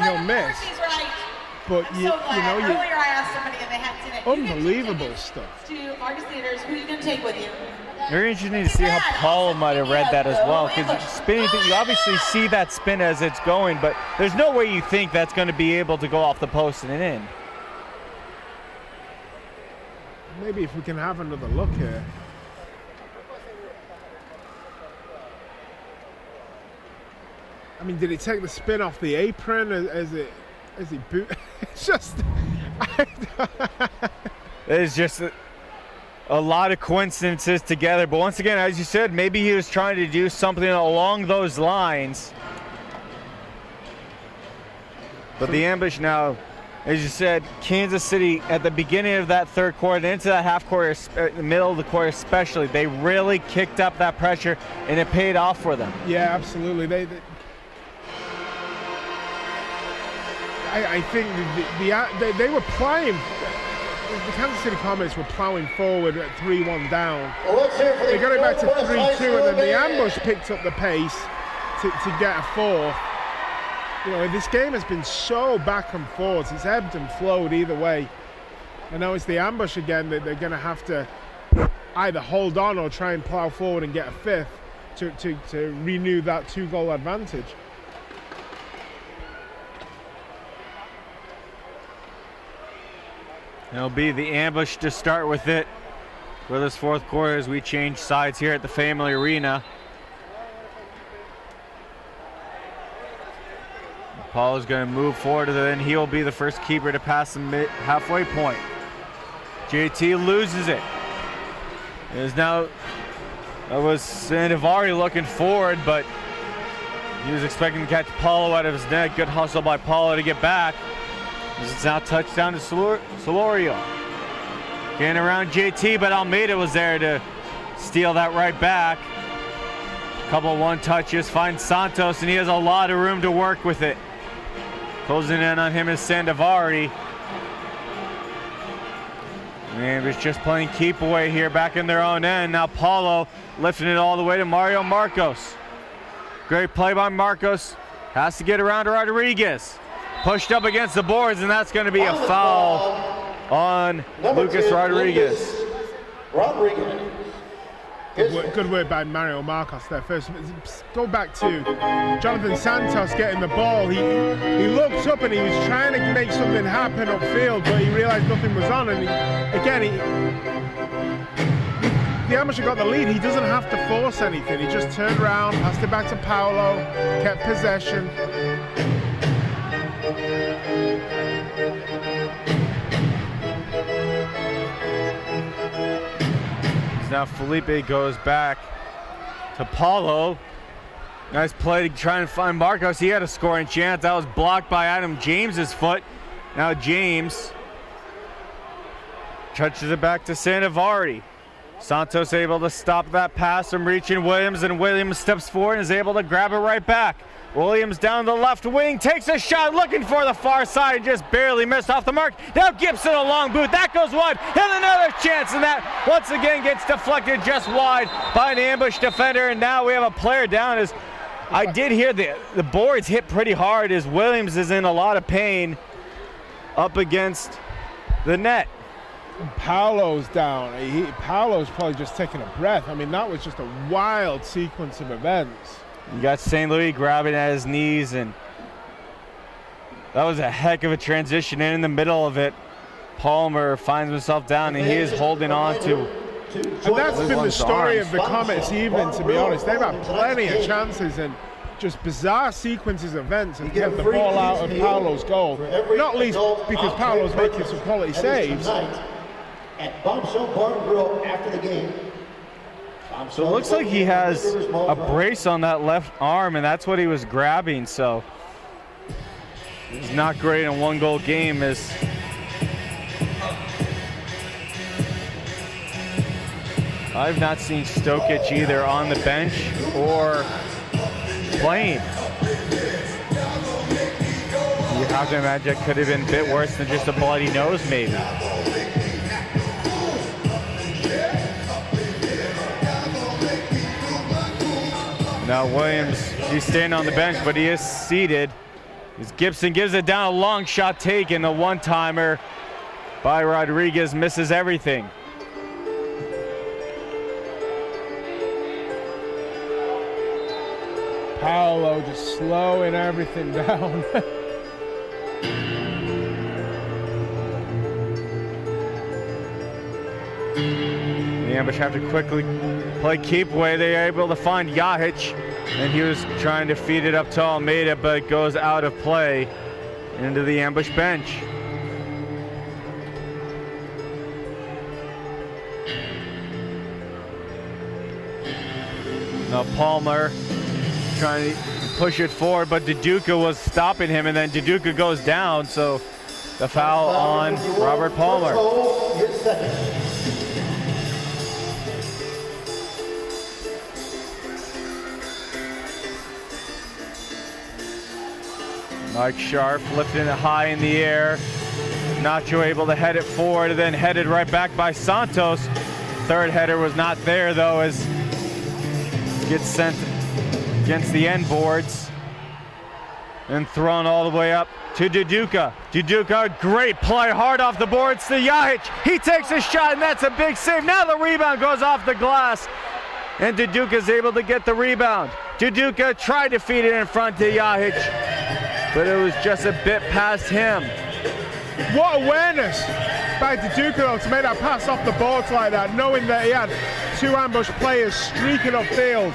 he'll miss. But you know, earlier I asked somebody and they had to unbelievable stuff. To Marcus Leaders, who are you going to take with you? Very interesting to see how Paul might have read that as well, because spinning, you obviously see that spin as it's going, but there's no way you think that's going to be able to go off the post and in. Maybe if we can have another look here. I mean, did he take the spin off the apron as he boot? It's just. It's just. a lot of coincidences together. But once again, as you said, maybe he was trying to do something along those lines. But the ambush now, as you said, Kansas City at the beginning of that third quarter, into that half quarter, the middle of the quarter especially, they really kicked up that pressure, and it paid off for them. Yeah, absolutely. I think they were playing. The Kansas City Comets were plowing forward at 3-1 down. They got it back to 3-2, and then the ambush picked up the pace to get a fourth. You know, this game has been so back and forth. It's ebbed and flowed either way. And now it's the ambush again that they're going to have to either hold on or try and plow forward and get a fifth to renew that 2-goal advantage. It'll be the ambush to start with it for this fourth quarter as we change sides here at the Family Arena. Paul is going to move forward, and then he'll be the first keeper to pass the halfway point. JT loses it. It is now, that was Sandovari looking forward, but he was expecting to catch Paulo out of his net. Good hustle by Paulo to get back. This is now touchdown to Solorio. Getting around JT, but Almeida was there to steal that right back. Couple one touches, finds Santos, and he has a lot of room to work with it. Closing in on him is Sandovari. And was just playing keep away here back in their own end. Now Paulo lifting it all the way to Mario Marcos. Great play by Marcos. Has to get around to Rodriguez. Pushed up against the boards, and that's going to be a foul on Lucas Rodriguez. Good work by Mario Marcos there. First, go back to Jonathan Santos getting the ball. He looked up and he was trying to make something happen upfield, but he realized nothing was on. And the amateur got the lead. He doesn't have to force anything. He just turned around, passed it back to Paolo, kept possession. Now Felipe goes back to Paulo. Nice play to try and find Marcos. He had a scoring chance. That was blocked by Adam James's foot. Now James touches it back to Sandovari. Santos able to stop that pass from reaching Williams, and Williams steps forward and is able to grab it right back. Williams down the left wing, takes a shot, looking for the far side, and just barely missed off the mark. Now Gibson a long boot, that goes wide, and another chance, and that once again gets deflected just wide by an ambush defender, and now we have a player down. As I did hear the boards hit pretty hard as Williams is in a lot of pain up against the net. Paolo's down. Paolo's probably just taking a breath. I mean, that was just a wild sequence of events. You got St. Louis grabbing at his knees, and that was a heck of a transition. And in the middle of it, Palmer finds himself down, and he is holding on to. And that's been the story of the Comets evening, to be honest. They've had plenty of chances and just bizarre sequences of events and kept the ball out of Paolo's goal. Not least because Paolo's making some quality saves. At Bombshell Bar and Grill after the game. So it looks like he has a brace on that left arm, and that's what he was grabbing. So he's not great in a one-goal game. As I've not seen Stokic either on the bench or playing. You have to imagine it could have been a bit worse than just a bloody nose, maybe. Now Williams, he's staying on the bench, but he is seated. As Gibson gives it down, a long shot taken, a one-timer by Rodriguez, misses everything. Paolo just slowing everything down. The ambush have to quickly play keep away. They are able to find Yahic, and he was trying to feed it up to Almeida, but it goes out of play into the ambush bench. Now Palmer trying to push it forward, but Duduka was stopping him, and then Duduka goes down, so the foul on Robert Palmer. Mike Sharp lifting it high in the air. Nacho able to head it forward, and then headed right back by Santos. Third header was not there, though, as it gets sent against the end boards and thrown all the way up to Duduka. Duduka, great play, hard off the boards to Yahic. He takes a shot, and that's a big save. Now the rebound goes off the glass, and Duduka's able to get the rebound. Duduka tried to feed it in front to Yahic, but it was just a bit past him. What awareness by Duduka though to make that pass off the boards like that, knowing that he had two ambush players streaking upfield.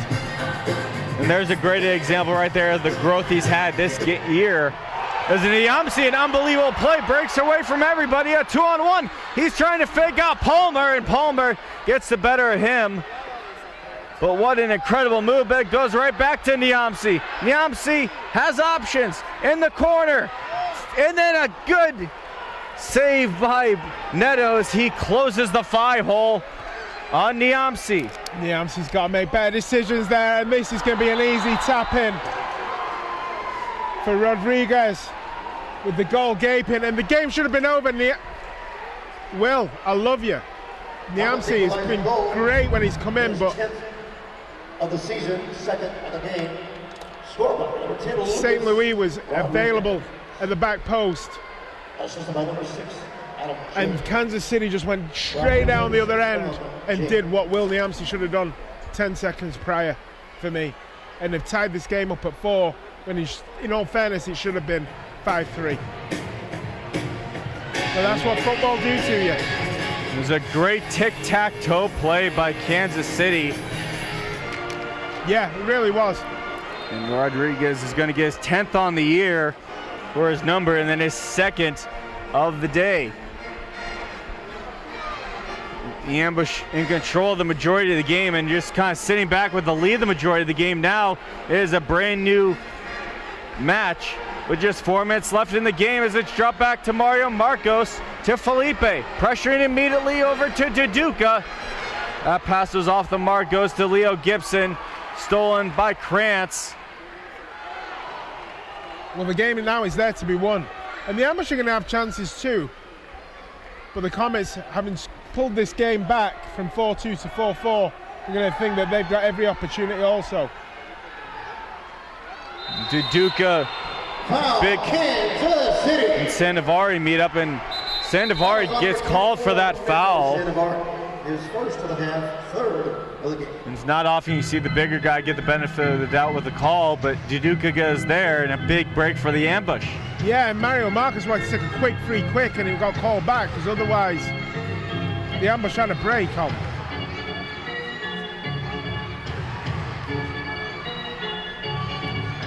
And there's a great example right there of the growth he's had this year. As Niamsi, an unbelievable play, breaks away from everybody, a 2-on-1. He's trying to fake out Palmer, and Palmer gets the better of him. But what an incredible move, but it goes right back to Niamsi. Niamsi has options in the corner. And then a good save by Neto as he closes the 5-hole on Niamsi. Niamsi's got to make better decisions there, and this is going to be an easy tap-in for Rodriguez with the goal gaping, and the game should have been over. Will, I love you. Niamsi has been great when he's come in, but of the season, second of the game. Scoreboard number 10. St. Louis was available at the back post. Assisted by number 6. And Kansas City just went straight down the other end and did what Will Niamsi should have done 10 seconds prior for me. And they've tied this game up at 4 when in all fairness it should have been 5-3. So that's what football do to you. It was a great tic-tac-toe play by Kansas City. Yeah, it really was. And Rodriguez is going to get his 10th on the year for his number, and then his 2nd of the day. The ambush in control of the majority of the game and just kind of sitting back with the lead the majority of the game now. It is a brand new match with just 4 minutes left in the game as it's dropped back to Mario Marcos to Felipe. Pressuring immediately over to Duduka. That pass was off the mark, goes to Leo Gibson. Stolen by Krantz. Well, the game now is there to be won. And the Ambush are going to have chances too. But the Comets, having pulled this game back from 4-2 to 4-4, are going to think that they've got every opportunity also. Duduka, big, and Sandovari meet up, and Sandovari gets called for that foul. His first of the half, third of the game. And it's not often you see the bigger guy get the benefit of the doubt with the call, but Duduka goes there, and a big break for the ambush. Yeah, and Mario Marcus wanted to take a quick free quick, and he got called back, because otherwise the ambush had a break on.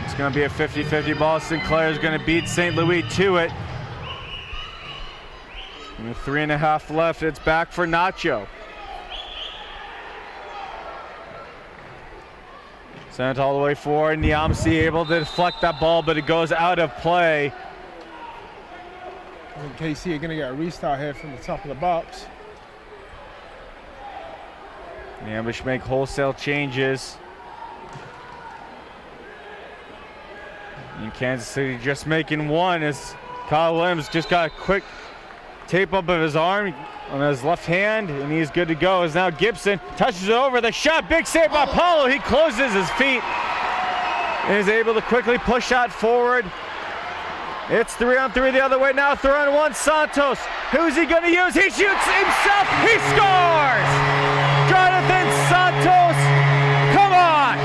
It's going to be a 50-50 ball. Sinclair is going to beat St. Louis to it. And with 3.5 left, it's back for Nacho. Sent all the way forward. Niamsi able to deflect that ball, but it goes out of play. I think KC are going to get a restart here from the top of the box. The ambush make wholesale changes. And Kansas City just making one as Kyle Williams just got a quick tape up of his arm on his left hand, and he's good to go. As now Gibson touches it over the shot. Big save by Paulo. He closes his feet and is able to quickly push that forward. It's 3-on-3 the other way now. 3-on-1 Santos. Who's he going to use? He shoots himself. He scores! Jonathan Santos. Come on!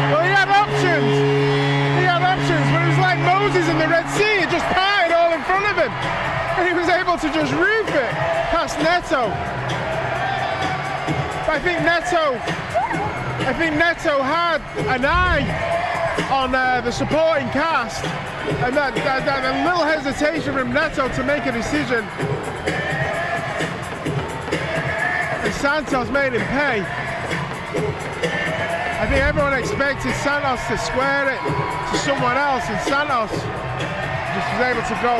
Well, he had options. He had options, but it was like Moses in the Red Sea. It just parted all in front of him. And he was able to just roof it past Neto. But I think Neto had an eye on the supporting cast, and that little hesitation from Neto to make a decision. And Santos made him pay. I think everyone expected Santos to square it to someone else, and Santos just was able to go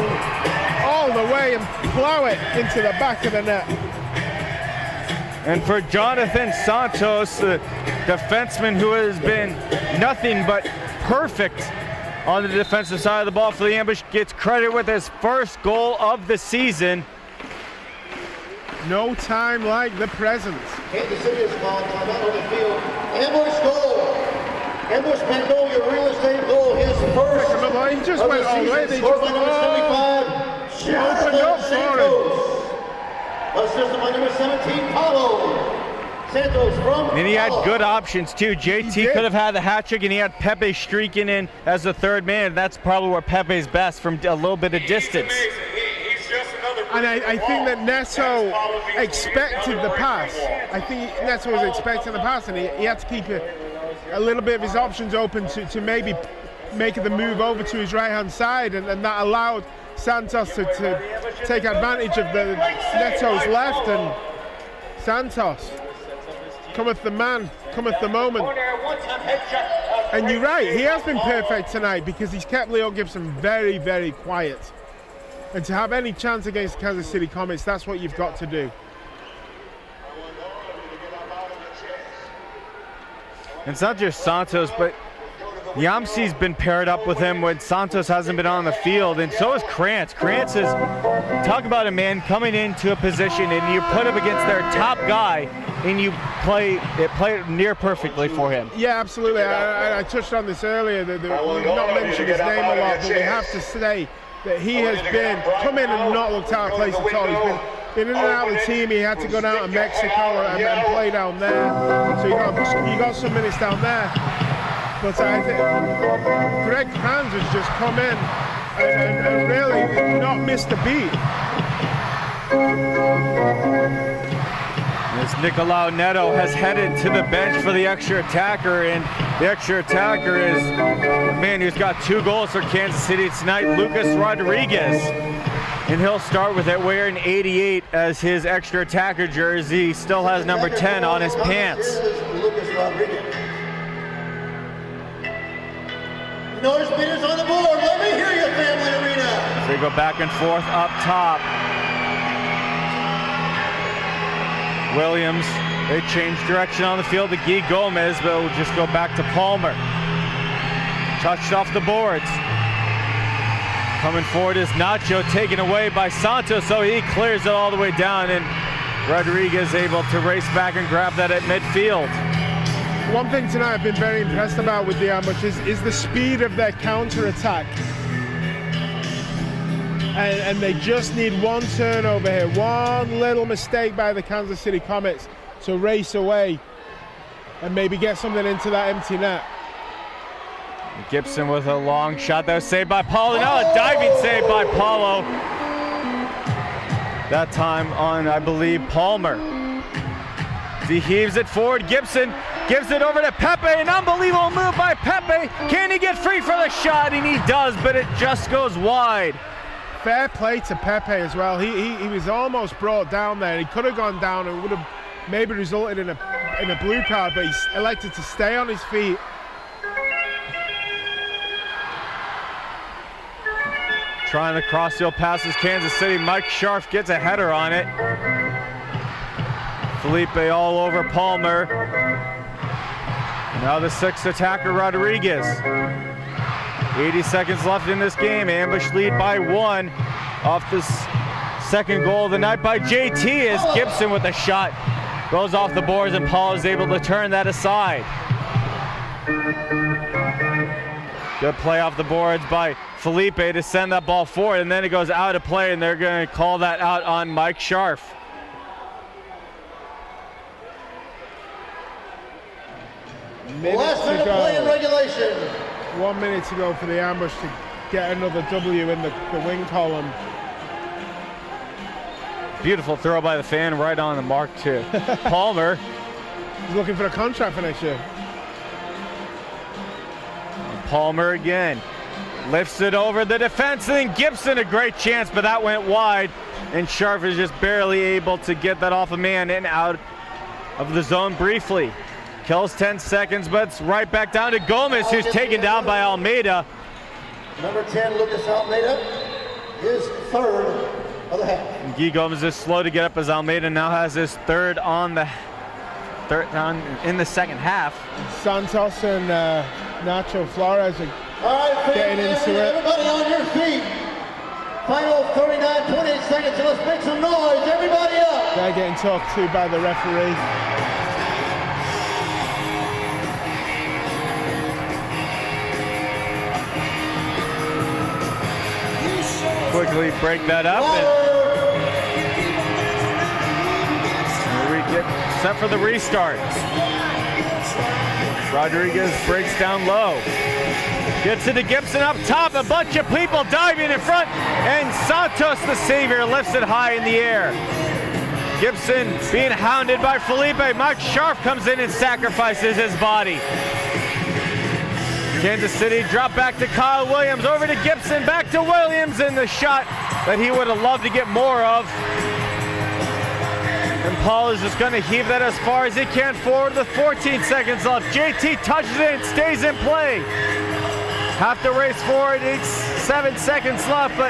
all the way and plow it into the back of the net. And for Jonathan Santos, the defenseman who has been nothing but perfect on the defensive side of the ball for the Ambush, gets credit with his first goal of the season. No time like the present. Kansas City is called on the field. Ambush goal. Ambush Magnolia real estate goal. His first. He just went all the way. They scored by just number 75. opened up for him. Assisted by number 17, Paulo Santos from. And he had Paulo. good options too. JT could have had the hat trick, and he had Pepe streaking in as the third man. That's probably where Pepe's best, from a little bit of distance. And I think that Neto expected the pass. I think Neto was expecting the pass, and he had to keep a little bit of his options open to maybe make the move over to his right-hand side, and that allowed Santos to take advantage of the Neto's left, and Santos, cometh the man, cometh the moment. And you're right, he has been perfect tonight because he's kept Leo Gibson very, very quiet. And to have any chance against Kansas City Comets, that's what you've got to do. And it's not just Santos, but Yamsi's been paired up with him when Santos hasn't been on the field, and so is Krantz. Krantz is, talk about a man coming into a position and you put him against their top guy and you play it near perfectly for him. Yeah, absolutely. I touched on this earlier. We've not mentioned his name a lot, but we have to say that he has come in and not looked out of place at all. He's been in and out of the team. He had to go down to Mexico and play down there. So he got some minutes down there. But I think Greg Hans has just come in and really not missed a beat. As Nicolau Neto has headed to the bench for the extra attacker, and the extra attacker is the man who's got 2 goals for Kansas City tonight, Lucas Rodriguez. And he'll start with it wearing 88 as his extra attacker jersey. He still has number 10 on his pants. Lucas Rodriguez. Notice Peters on the board. Let me hear you, Family Arena. As they go back and forth up top. Williams, they change direction on the field to Guy Gomez, but will just go back to Palmer. Touched off the boards. Coming forward is Nacho, taken away by Santos, so he clears it all the way down, and Rodriguez able to race back and grab that at midfield. One thing tonight I've been very impressed about with the Ambush is the speed of their counter-attack. And they just need one turnover here, one little mistake by the Kansas City Comets to race away and maybe get something into that empty net. Gibson with a long shot that was saved by Paulo. Now a diving save by Paulo. That time on, I believe, Palmer. He heaves it forward. Gibson gives it over to Pepe. An unbelievable move by Pepe. Can he get free for the shot? And he does, but it just goes wide. Fair play to Pepe as well. He was almost brought down there. He could have gone down and would have maybe resulted in a blue card, but he's elected to stay on his feet. Trying the cross-field passes Kansas City. Mike Scharf gets a header on it. Felipe all over Palmer. Now the 6th attacker, Rodriguez. 80 seconds left in this game. Ambush lead by 1 off this second goal of the night by JT, as Gibson with a shot goes off the boards, and Paul is able to turn that aside. Good play off the boards by Felipe to send that ball forward, and then it goes out of play, and they're going to call that out on Mike Scharf. Last minute play in regulation. 1 minute to go for the Ambush to get another W in the wing column. Beautiful throw by the fan, right on the mark too. Palmer. He's looking for a contract for next year. Palmer again. Lifts it over the defense, and then Gibson a great chance, but that went wide. And Scharf is just barely able to get that off a man and out of the zone briefly. Kills 10 seconds, but it's right back down to Gomez, who's taken down by Almeida. Number 10, Lucas Almeida, his third of the half. Guy Gomez is slow to get up as Almeida now has his third in the second half. Santos and Nacho Flores are getting into it. Everybody on your feet. Final 39.8 seconds, so let's make some noise. Everybody up. They're getting talked to by the referee. Quickly break that up. And we get set for the restart. Rodriguez breaks down low. Gets it to Gibson up top. A bunch of people diving in front. And Santos, the savior, lifts it high in the air. Gibson being hounded by Felipe. Mike Sharp comes in and sacrifices his body. Kansas City drop back to Kyle Williams, over to Gibson, back to Williams, and the shot that he would have loved to get more of. And Paul is just going to heave that as far as he can forward with 14 seconds left. JT touches it and stays in play. Have to race forward, it's 7 seconds left, but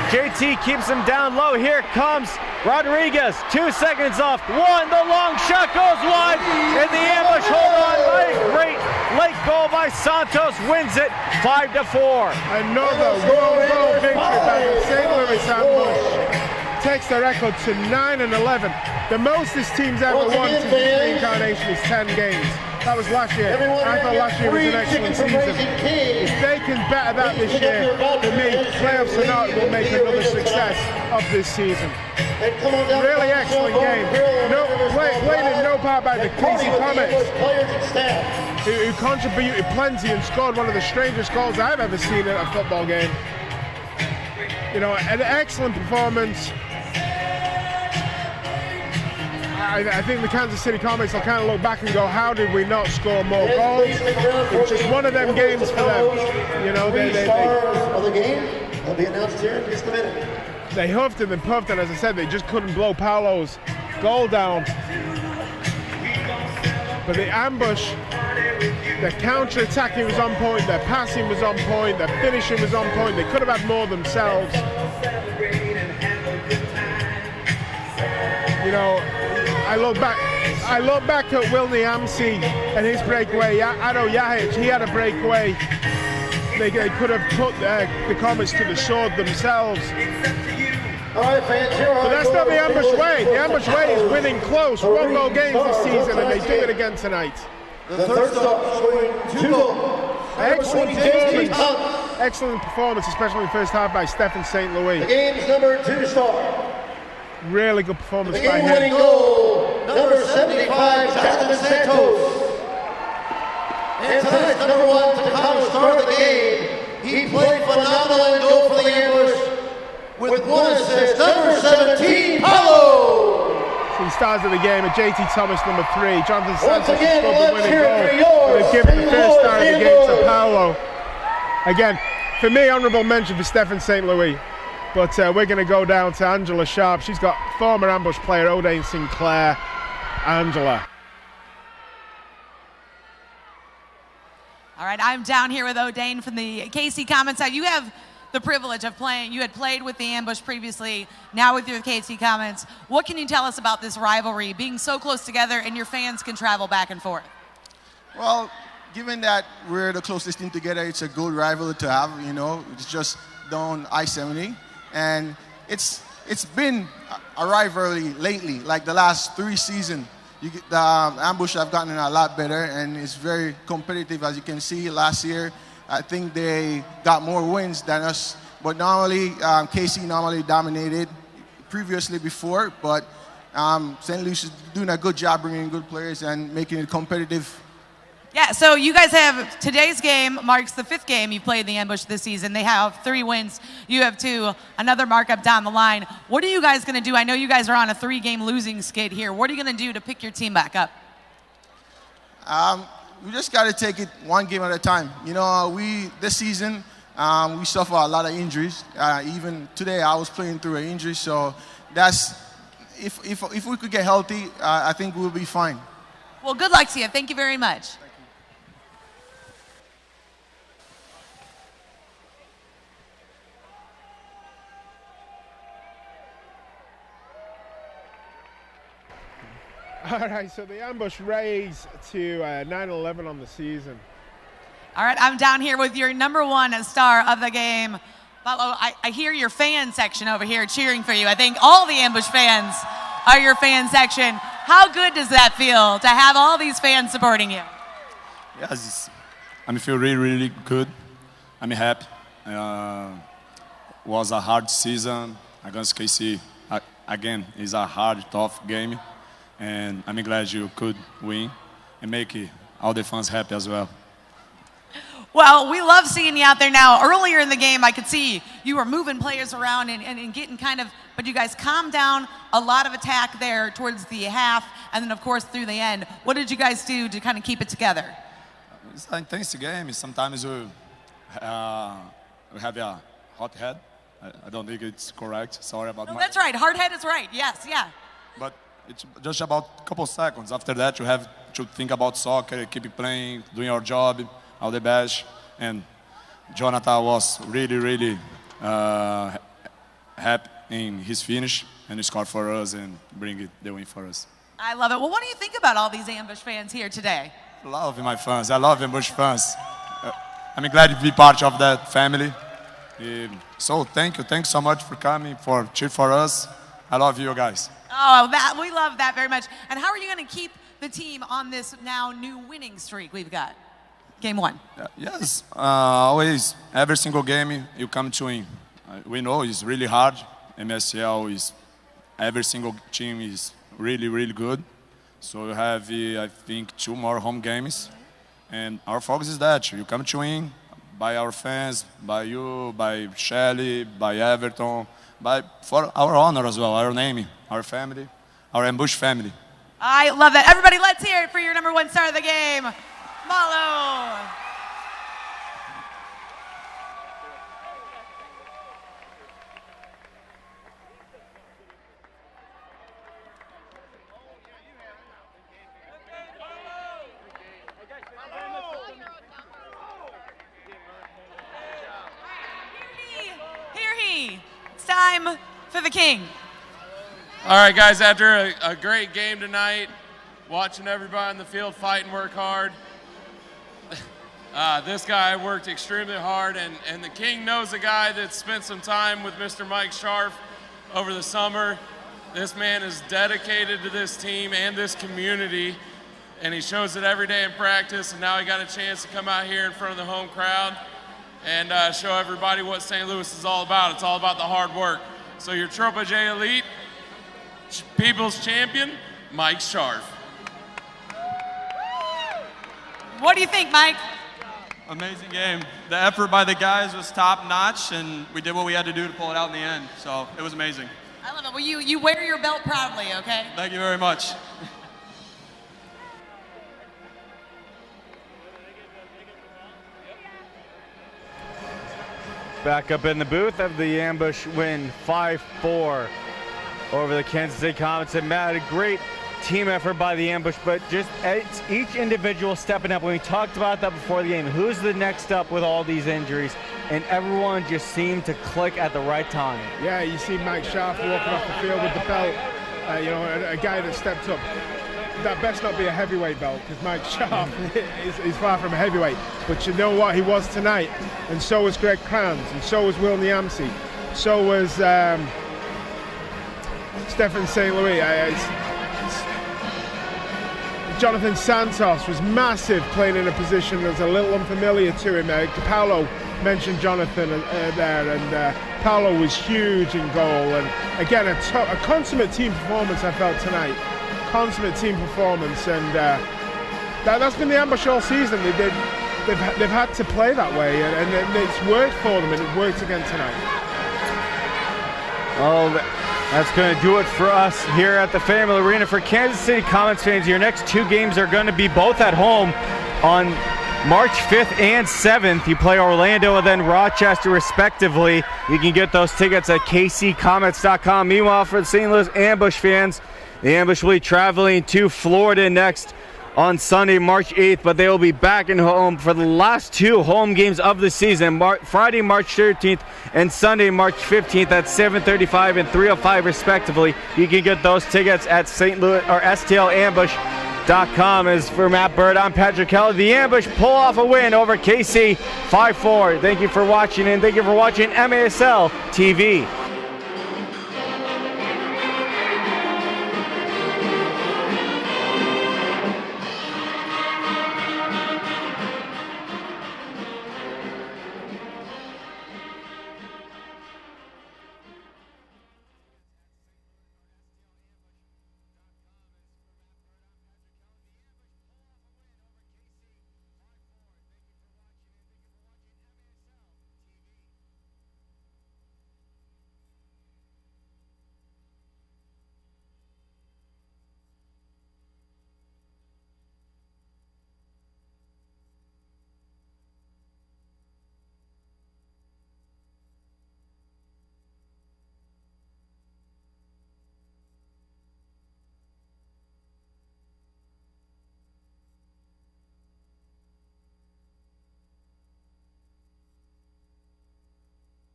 JT keeps him down low. Here comes Rodriguez, 2 seconds off. One, the long shot goes wide, and the ambush, hold on, great late goal by Santos, wins it 5-4. Another goal victory by the St. Louis ambush. Takes the record to 9-11. The most this team's ever won since the reincarnation is 10 games. That was last year. I thought last year was an excellent season. If they can better that this year, for me, playoffs or not, will make another success of this season. Really excellent game. Played in no part by the KC Comets, who contributed plenty and scored one of the strangest goals I've ever seen in a football game. You know, an excellent performance. I think the Kansas City Comets will kind of look back and go, how did we not score more goals? It's just one of them games for them. You know, they of the game will be announced here in just a minute. They huffed and puffed, and as I said, they just couldn't blow Paolo's goal down. But the ambush, their counter-attacking was on point, their passing was on point, their finishing was on point. They could have had more themselves. You know, I look back at Wilny Amsi and his breakaway. Ado Yahic, he had a breakaway. They could have put the Comets to the sword themselves. All right, fans, but that's not the ambush way. The ambush way is winning close, 1-goal games this season, and they do it again tonight. The third stop scoring 2 goals. Excellent performance, especially in the first half by Stephen St. Louis. The game's number 2 star. Really good performance by him. The game-winning goal, number 75, Jonathan Santos. And tonight's number 1 Tacano star of the game. He played phenomenal in goal for the ambush with 1 assist, number 17, Paulo. Some stars of the game are JT Thomas, number 3. Jonathan Santos again, scored the winning goal. They've given the first star of the game to Paulo. Again, for me, honourable mention for Stephen St. Louis. But we're going to go down to Angela Sharp. She's got former ambush player O'Dane Sinclair. Angela. All right, I'm down here with O'Dane from the KC Comets. Now, you have the privilege of playing. You had played with the ambush previously, now with your KC Comets. What can you tell us about this rivalry, being so close together and your fans can travel back and forth? Well, given that we're the closest team together, it's a good rivalry to have, you know. It's just down I-70. And it's been a rivalry lately, like the last 3 seasons. The ambush have gotten a lot better, and it's very competitive. As you can see, last year, I think they got more wins than us. But normally, KC normally dominated previously before, but St. Louis is doing a good job bringing in good players and making it competitive. Yeah, so you guys have, today's game marks the 5th game you've played in the ambush this season. They have 3 wins. You have 2, another markup down the line. What are you guys going to do? I know you guys are on a 3-game losing skid here. What are you going to do to pick your team back up? We just got to take it 1 game at a time. You know, this season, we suffer a lot of injuries. Even today, I was playing through an injury. So that's, if we could get healthy, I think we'll be fine. Well, good luck to you. Thank you very much. All right, so the ambush raise to 9-11 on the season. All right, I'm down here with your #1 star of the game. I hear your fan section over here cheering for you. I think all the ambush fans are your fan section. How good does that feel to have all these fans supporting you? Yes, I feel really, really good. I'm happy. Was a hard season against KC. Again, it's a hard, tough game. And I'm glad you could win and make all the fans happy as well. Well, we love seeing you out there now. Earlier in the game, I could see you were moving players around and getting kind of, but you guys calmed down a lot of attack there towards the half, and then, of course, through the end. What did you guys do to kind of keep it together? It's an intense game. Sometimes we have a hot head. I don't think it's correct. Sorry about No, that's right. Hard head is right. Yes, yeah. But it's just about a couple seconds. After that, you have to think about soccer, keep playing, doing your job, all the best. And Jonathan was really, really happy in his finish, and he scored for us and bring the win for us. I love it. Well, what do you think about all these ambush fans here today? I love my fans. I love ambush fans. I'm glad to be part of that family. So thank you. Thanks so much for coming, for cheering for us. I love you guys. Oh, we love that very much. And how are you going to keep the team on this now new winning streak we've got? Game 1. Yes, always, every single game you come to win. We know it's really hard. MSL is, every single team is really, really good. So we have, I think, 2 more home games. And our focus is that you come to win by our fans, by you, by Shelly, by Everton, for our honor as well, our name, our family, our ambush family. I love that. Everybody, let's hear it for your #1 star of the game, Malo. It's time for the king. All right, guys, after a great game tonight, watching everybody in the field fight and work hard, this guy worked extremely hard, and the king knows a guy that spent some time with Mr. Mike Scharf over the summer. This man is dedicated to this team and this community, and he shows it every day in practice, and now he got a chance to come out here in front of the home crowd and show everybody what St. Louis is all about. It's all about the hard work. So your Tropa J Elite, People's Champion, Mike Scharf. What do you think, Mike? Amazing game. The effort by the guys was top notch, and we did what we had to do to pull it out in the end. So it was amazing. I love it. Well, you wear your belt proudly, okay? Thank you very much. Back up in the booth of the ambush win 5-4 over the Kansas City Comets. And Matt, a great team effort by the ambush, but just each individual stepping up. When we talked about that before the game, who's the next up with all these injuries? And everyone just seemed to click at the right time. Yeah, you see Mike Scharf walking off the field with the belt. A guy that stepped up. That best not be a heavyweight belt, because Mike Scharf is far from a heavyweight. But you know what? He was tonight. And so was Greg Kranz, and so was Will Niamsi. So was Stefan St. Louis. Jonathan Santos was massive, playing in a position that's a little unfamiliar to him. Paolo mentioned Jonathan there, and Paolo was huge in goal. And again, a consummate team performance I felt tonight. Consummate team performance, and that's been the ambush all season. They've had to play that way, and it's worked for them, and it worked again tonight. Oh, that's going to do it for us here at the Family Arena. For Kansas City Comets fans, your next 2 games are going to be both at home on March 5th and 7th. You play Orlando and then Rochester, respectively. You can get those tickets at kccomets.com. Meanwhile, for the St. Louis Ambush fans, the Ambush will be traveling to Florida next on Sunday, March 8th, but they will be back in home for the last 2 home games of the season, Friday, March 13th and Sunday, March 15th at 7:35 and 3:05 respectively. You can get those tickets at St. Louis or STLambush.com. As for Matt Bird, I'm Patrick Kelly. The Ambush pull off a win over KC 5-4. Thank you for watching, and thank you for watching MASL TV.